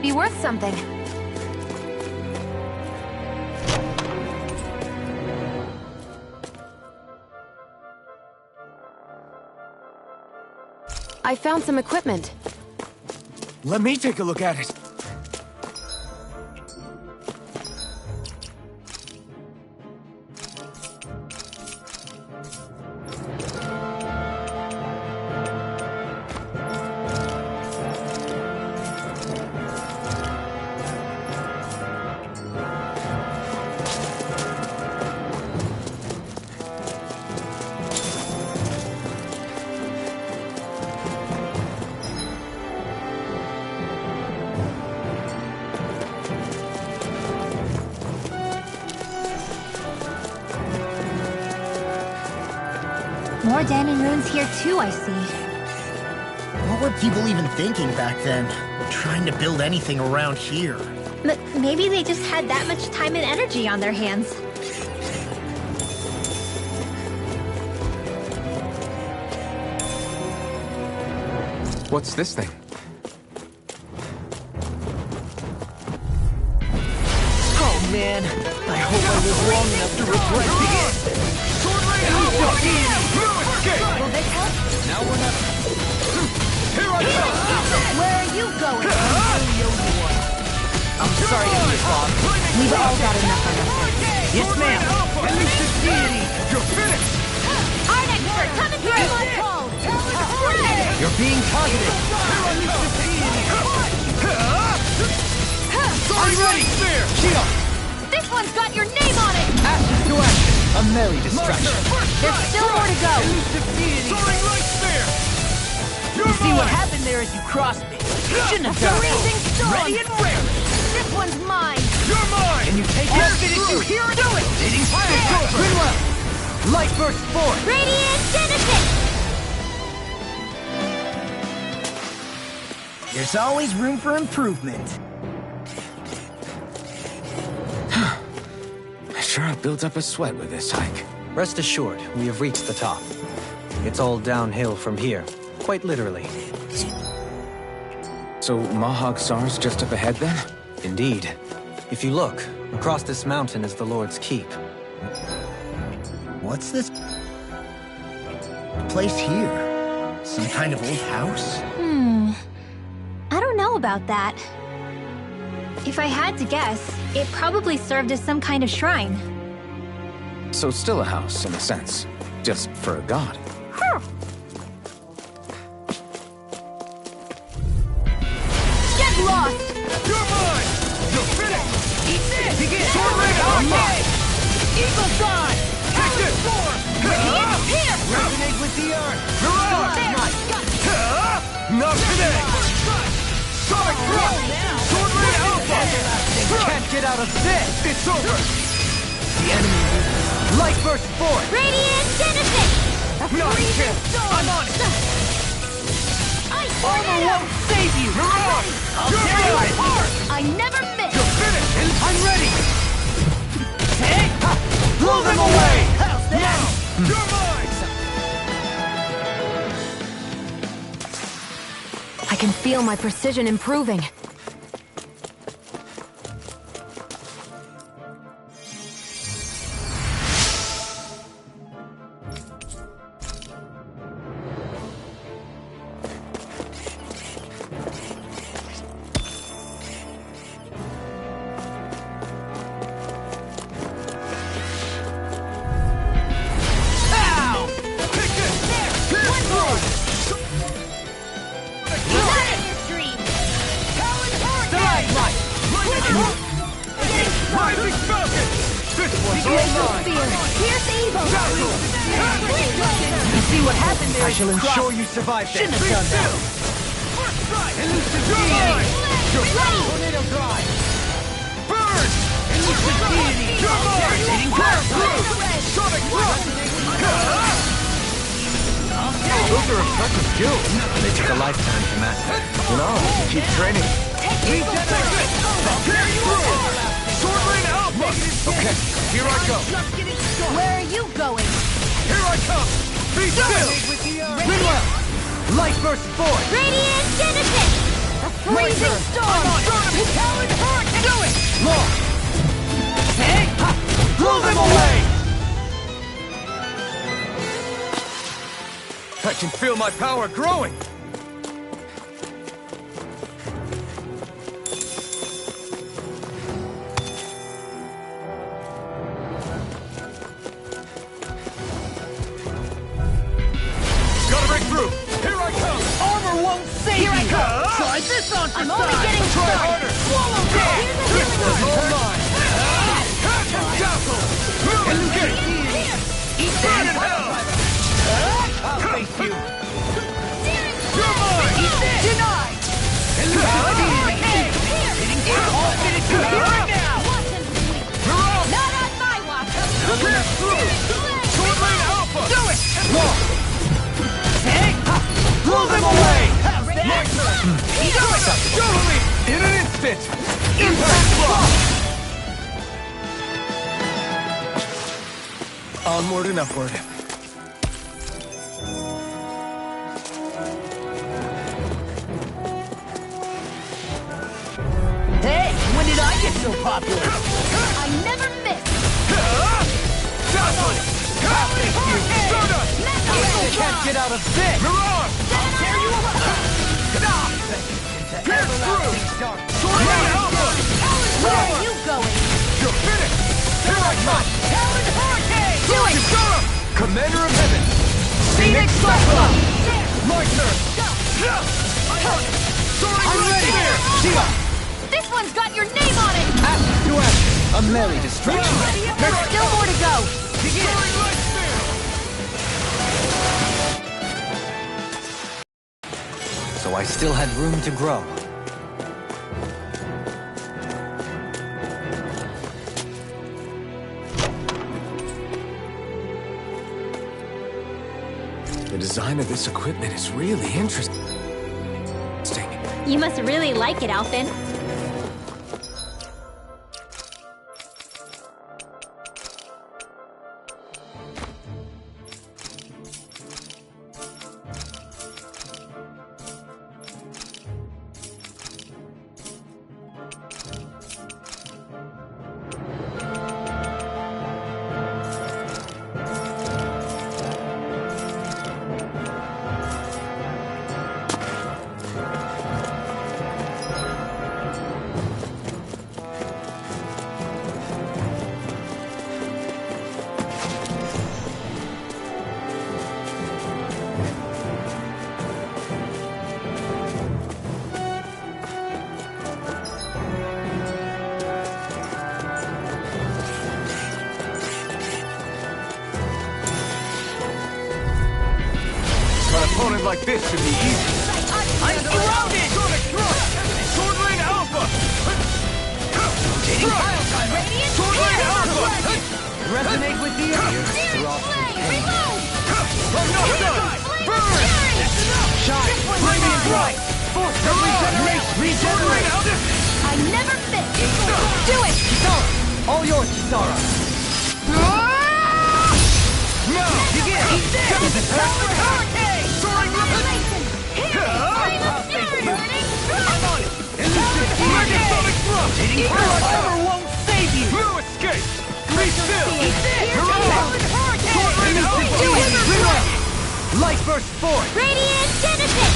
be worth something. I found some equipment. Let me take a look at it. More Danon runes here too, I see. What were people even thinking back then? Trying to build anything around here. Maybe they just had that much time and energy on their hands. What's this thing? Oh man, I hope I live long enough to regret the end. Sword Rain Alpha! No escape! Will this help? Now we're not... Here I come! Where are you going? I'm sorry to hear, Bob. We've all got enough on us. Yes, ma'am. Elusive deity. You're finished! Our expert coming through! You're being targeted! Elusive deity. I'm ready! There! Shield! This one's got your name on it! Ashes to ashes! A merry distraction! There's still more to go! Elusive deity. Soaring light spear! You're See what mine! happened there as you crossed me. Shouldn't have done Freezing that. storm! Ready and raring. This one's mine! You're mine! Can you take it? Finish you here and do it. Hitting fire. Grinwell! Light burst forth! Radiant Genesis! There's always room for improvement. Sure, I've built up a sweat with this hike. Rest assured, we have reached the top. It's all downhill from here, quite literally. So Mahag Sar's just up ahead then? Indeed. If you look, across this mountain is the Lord's Keep. What's this place here? Some kind of old house? I don't know about that. If I had to guess, it probably served as some kind of shrine. So still a house, in a sense. Just for a god. Get lost! You're mine! You're finished! Eat this! Begin! Sword Rain Alpha! Eagle Dawn! Take this! Here! Resonate with the earth! Not today! Sonic Thrust! Sword Rain Alpha! Can't get out of this! It's over! The enemy Light burst forth! Radiant Genesis! Not a chance! I'm on it! Armor won't save you! You're on! You're mine! I never miss! You're finished! I'm ready! Hey! Blow them away! How's that? You're mine! I can feel my precision improving. Take this! Pierce through! Rising Falcon! This one's all mine! Here's evil! You see what happened there? I shall ensure you survive this! Shouldn't have done that. Elusive You're mine! You're ready! Tornado drive! Burn! Elusive deity! You're mine! Hitting Burn through! Sonic Thrust! Those are effective skills. They took a lifetime to master. No, keep training. Pierce through! Sword Rain Alpha! Okay, here I go! Where are you going? Here I come! Be still! Grinwell! Light burst forth! Radiant Genesis! A freezing storm! Talon Hurricane! Do it! Law! Hey! Blow them away! I can feel my power growing! Gotta break through! Here I come! Armor won't save Here I you! come! Try this on for I'm only size! getting Try started! harder! Swallow that! This one's all mine! Catch and dazzle! Escape! Eat Burn in that! hell! I'll face you! You're mine! Eat this! Denied! Elusive deity! Hitting for all finish you here and now! You're out! Not on my watch! Pierce through! Sword Rain Alpha! Do it! Law! Hey! Blow them away! How's My that? turn! Eat it! Totally! In an instant! Impact Block! Onward and upward. Hey! When did I get so popular? I never miss! Thank you! Stardust! Can't get out of this! Mirage! I'll tear you apart! Pierce through! Sword Rain Alpha! Where are you going? You're finished! Here I come! Talon Hurricane! Do it! Kisara! Commander of Heaven! Phoenix Cyclone! My turn! Soaring ready! Spear! Shiva! This one's got your name on it! Axe to axe! A merry distraction! There's still more to go! Soaring Light Spear! So I still had room to grow. The design of this equipment is really interesting. You must really like it, Alphen. Opponent like this should be easy. I'm surrounded! Sonic Thrust! Sword Rain Alpha! Rotating pile driver! Sword Rain Alpha! Resonate with the ear! Reload! I'm not done! Burn! Shine! Flaming bright! Force of regeneration! Sword Rain Regenerate! Alpha! I never fit! Do it! Kisara! All yours, Kisara! Now! Begin! Is it Talon Hurricane! Soaring Annihilation! Here! Flame of fury! Burning! I'm on it! Mega Sonic Thrust! Hitting Armor won't save you! No escape! Be still! Talon Hurricane! Sword Rain Alpha! Light burst forth! Radiant Genesis!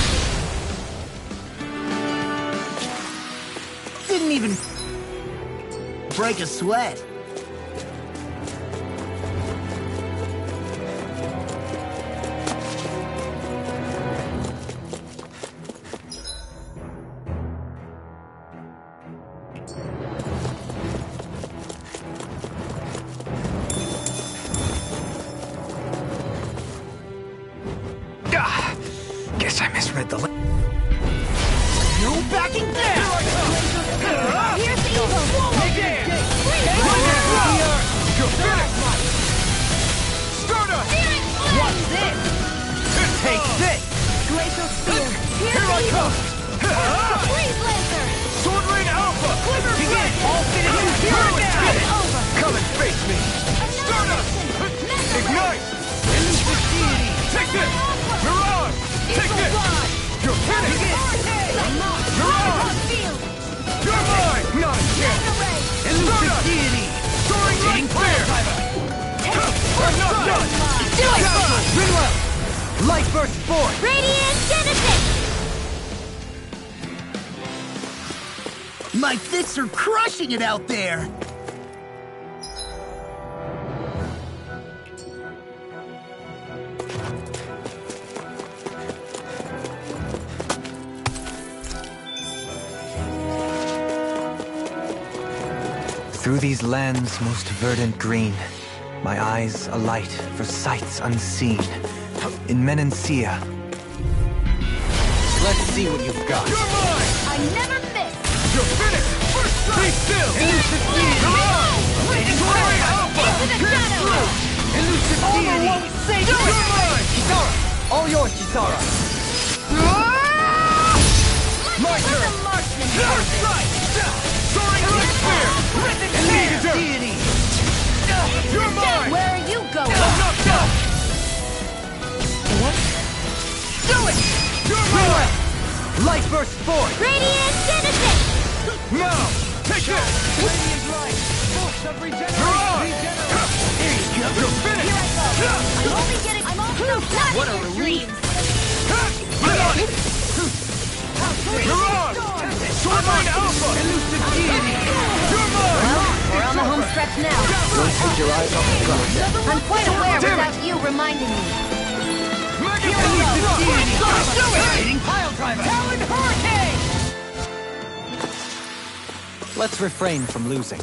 Didn't even break a sweat. Guess I misread the... No backing down! Here's the evil! You're finished! Stardust! What's this? Take this! Glacial Spear! Here's Here I the evil! come! Freeze Lancer! Sword Rain Alpha! Begin! All finishes here No and now! escape! Over! Come and face me! Stardust! Ignite! Elusive deity! Take this! Mirage! Take this! You're finished! Mirage! You're mine! Not a chance! Elusive deity! Soaring Light Spear! I'm not done! Do it! Rinwell! Light burst forth! Radiant Genesis! My fists are crushing it out there! Through these lands most verdant green, my eyes alight for sights unseen. In Menancia. Let's see what you've got. You're mine! I never miss! You're finished! Be still! Elusive deity! Soaring Alpha! Into the Pierce shadow! through! Elusive deity! won't save You're you! mine! Kisara! All yours, Kisara! My turn! First strike! Soaring Light Spear! Elusive deity! You're mine! Where are you going? I'm not done! What? Do it! You're mine! Light burst forth! Radiant Genesis! Now! Take this! Radiant light! Force of regeneration! Mirage! Here you go! You're finished! sweet dreams! Mirage! Swordline Alpha! Elusive Deity! You're mine! Well, we're on the home stretch now. Don't take your eyes off the prize. I'm quite aware without you reminding me. Mega Elusive Deity! Activating Pile Driver! Talon Hurricane! Let's refrain from losing.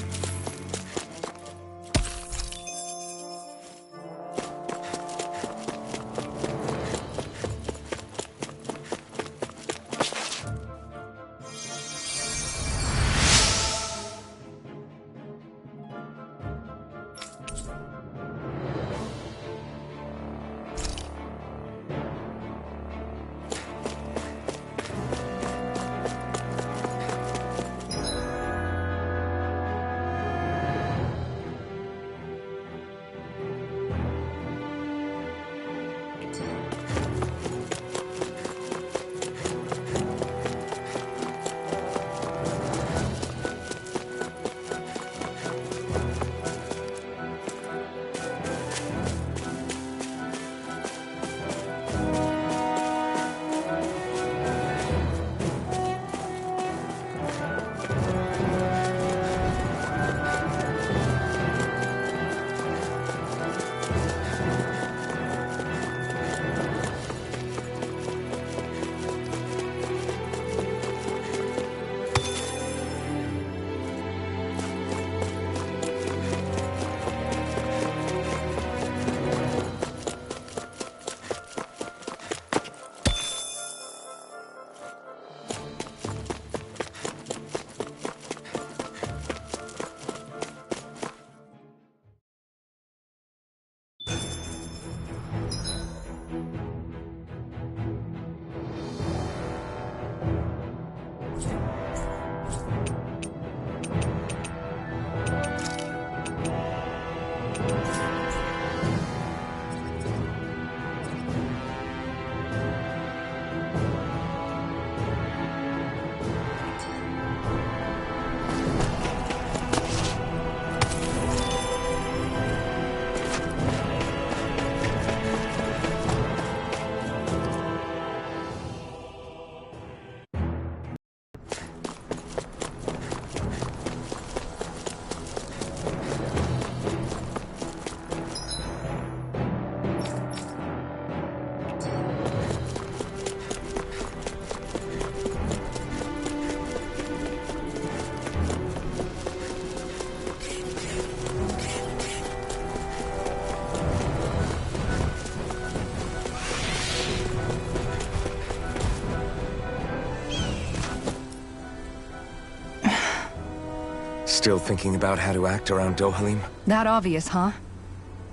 Still thinking about how to act around Dohalim? That obvious, huh?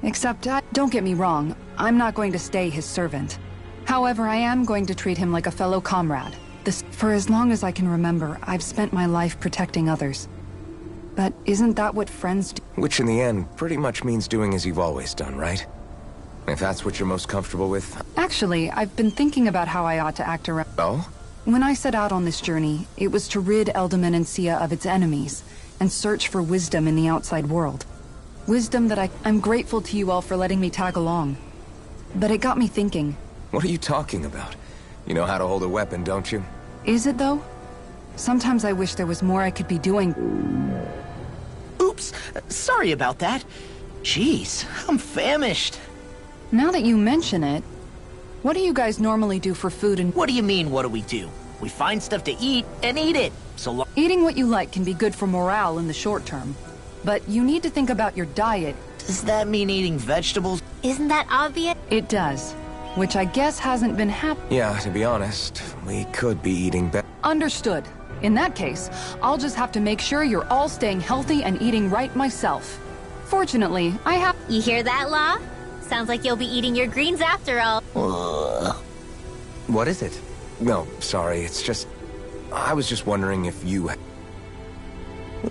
Except, don't get me wrong, I'm not going to stay his servant. However, I am going to treat him like a fellow comrade. For as long as I can remember, I've spent my life protecting others. But isn't that what friends do? Which in the end pretty much means doing as you've always done, right? If that's what you're most comfortable with. Actually, I've been thinking about how I ought to act around... Oh? When I set out on this journey, it was to rid Eldaman and Sia of its enemies, and search for wisdom in the outside world. Wisdom that I'm grateful to you all for letting me tag along. But it got me thinking. What are you talking about? You know how to hold a weapon, don't you? Is it though? Sometimes I wish there was more I could be doing. Oops, sorry about that. Jeez, I'm famished. Now that you mention it, what do you guys normally do for food and... What do you mean, what do we do? We find stuff to eat and eat it. Eating what you like can be good for morale in the short term. But you need to think about your diet. Does that mean eating vegetables? Isn't that obvious? It does. Which I guess hasn't been Yeah, to be honest, we could be eating better. Understood. In that case, I'll just have to make sure you're all staying healthy and eating right myself. Fortunately, I have... You hear that, Law? Sounds like you'll be eating your greens after all. What is it? No, sorry, it's just... I was just wondering if you... It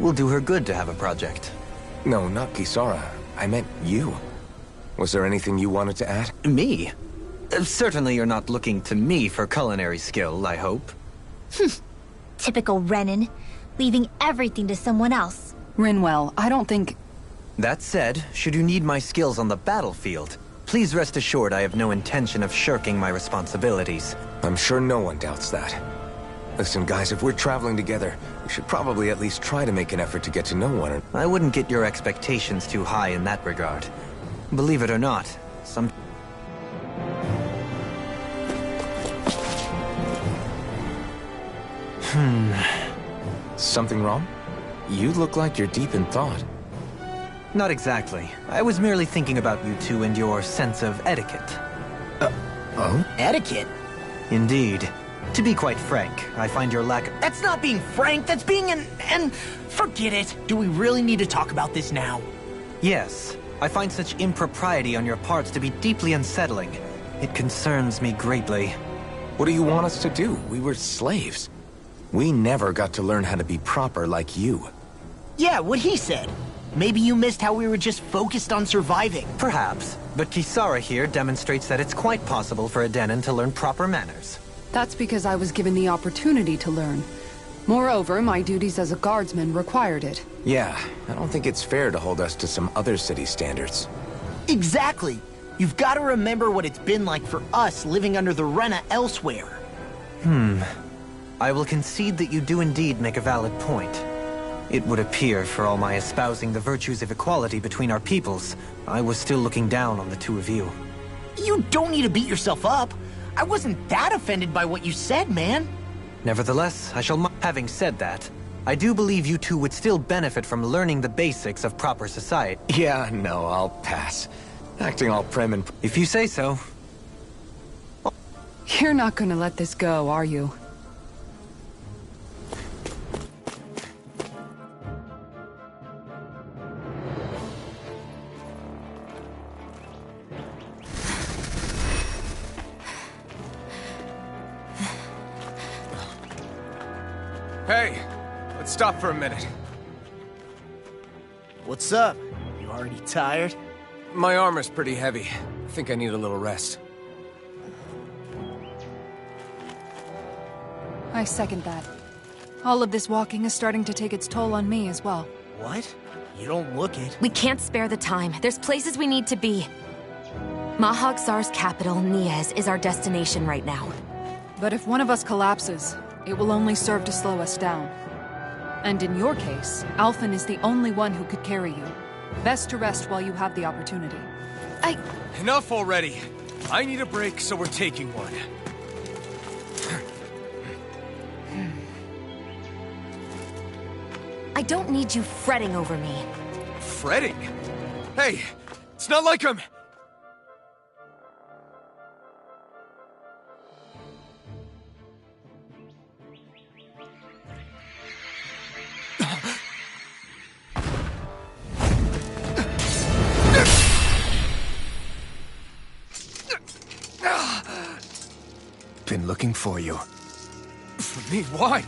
will do her good to have a project. No, not Kisara. I meant you. Was there anything you wanted to add? Me? Certainly you're not looking to me for culinary skill, I hope. Typical Renan, leaving everything to someone else. Rinwell, I don't think... That said, should you need my skills on the battlefield, Please rest assured I have no intention of shirking my responsibilities. I'm sure no one doubts that. Listen, guys, if we're traveling together, we should probably at least try to make an effort to get to know one another. I wouldn't get your expectations too high in that regard. Believe it or not, some... Something wrong? You look like you're deep in thought. Not exactly. I was merely thinking about you two and your sense of etiquette. Etiquette? Indeed. To be quite frank, I find your lack of... That's not being frank, that's being an... Forget it. Do we really need to talk about this now? Yes. I find such impropriety on your parts to be deeply unsettling. It concerns me greatly. What do you want us to do? We were slaves. We never got to learn how to be proper like you. Yeah, what he said. Maybe you missed how we were just focused on surviving. Perhaps, but Kisara here demonstrates that it's quite possible for a Denon to learn proper manners. That's because I was given the opportunity to learn. Moreover, my duties as a guardsman required it. Yeah, I don't think it's fair to hold us to some other city standards. Exactly. You've got to remember what it's been like for us living under the Rena elsewhere. I will concede that you do indeed make a valid point. It would appear, for all my espousing the virtues of equality between our peoples, I was still looking down on the two of you. You don't need to beat yourself up. I wasn't that offended by what you said, man. Nevertheless, I shall... Having said that, I do believe you two would still benefit from learning the basics of proper society. Yeah, no, I'll pass. Acting all prim and... If you say so. You're not gonna let this go, are you? Hey, let's stop for a minute. What's up? You already tired? My armor's pretty heavy. I think I need a little rest. I second that. All of this walking is starting to take its toll on me as well. What? You don't look it. We can't spare the time. There's places we need to be. Mahag Saar's capital, Niez, is our destination right now. But if one of us collapses, it will only serve to slow us down. And in your case, Alphen is the only one who could carry you. Best to rest while you have the opportunity. Enough already! I need a break, so we're taking one. I don't need you fretting over me. Fretting? Hey, it's not like I'm... Been looking for you. For me? Why?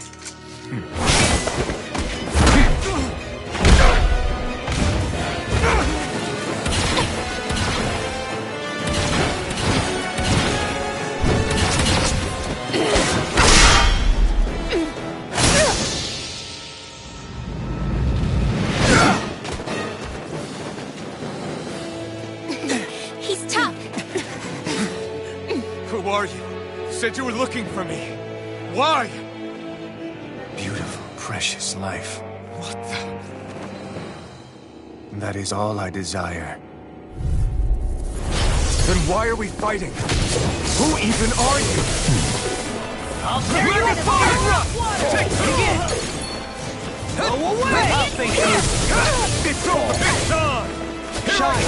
He's tough. Who are you? Said you were looking for me. Why? Beautiful, precious life. What the... That is all I desire. Then why are we fighting? Who even are you? I'll tear you apart! Take it! Go away! I'll thank you! It's on! It's on! Shine!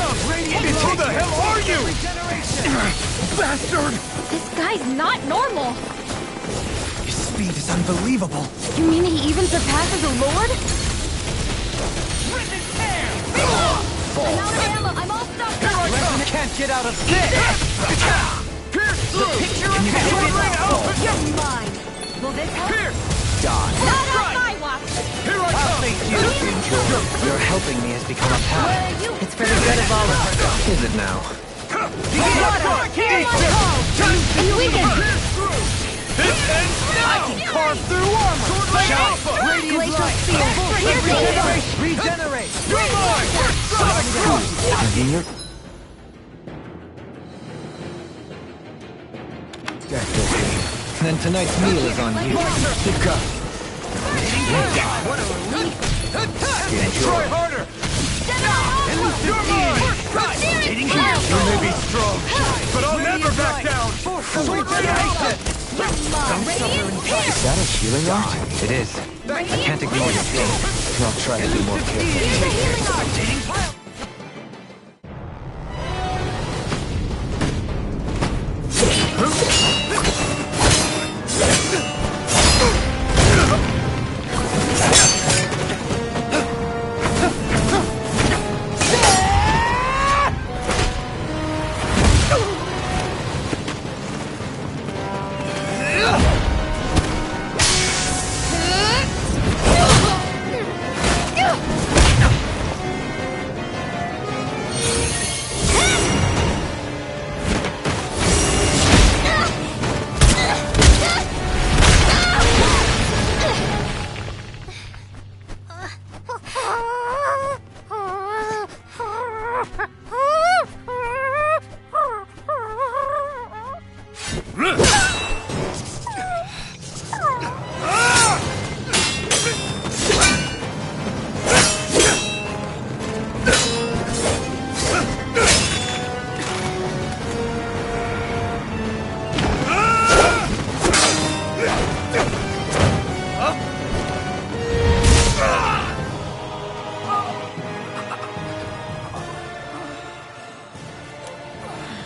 Who the hell are you? Bastard! This guy's not normal! His speed is unbelievable. You mean he even surpasses a lord? I'm out of ammo! I'm all stuck up! You can't get out of this! The picture of You're mine! Will this help? Die. Not on my watch! Here I I'll come! thank you. Your helping me has become a Where power. are you? It's for the good of all of us. Is it now? Hear my call! You weaken! This ends now! Carve through armor! Glacial Steel! Here goes! Regenerate! You're mine! Sonic Thrust! then tonight's meal is on you. Keep coming. Try harder! You're mine! You may be strong, but I'll never back down! Sword Rain Alpha! Is that a healing art? It is. I can't ignore your pain. I'll try to be more careful.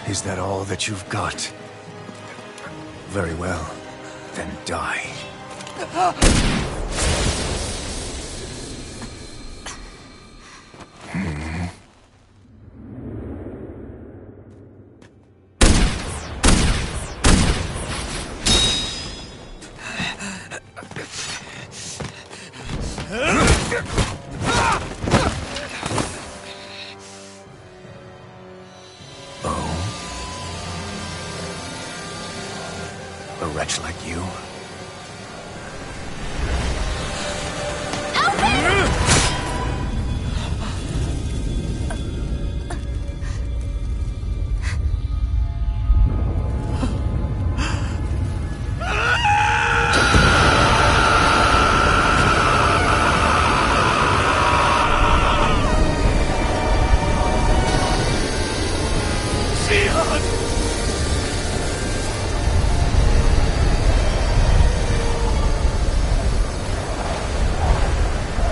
Is that all that you've got? Very well. Then die. A wretch like you?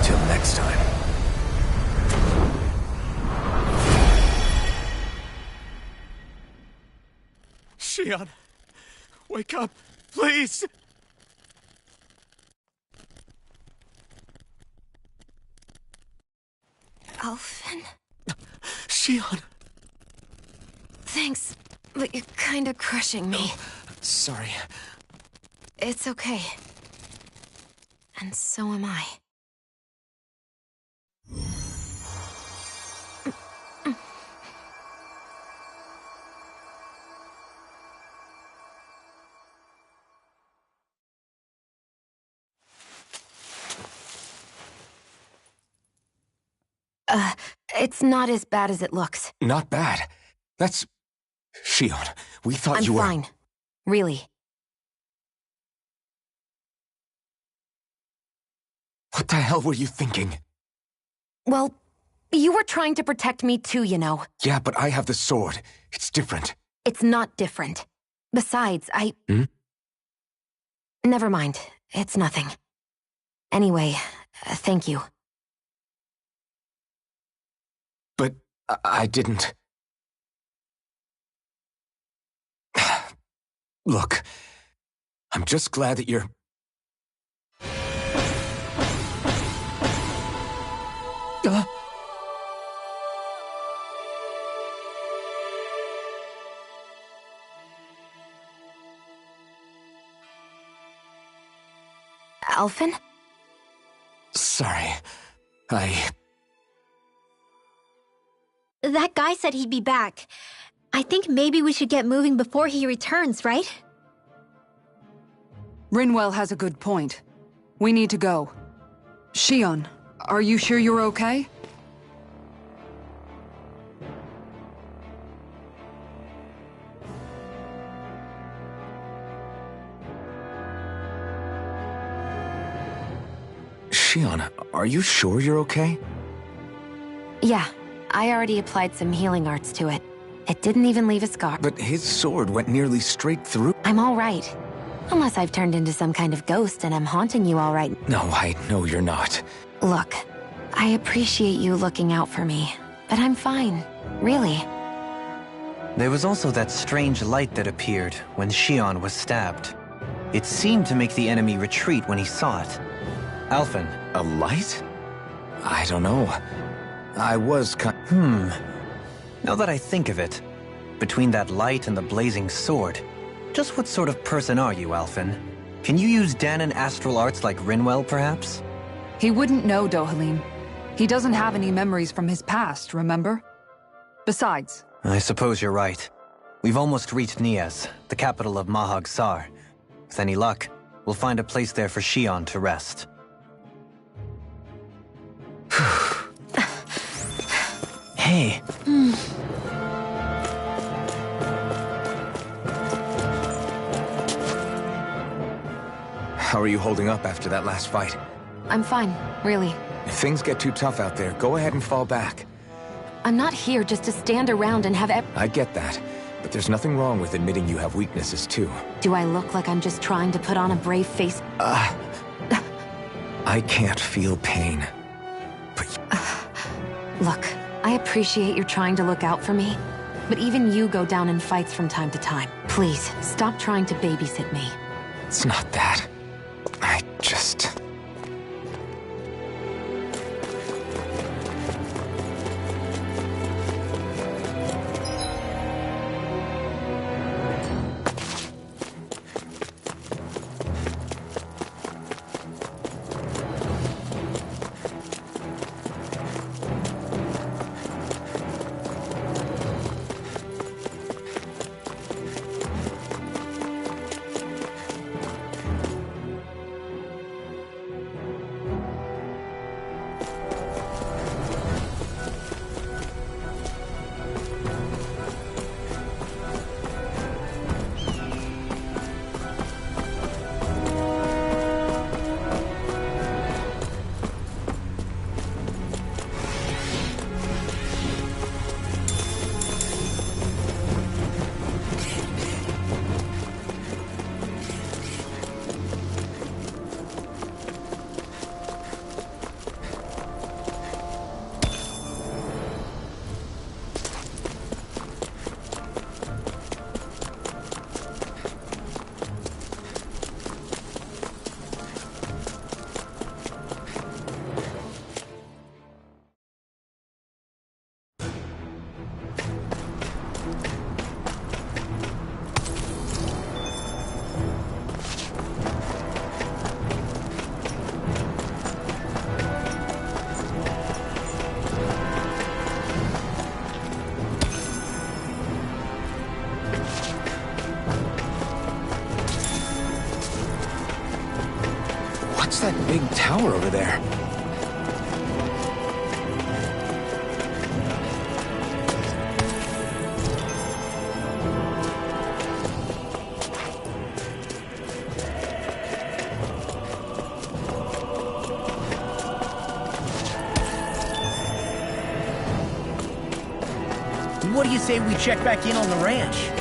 Till next time. Shion, wake up, please! Alphen? Shion! Thanks, but you're kinda crushing me. Sorry. It's okay. And so am I. It's not as bad as it looks. Not bad. That's... Shion, we thought I'm you were... fine. Really. What the hell were you thinking? Well, you were trying to protect me too, you know. Yeah, but I have the sword. It's different. It's not different. Besides, Never mind. It's nothing. Anyway, thank you. But I didn't... Look, I'm just glad that you're... Alphen? Sorry. That guy said he'd be back. I think maybe we should get moving before he returns, right? Rinwell has a good point. We need to go. Shion, are you sure you're okay? Shion, are you sure you're okay? Yeah, I already applied some healing arts to it. It didn't even leave a scar. But his sword went nearly straight through. I'm all right. Unless I've turned into some kind of ghost and I'm haunting you all right. No, I know you're not. Look, I appreciate you looking out for me, but I'm fine. Really. There was also that strange light that appeared when Shion was stabbed. It seemed to make the enemy retreat when he saw it. Alphen. A light? I don't know. I was Now that I think of it, between that light and the blazing sword, just what sort of person are you, Alphen? Can you use Dahnan astral arts like Rinwell, perhaps? He wouldn't know, Dohalim. He doesn't have any memories from his past, remember? Besides... I suppose you're right. We've almost reached Nias, the capital of Mahag Saar. With any luck, we'll find a place there for Shion to rest. Hey. How are you holding up after that last fight? I'm fine, really. If things get too tough out there, go ahead and fall back. I'm not here just to stand around and have I get that, but there's nothing wrong with admitting you have weaknesses too. Do I look like I'm just trying to put on a brave face? I can't feel pain. But Look, I appreciate you're trying to look out for me, but even you go down in fights from time to time. Please, stop trying to babysit me. it's not that. I just... What's that big tower over there? What do you say we check back in on the ranch?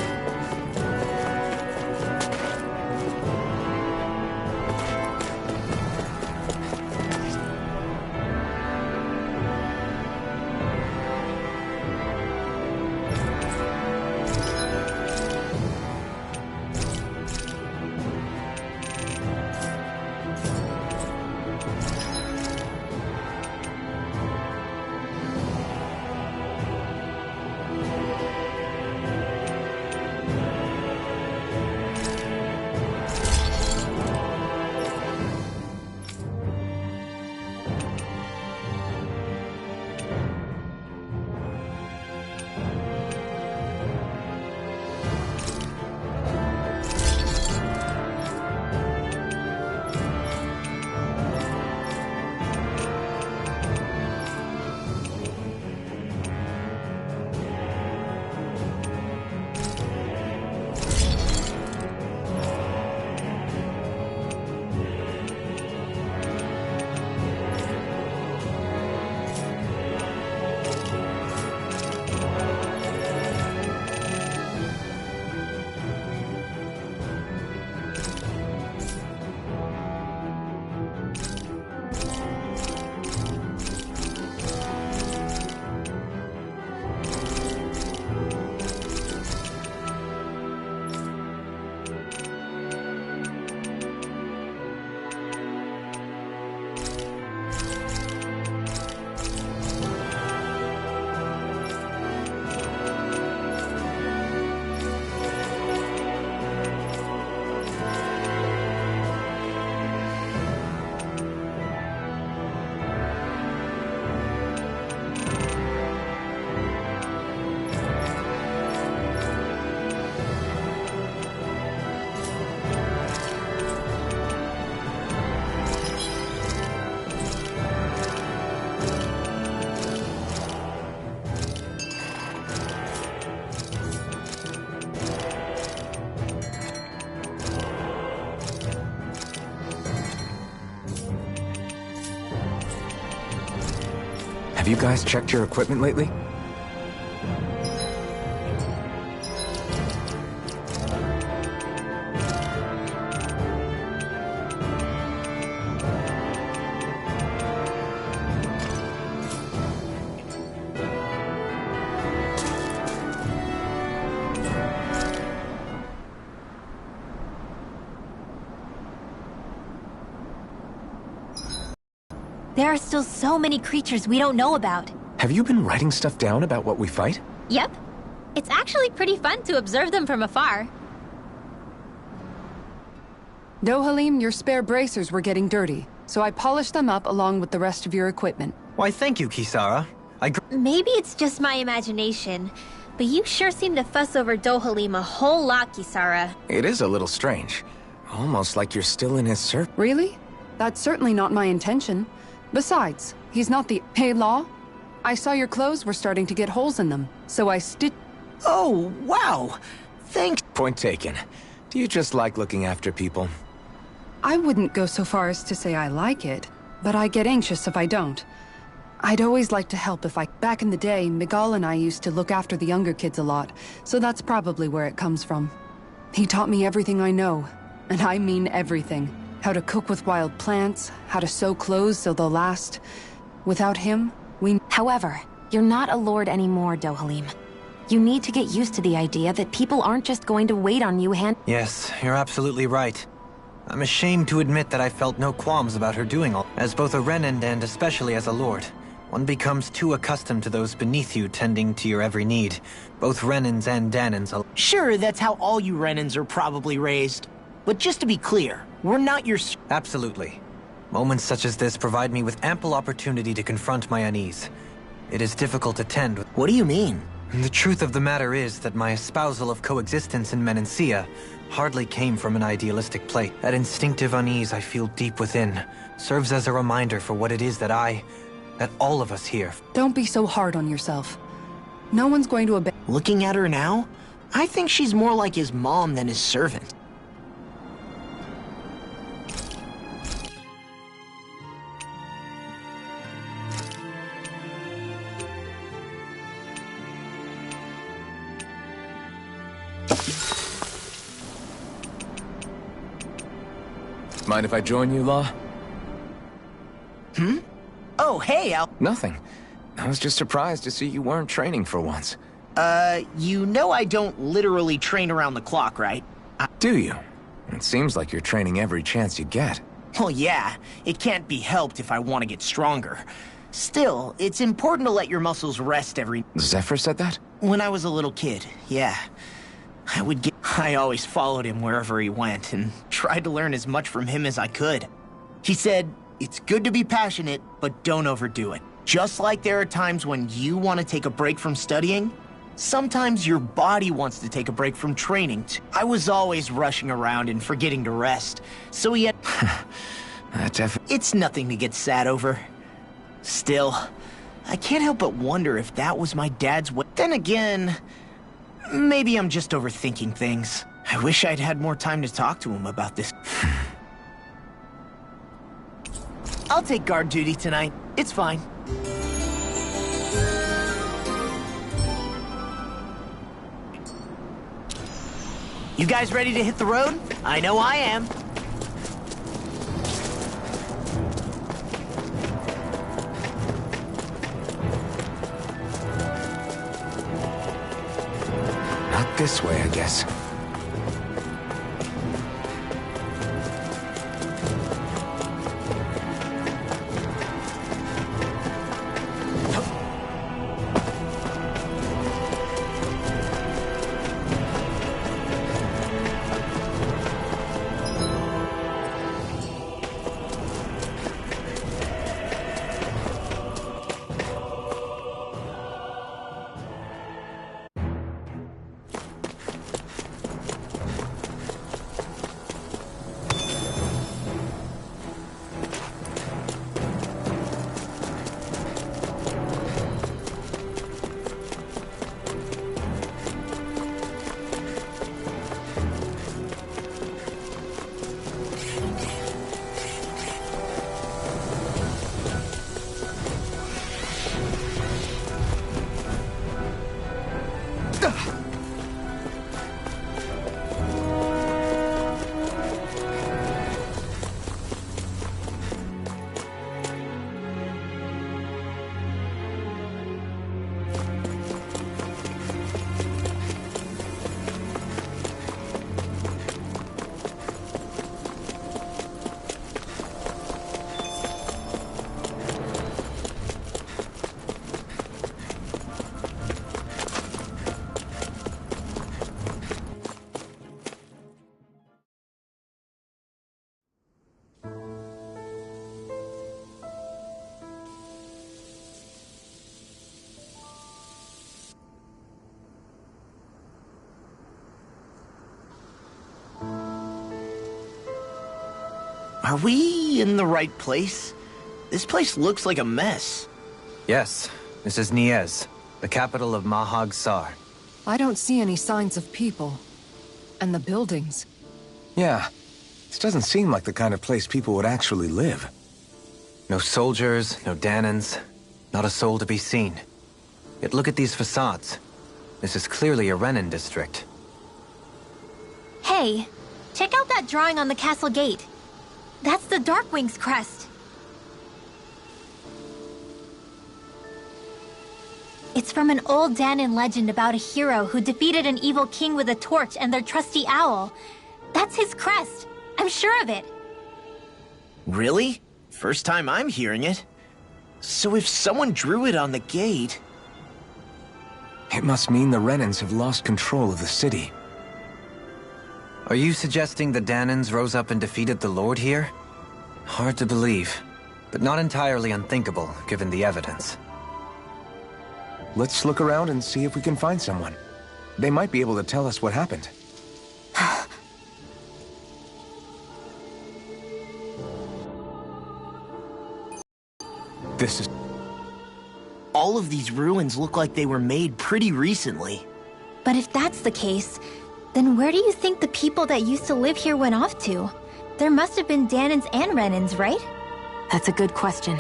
Have you guys checked your equipment lately? There are still so many creatures we don't know about. Have you been writing stuff down about what we fight? Yep. It's actually pretty fun to observe them from afar. Dohalim, your spare bracers were getting dirty, so I polished them up along with the rest of your equipment. Why, thank you, Kisara. Maybe it's just my imagination, but you sure seem to fuss over Dohalim a whole lot, Kisara. It is a little strange. Almost like you're still in his circle. Really? That's certainly not my intention. Besides, he's not the... Hey, Law? I saw your clothes were starting to get holes in them, so I stitched... Oh, wow. Thanks. Point taken. Do you just like looking after people? I wouldn't go so far as to say I like it, but I get anxious if I don't. I'd always like to help if I... Back in the day, Miguel and I used to look after the younger kids a lot, so that's probably where it comes from. He taught me everything I know, and I mean everything. How to cook with wild plants, how to sew clothes so they'll last. Without him, we... However, you're not a lord anymore, Dohalim. You need to get used to the idea that people aren't just going to wait on you Yes, you're absolutely right. I'm ashamed to admit that I felt no qualms about her doing all. As both a Renan and especially as a lord, one becomes too accustomed to those beneath you tending to your every need. Both Renans and Dahnans. Sure, that's how all you Renans are probably raised. But just to be clear, we're not your... Absolutely. Moments such as this provide me with ample opportunity to confront my unease. It is difficult to tend with... What do you mean? The truth of the matter is that my espousal of coexistence in Menancia hardly came from an idealistic place. That instinctive unease I feel deep within serves as a reminder for what it is that all of us here... Don't be so hard on yourself. No one's going to obey... Looking at her now, I think she's more like his mom than his servant. Mind if I join you, Law? Hmm? Oh, hey, Al. Nothing. I was just surprised to see you weren't training for once. You know I don't literally train around the clock, right? Do you? It seems like you're training every chance you get. Well, yeah. It can't be helped if I want to get stronger. Still, it's important to let your muscles rest every... Zephyr said that? When I was a little kid, yeah. I always followed him wherever he went and tried to learn as much from him as I could. He said, it's good to be passionate, but don't overdo it. Just like there are times when you want to take a break from studying, sometimes your body wants to take a break from training. I was always rushing around and forgetting to rest, so he had... It's nothing to get sad over. Still, I can't help but wonder if that was my dad's way. Then again... Maybe I'm just overthinking things. I wish I'd had more time to talk to him about this. I'll take guard duty tonight. It's fine. You guys ready to hit the road? I know I am. Not this way, I guess. Are we in the right place? This place looks like a mess. Yes, this is Niez, the capital of Mahag Sar. I don't see any signs of people. And the buildings. Yeah, this doesn't seem like the kind of place people would actually live. No soldiers, no Danans, not a soul to be seen. Yet look at these facades. This is clearly a Renan district. Hey, check out that drawing on the castle gate. That's the Darkwing's crest. It's from an old Danan legend about a hero who defeated an evil king with a torch and their trusty owl. That's his crest. I'm sure of it. Really? First time I'm hearing it. So if someone drew it on the gate... It must mean the Renans have lost control of the city. Are you suggesting the Danans rose up and defeated the Lord here? Hard to believe, but not entirely unthinkable, given the evidence. Let's look around and see if we can find someone. They might be able to tell us what happened. This is... All of these ruins look like they were made pretty recently. But if that's the case, then where do you think the people that used to live here went off to? There must have been Danans and Renans, right? That's a good question.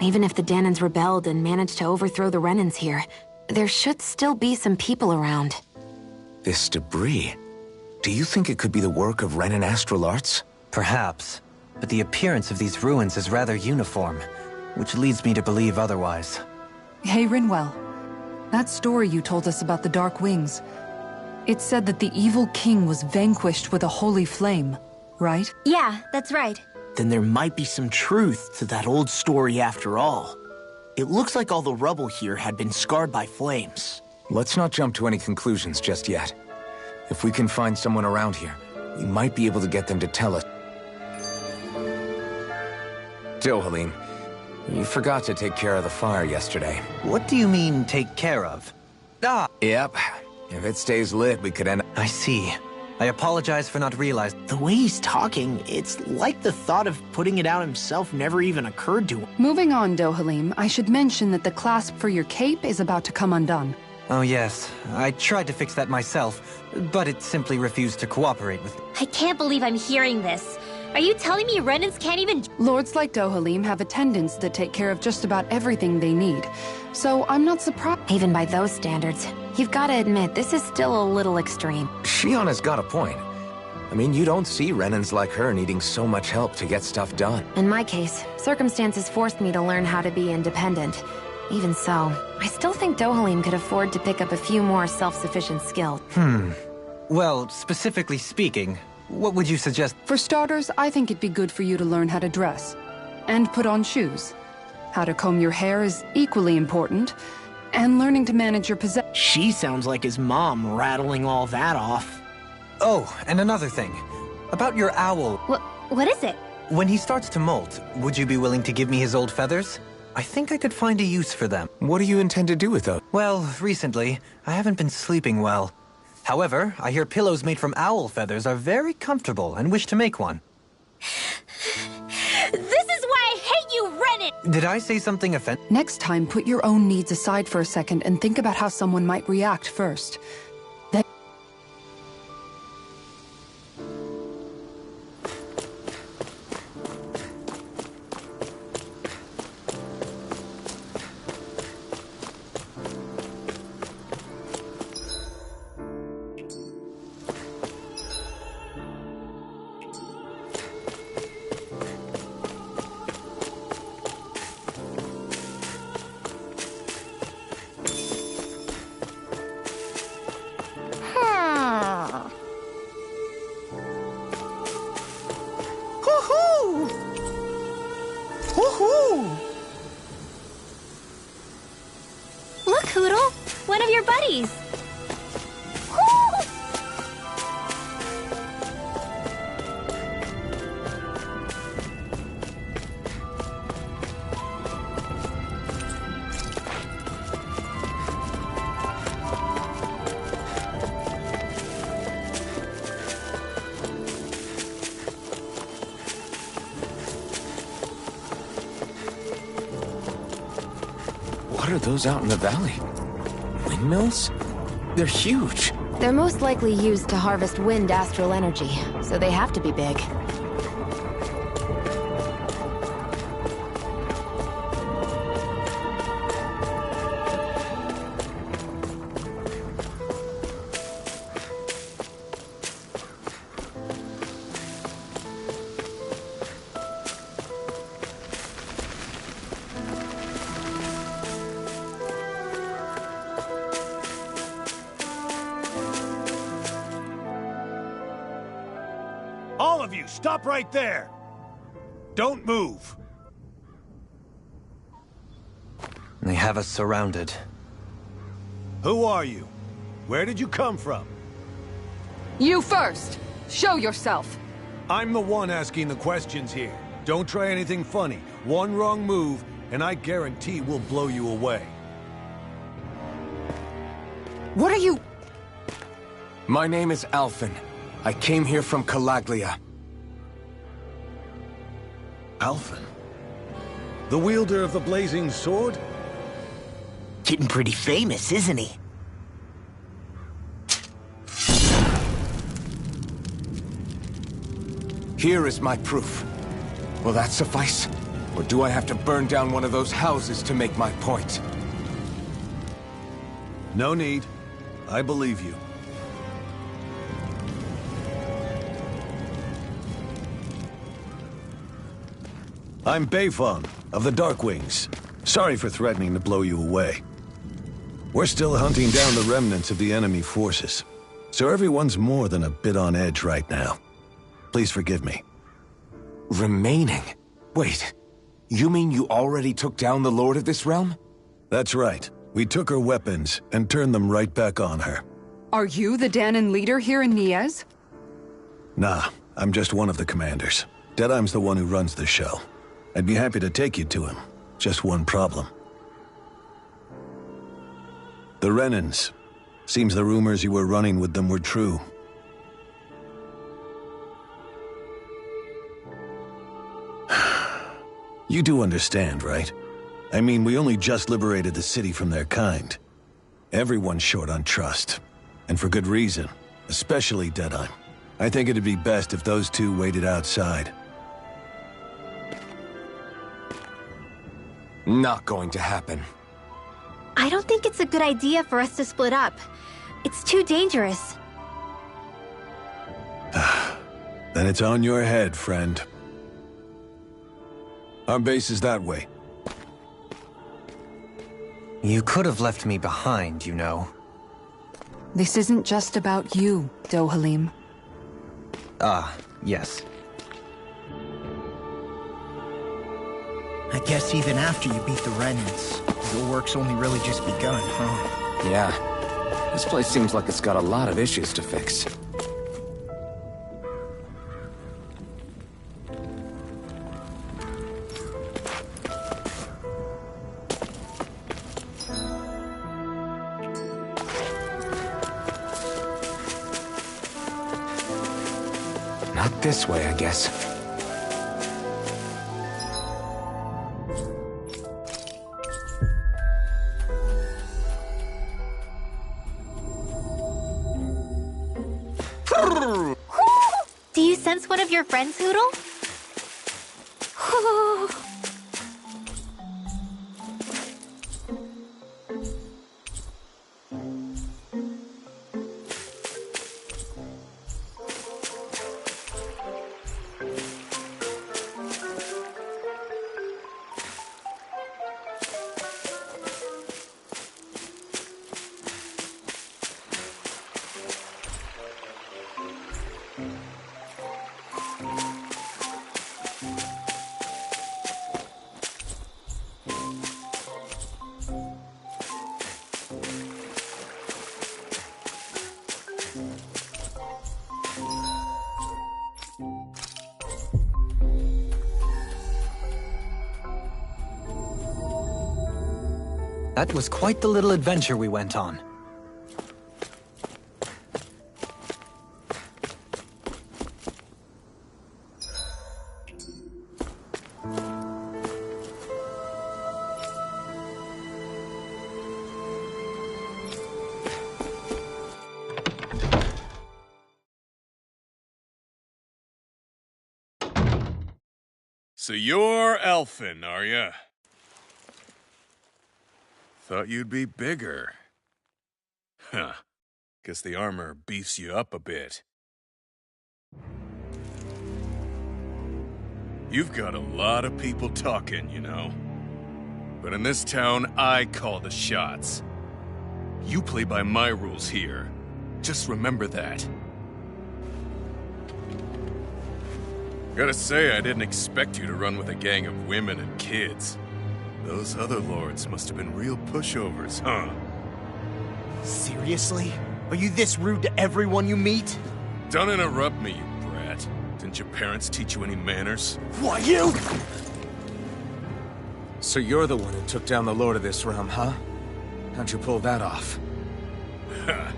Even if the Danans rebelled and managed to overthrow the Renans here, there should still be some people around. This debris... Do you think it could be the work of Renan astral arts? Perhaps, but the appearance of these ruins is rather uniform, which leads me to believe otherwise. Hey, Rinwell. That story you told us about the Dark Wings. It said that the evil king was vanquished with a holy flame, right? Yeah, that's right. Then there might be some truth to that old story after all. It looks like all the rubble here had been scarred by flames. Let's not jump to any conclusions just yet. If we can find someone around here, we might be able to get them to tell us. Dohalim, you forgot to take care of the fire yesterday. What do you mean, take care of? Ah! Yep. If it stays lit, we could end up... I see. I apologize for not realizing. The way he's talking, it's like the thought of putting it out himself never even occurred to him. Moving on, Dohalim, I should mention that the clasp for your cape is about to come undone. Oh yes, I tried to fix that myself, but it simply refused to cooperate with me. I can't believe I'm hearing this. Are you telling me Renans can't even... Lords like Dohalim have attendants that take care of just about everything they need. So I'm not surprised... Even by those standards, you've got to admit, this is still a little extreme. Shionne's got a point. I mean, you don't see Renans like her needing so much help to get stuff done. In my case, circumstances forced me to learn how to be independent. Even so, I still think Dohalim could afford to pick up a few more self-sufficient skills. Well, specifically speaking, what would you suggest? For starters, I think it'd be good for you to learn how to dress. And put on shoes. How to comb your hair is equally important. And learning to manage your possessions. She sounds like his mom rattling all that off. Oh, and another thing. About your owl. What is it? When he starts to molt, would you be willing to give me his old feathers? I think I could find a use for them. What do you intend to do with those? Well, recently, I haven't been sleeping well. However, I hear pillows made from owl feathers are very comfortable and wish to make one. This is why I hate you, Renan! Did I say something offensive? Next time, put your own needs aside for a second and think about how someone might react first. Then... Look, Hootle! One of your buddies! What are those out in the valley? Windmills? They're huge. They're most likely used to harvest wind astral energy, so they have to be big. All of you, stop right there! Don't move! They have us surrounded. Who are you? Where did you come from? You first! Show yourself! I'm the one asking the questions here. Don't try anything funny. One wrong move, and I guarantee we'll blow you away. What are you... My name is Alphen. I came here from Calaglia. Alphen? The wielder of the blazing sword? Getting pretty famous, isn't he? Here is my proof. Will that suffice? Or do I have to burn down one of those houses to make my point? No need. I believe you. I'm Beifong, of the Darkwings. Sorry for threatening to blow you away. We're still hunting down the remnants of the enemy forces, so everyone's more than a bit on edge right now. Please forgive me. Remaining? Wait, you mean you already took down the Lord of this realm? That's right. We took her weapons and turned them right back on her. Are you the Dahnan leader here in Niez? Nah, I'm just one of the commanders. Deadeye's the one who runs the show. I'd be happy to take you to him. Just one problem. The Renans. Seems the rumors you were running with them were true. You do understand, right? I mean, we only just liberated the city from their kind. Everyone's short on trust. And for good reason. Especially Deadeye. I think it'd be best if those two waited outside. Not going to happen. I don't think it's a good idea for us to split up. It's too dangerous. Then it's on your head, friend. Our base is that way. You could have left me behind, you know. This isn't just about you, Dohalim. Ah, yes. I guess even after you beat the Renans, your work's only really just begun, huh? Yeah. This place seems like it's got a lot of issues to fix. Not this way, I guess. Do you sense one of your friends, Hootle? That was quite the little adventure we went on. So you're Elfin, are ya? Thought you'd be bigger. Huh. Guess the armor beefs you up a bit. You've got a lot of people talking, you know. But in this town, I call the shots. You play by my rules here. Just remember that. Gotta say, I didn't expect you to run with a gang of women and kids. Those other lords must have been real pushovers, huh? Seriously? Are you this rude to everyone you meet? Don't interrupt me, you brat. Didn't your parents teach you any manners? Why, you? So you're the one who took down the Lord of this realm, huh? How'd you pull that off? Ha!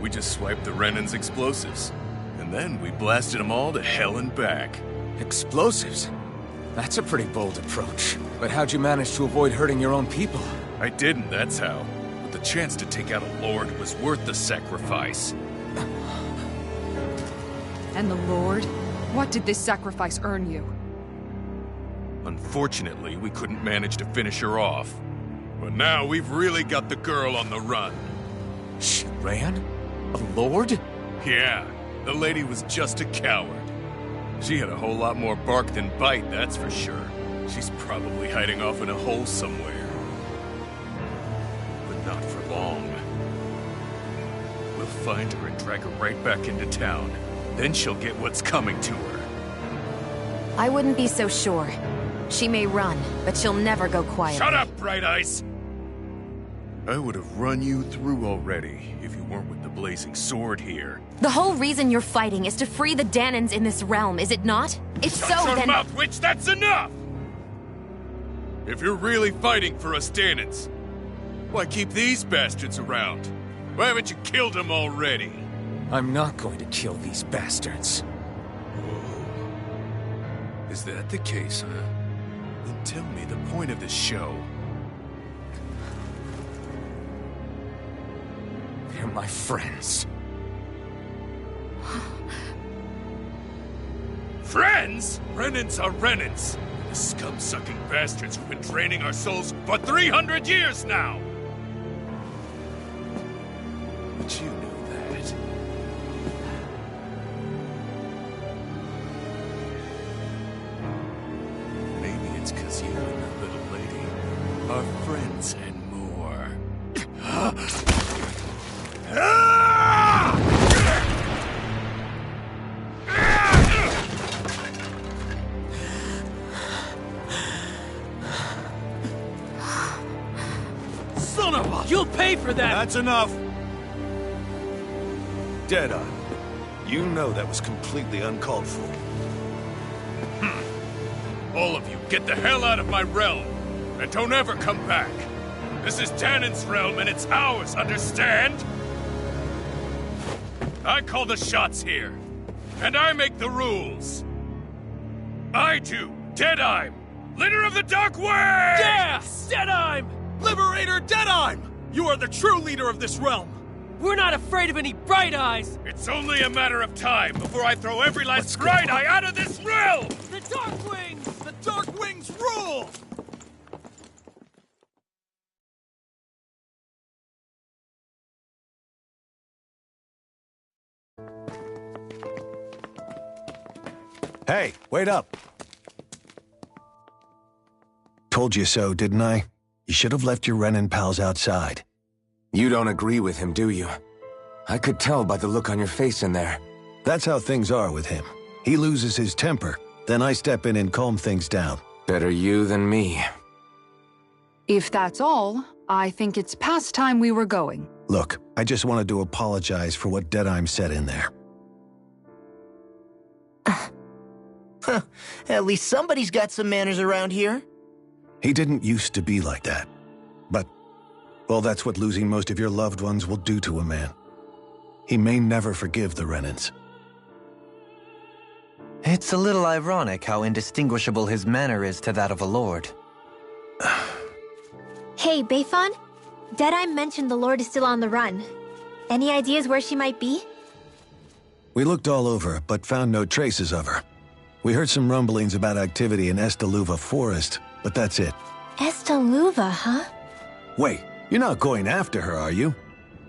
We just swiped the Renan's explosives. And then we blasted them all to hell and back. Explosives? That's a pretty bold approach. But how'd you manage to avoid hurting your own people? I didn't, that's how. But the chance to take out a lord was worth the sacrifice. And the Lord? What did this sacrifice earn you? Unfortunately, we couldn't manage to finish her off. But now we've really got the girl on the run. She ran? A lord? Yeah, the lady was just a coward. She had a whole lot more bark than bite, that's for sure. She's probably hiding off in a hole somewhere. But not for long. We'll find her and drag her right back into town. Then she'll get what's coming to her. I wouldn't be so sure. She may run, but she'll never go quietly. Shut up, Bright Eyes! I would have run you through already if you weren't with the blazing sword here. The whole reason you're fighting is to free the Danans in this realm, is it not? If so, Shut your then— mouth, witch! That's enough! If you're really fighting for us Danans, why keep these bastards around? Why haven't you killed them already? I'm not going to kill these bastards. Whoa. Is that the case, huh? Then tell me the point of the show. They're my friends. Friends? Renans are Renans. The scum-sucking bastards who've been draining our souls for 300 years now! But you knew that. Maybe it's because you and the little lady are friends and more. Son of a... You'll pay for that! That's enough! Deadeye, you know that was completely uncalled for. All of you, get the hell out of my realm! And don't ever come back! This is Danan's realm and it's ours, understand? I call the shots here. And I make the rules. I do, Deadeye, leader of the Dark Wings! Yeah! Deadeye! Liberator Deadeye! You are the true leader of this realm! We're not afraid of any Bright Eyes! It's only a matter of time before I throw every last Bright Eye out of this realm! The Dark Wings! The Dark Wings rule! Hey, wait up. Told you so, didn't I? You should have left your Renan pals outside. You don't agree with him, do you? I could tell by the look on your face in there. That's how things are with him. He loses his temper, then I step in and calm things down. Better you than me. If that's all, I think it's past time we were going. Look, I just wanted to apologize for what Deadeye said in there. At least somebody's got some manners around here. He didn't used to be like that. But, well, that's what losing most of your loved ones will do to a man. He may never forgive the Renans. It's a little ironic how indistinguishable his manner is to that of a lord. Hey, Bayfon? Deadeye mentioned the Lord is still on the run. Any ideas where she might be? We looked all over, but found no traces of her. We heard some rumblings about activity in Estaluva Forest, but that's it. Estaluva, huh? Wait, you're not going after her, are you?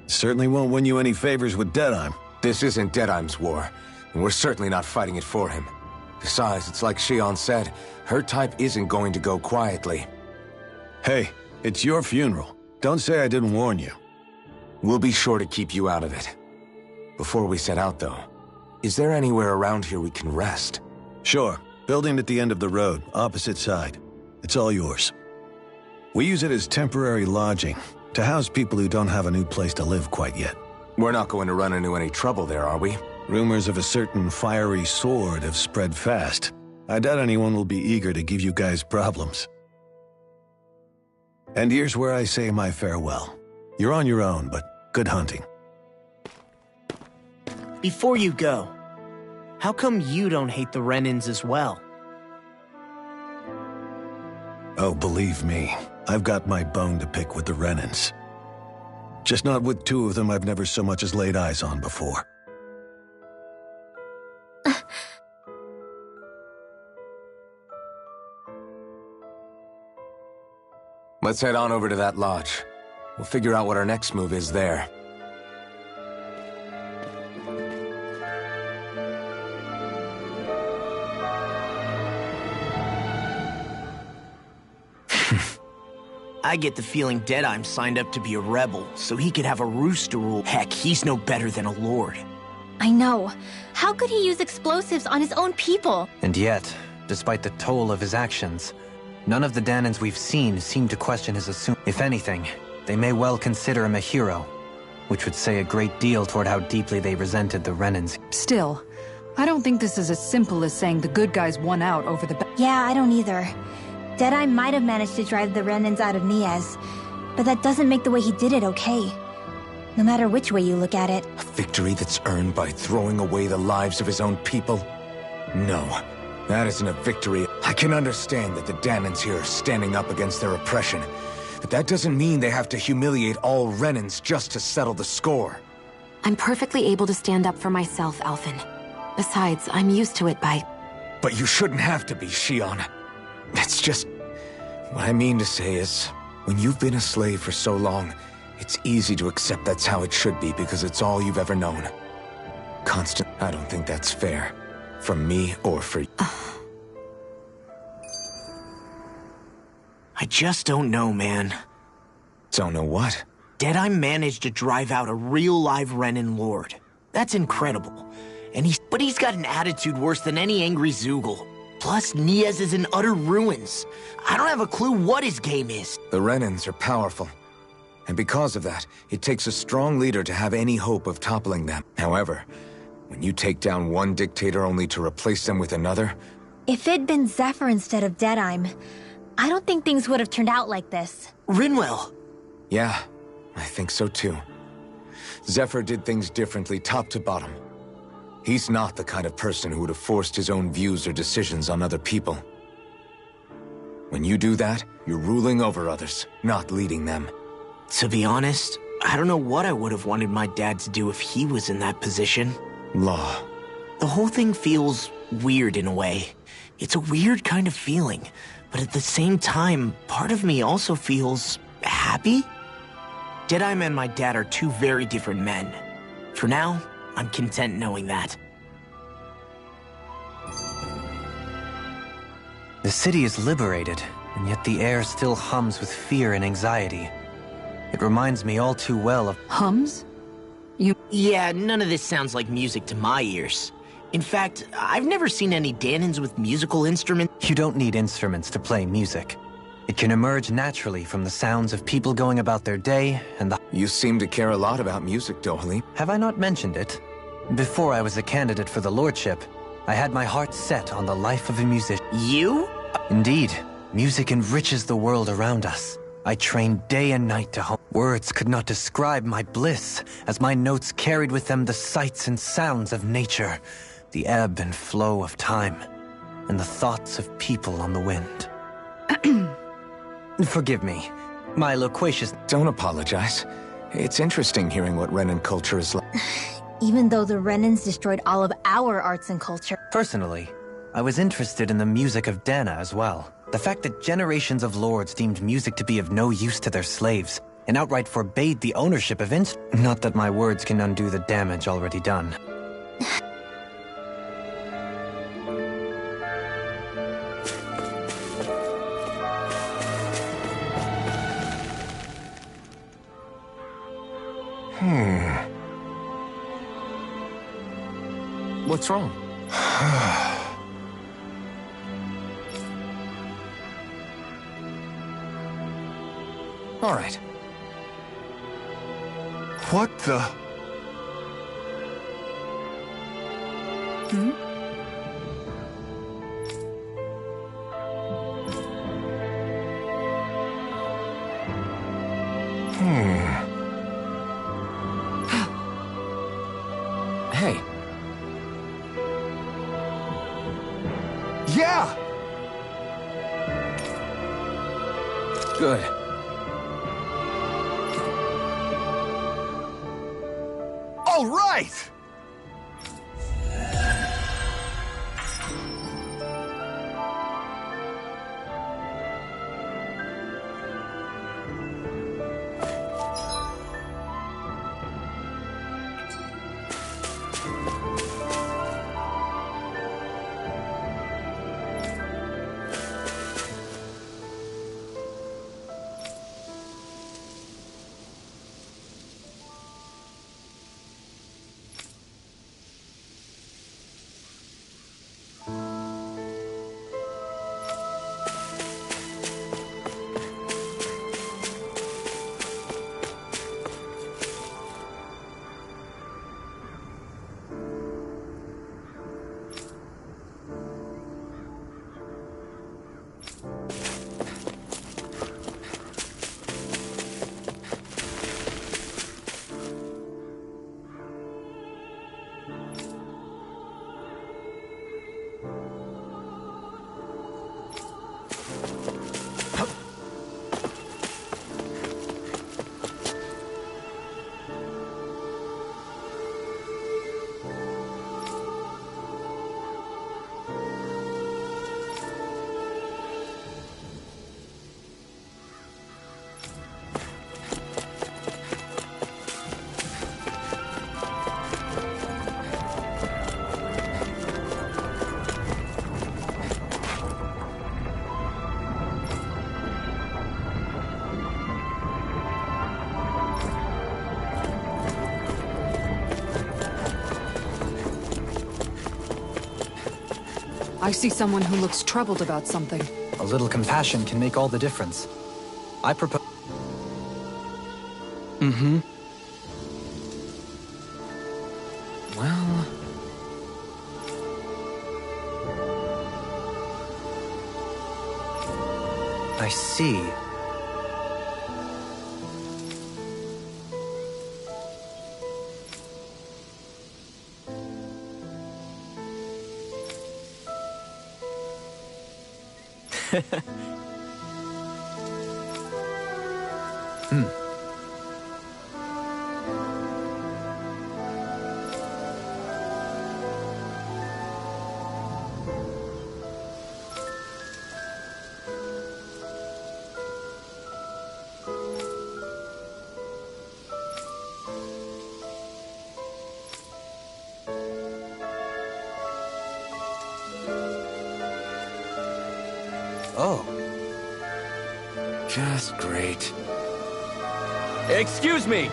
Certainly won't win you any favors with Deadheim. This isn't Deadheim's war, and we're certainly not fighting it for him. Besides, it's like Shion said, her type isn't going to go quietly. Hey, it's your funeral. Don't say I didn't warn you. We'll be sure to keep you out of it. Before we set out, though, is there anywhere around here we can rest? Sure. Building at the end of the road, opposite side. It's all yours. We use it as temporary lodging, to house people who don't have a new place to live quite yet. We're not going to run into any trouble there, are we? Rumors of a certain fiery sword have spread fast. I doubt anyone will be eager to give you guys problems. And here's where I say my farewell. You're on your own, but good hunting. Before you go, how come you don't hate the Renans as well? Oh, believe me, I've got my bone to pick with the Renans. Just not with two of them I've never so much as laid eyes on before. Let's head on over to that lodge. We'll figure out what our next move is there. I get the feeling Deadheim signed up to be a rebel, so he could have a roost to rule. Heck, he's no better than a lord. I know. How could he use explosives on his own people? And yet, despite the toll of his actions, none of the Dahnans we've seen seem to question his assumption. If anything, they may well consider him a hero, which would say a great deal toward how deeply they resented the Renans. Still, I don't think this is as simple as saying the good guys won out over the bad. Yeah, I don't either. Deadeye might have managed to drive the Renans out of Niez, but that doesn't make the way he did it okay. No matter which way you look at it. A victory that's earned by throwing away the lives of his own people? No, that isn't a victory. I can understand that the Dahnans here are standing up against their oppression, but that doesn't mean they have to humiliate all Renans just to settle the score. I'm perfectly able to stand up for myself, Alphen. Besides, I'm used to it by... But you shouldn't have to be, Shion. That's just... What I mean to say is, when you've been a slave for so long, it's easy to accept that's how it should be because it's all you've ever known. Constant... I don't think that's fair. From me or for you. I just don't know, man. Don't know what? Deadeye managed to drive out a real live Renan lord. That's incredible. But he's got an attitude worse than any angry Zoogle. Plus, Niez is in utter ruins. I don't have a clue what his game is. The Renans are powerful. And because of that, it takes a strong leader to have any hope of toppling them. However, when you take down one dictator only to replace them with another... If it'd been Zephyr instead of Deadeye, I don't think things would have turned out like this. Rinwell! Yeah, I think so too. Zephyr did things differently top to bottom. He's not the kind of person who would have forced his own views or decisions on other people. When you do that, you're ruling over others, not leading them. To be honest, I don't know what I would have wanted my dad to do if he was in that position. Law. The whole thing feels weird in a way. It's a weird kind of feeling, but at the same time, part of me also feels happy? Deadeye and my dad are two very different men. For now, I'm content knowing that. The city is liberated, and yet the air still hums with fear and anxiety. It reminds me all too well of... Hums? Yeah, none of this sounds like music to my ears. In fact, I've never seen any Dahnans with musical instruments. You don't need instruments to play music. It can emerge naturally from the sounds of people going about their day and the... You seem to care a lot about music, Dohalim. Have I not mentioned it? Before I was a candidate for the lordship, I had my heart set on the life of a musician. You? Indeed. Music enriches the world around us. I trained day and night to hone. Words could not describe my bliss, as my notes carried with them the sights and sounds of nature, the ebb and flow of time, and the thoughts of people on the wind. Forgive me. My loquacious... Don't apologize. It's interesting hearing what Renan culture is like. Even though the Renans destroyed all of our arts and culture. Personally, I was interested in the music of Dana as well. The fact that generations of lords deemed music to be of no use to their slaves, and outright forbade the ownership of instruments. Not that my words can undo the damage already done. What's wrong? All right. What the? Hmm? Hey. Yeah! Good. All right! I see someone who looks troubled about something. A little compassion can make all the difference. I propose... Mm-hmm. Well... I see. Oh. Just great. Excuse me!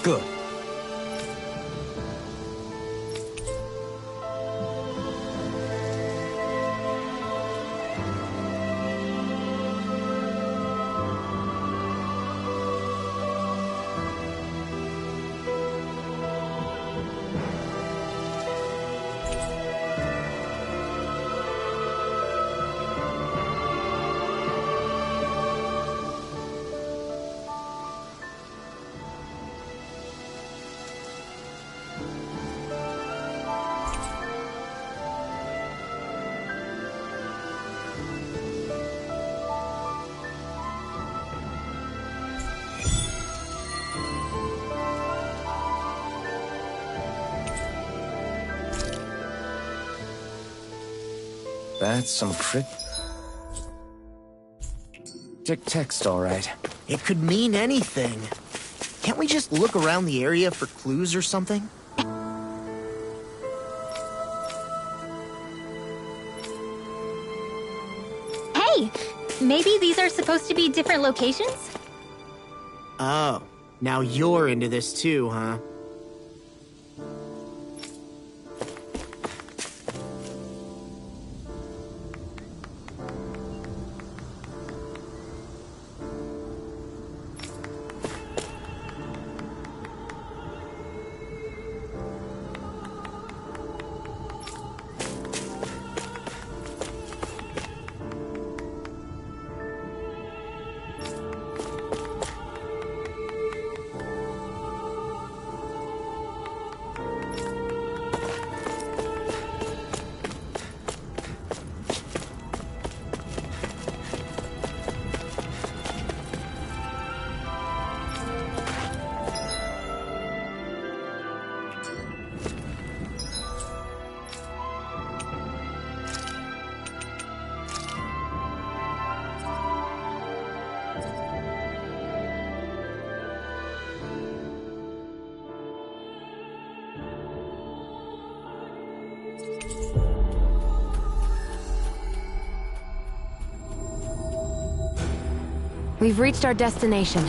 Good. That's some cryptic text, all right. It could mean anything. Can't we just look around the area for clues or something? Hey! Maybe these are supposed to be different locations? Oh, now you're into this too, huh? We've reached our destination.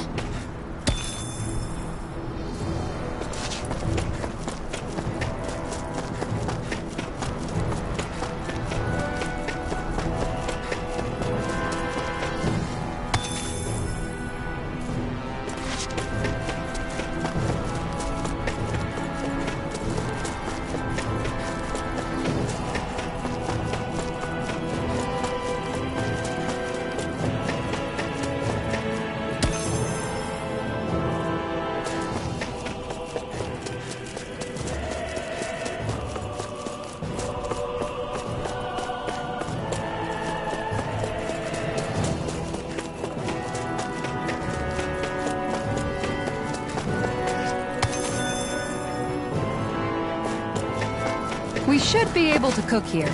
We should be able to cook here.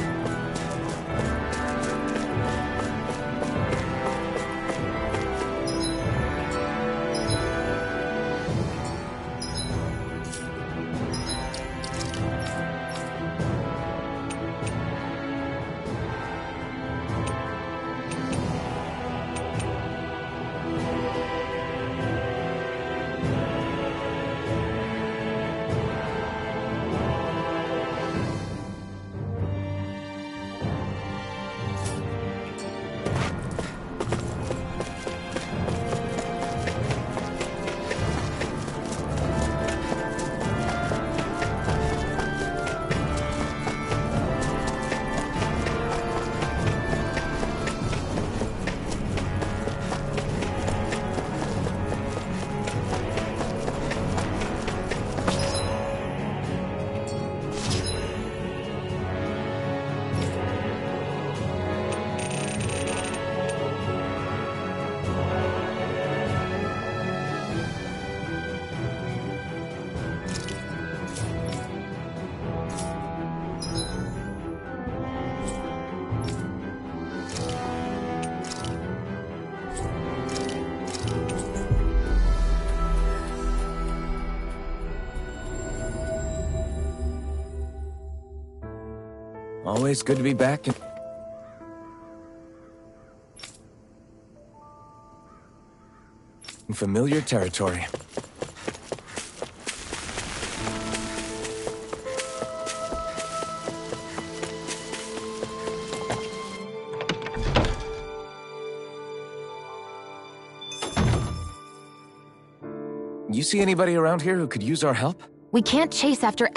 Always good to be back in familiar territory. You see anybody around here who could use our help? We can't chase after...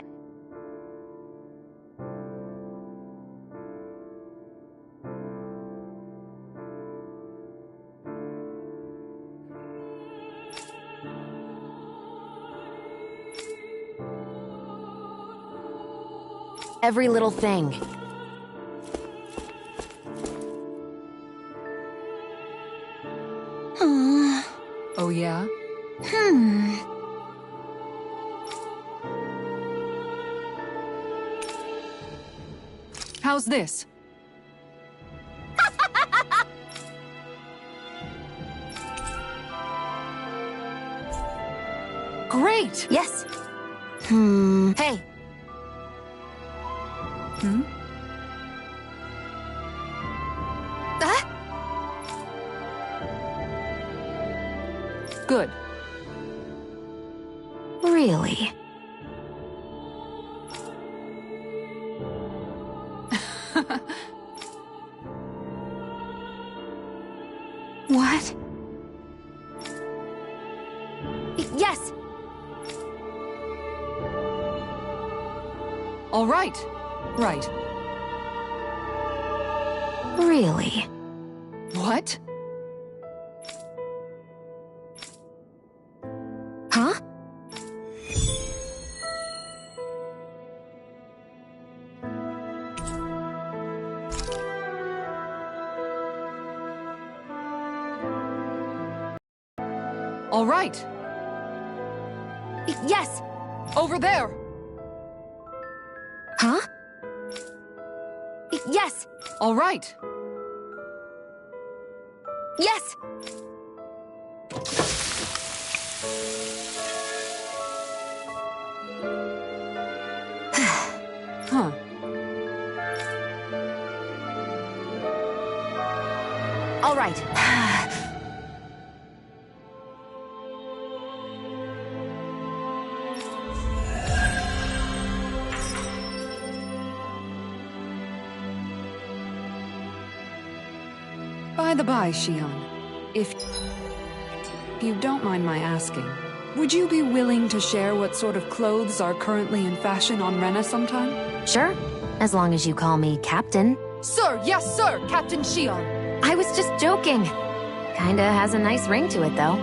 every little thing. Oh yeah? How's this? wait! Yes. Hey. Good. Really? What? Yes! All right. Right. Really? What? Huh? All right. Yes! Over there! Huh? Yes! All right. Yes! Huh. All right. By the by, Xion, if you don't mind my asking, would you be willing to share what sort of clothes are currently in fashion on Rena sometime? Sure. As long as you call me Captain. Sir, yes, sir, Captain Xion. I was just joking. Kinda has a nice ring to it, though.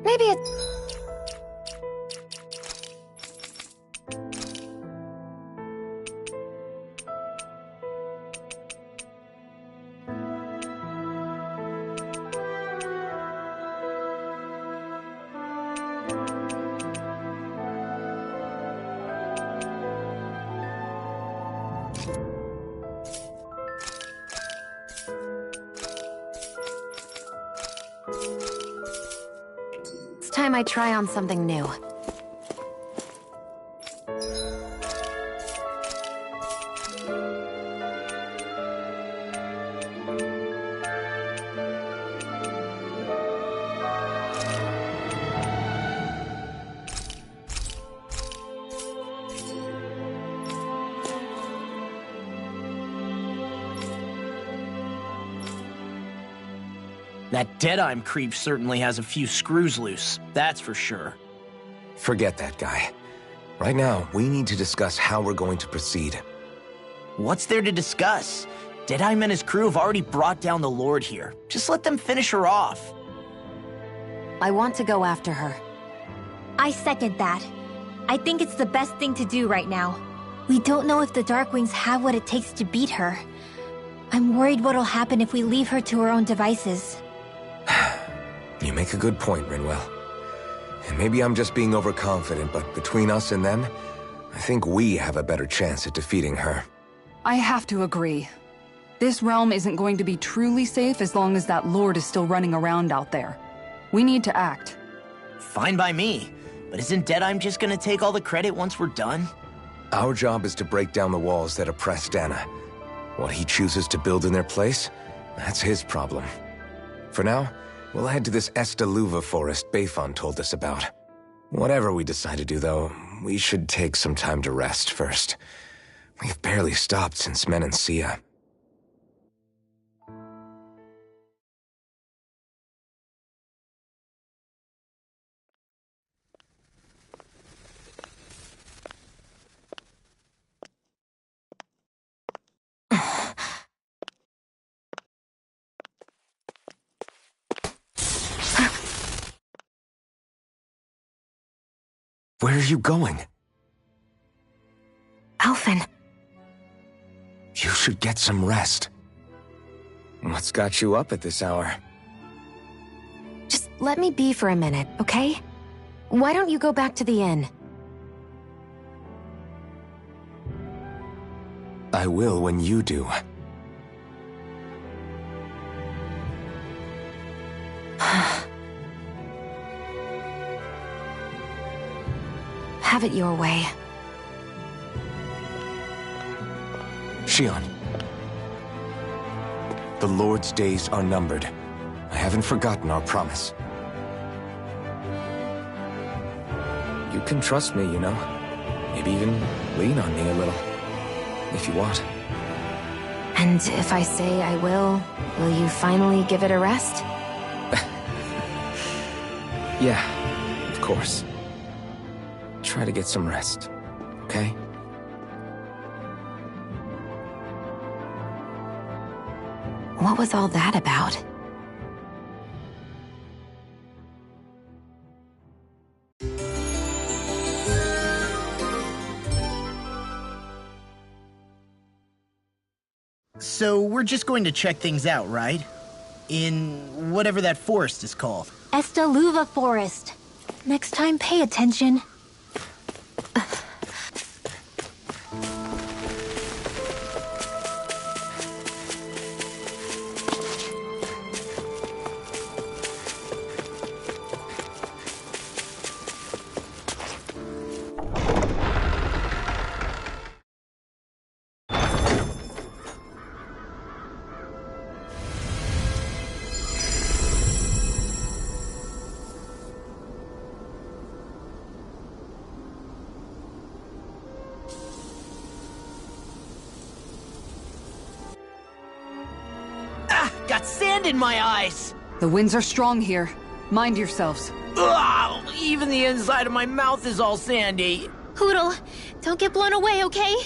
Maybe it's... It's time I try on something new. That Deadeye creep certainly has a few screws loose, that's for sure. Forget that guy. Right now, we need to discuss how we're going to proceed. What's there to discuss? Deadeye and his crew have already brought down the Lord here. Just let them finish her off. I want to go after her. I second that. I think it's the best thing to do right now. We don't know if the Darkwings have what it takes to beat her. I'm worried what'll happen if we leave her to her own devices. You make a good point, Rinwell. And maybe I'm just being overconfident, but between us and them, I think we have a better chance at defeating her. I have to agree. This realm isn't going to be truly safe as long as that Lord is still running around out there. We need to act. Fine by me. But isn't Deadeye just gonna take all the credit once we're done? Our job is to break down the walls that oppress Dana. What he chooses to build in their place, that's his problem. For now, we'll head to this Estaluva forest Bayfon told us about. Whatever we decide to do, though, we should take some time to rest first. We've barely stopped since Menancia. Where are you going? Alphen. You should get some rest. What's got you up at this hour? Just let me be for a minute, okay? Why don't you go back to the inn? I will when you do. Have it your way. Shionne. The Lord's days are numbered. I haven't forgotten our promise. You can trust me, you know. Maybe even lean on me a little. If you want. And if I say I will you finally give it a rest? Yeah, of course. Try to get some rest, okay? What was all that about? So we're just going to check things out, right? In whatever that forest is called. Estaluva Forest. Next time, pay attention. Got sand in my eyes! The winds are strong here. Mind yourselves. Ugh, even the inside of my mouth is all sandy. Hootle, don't get blown away, okay?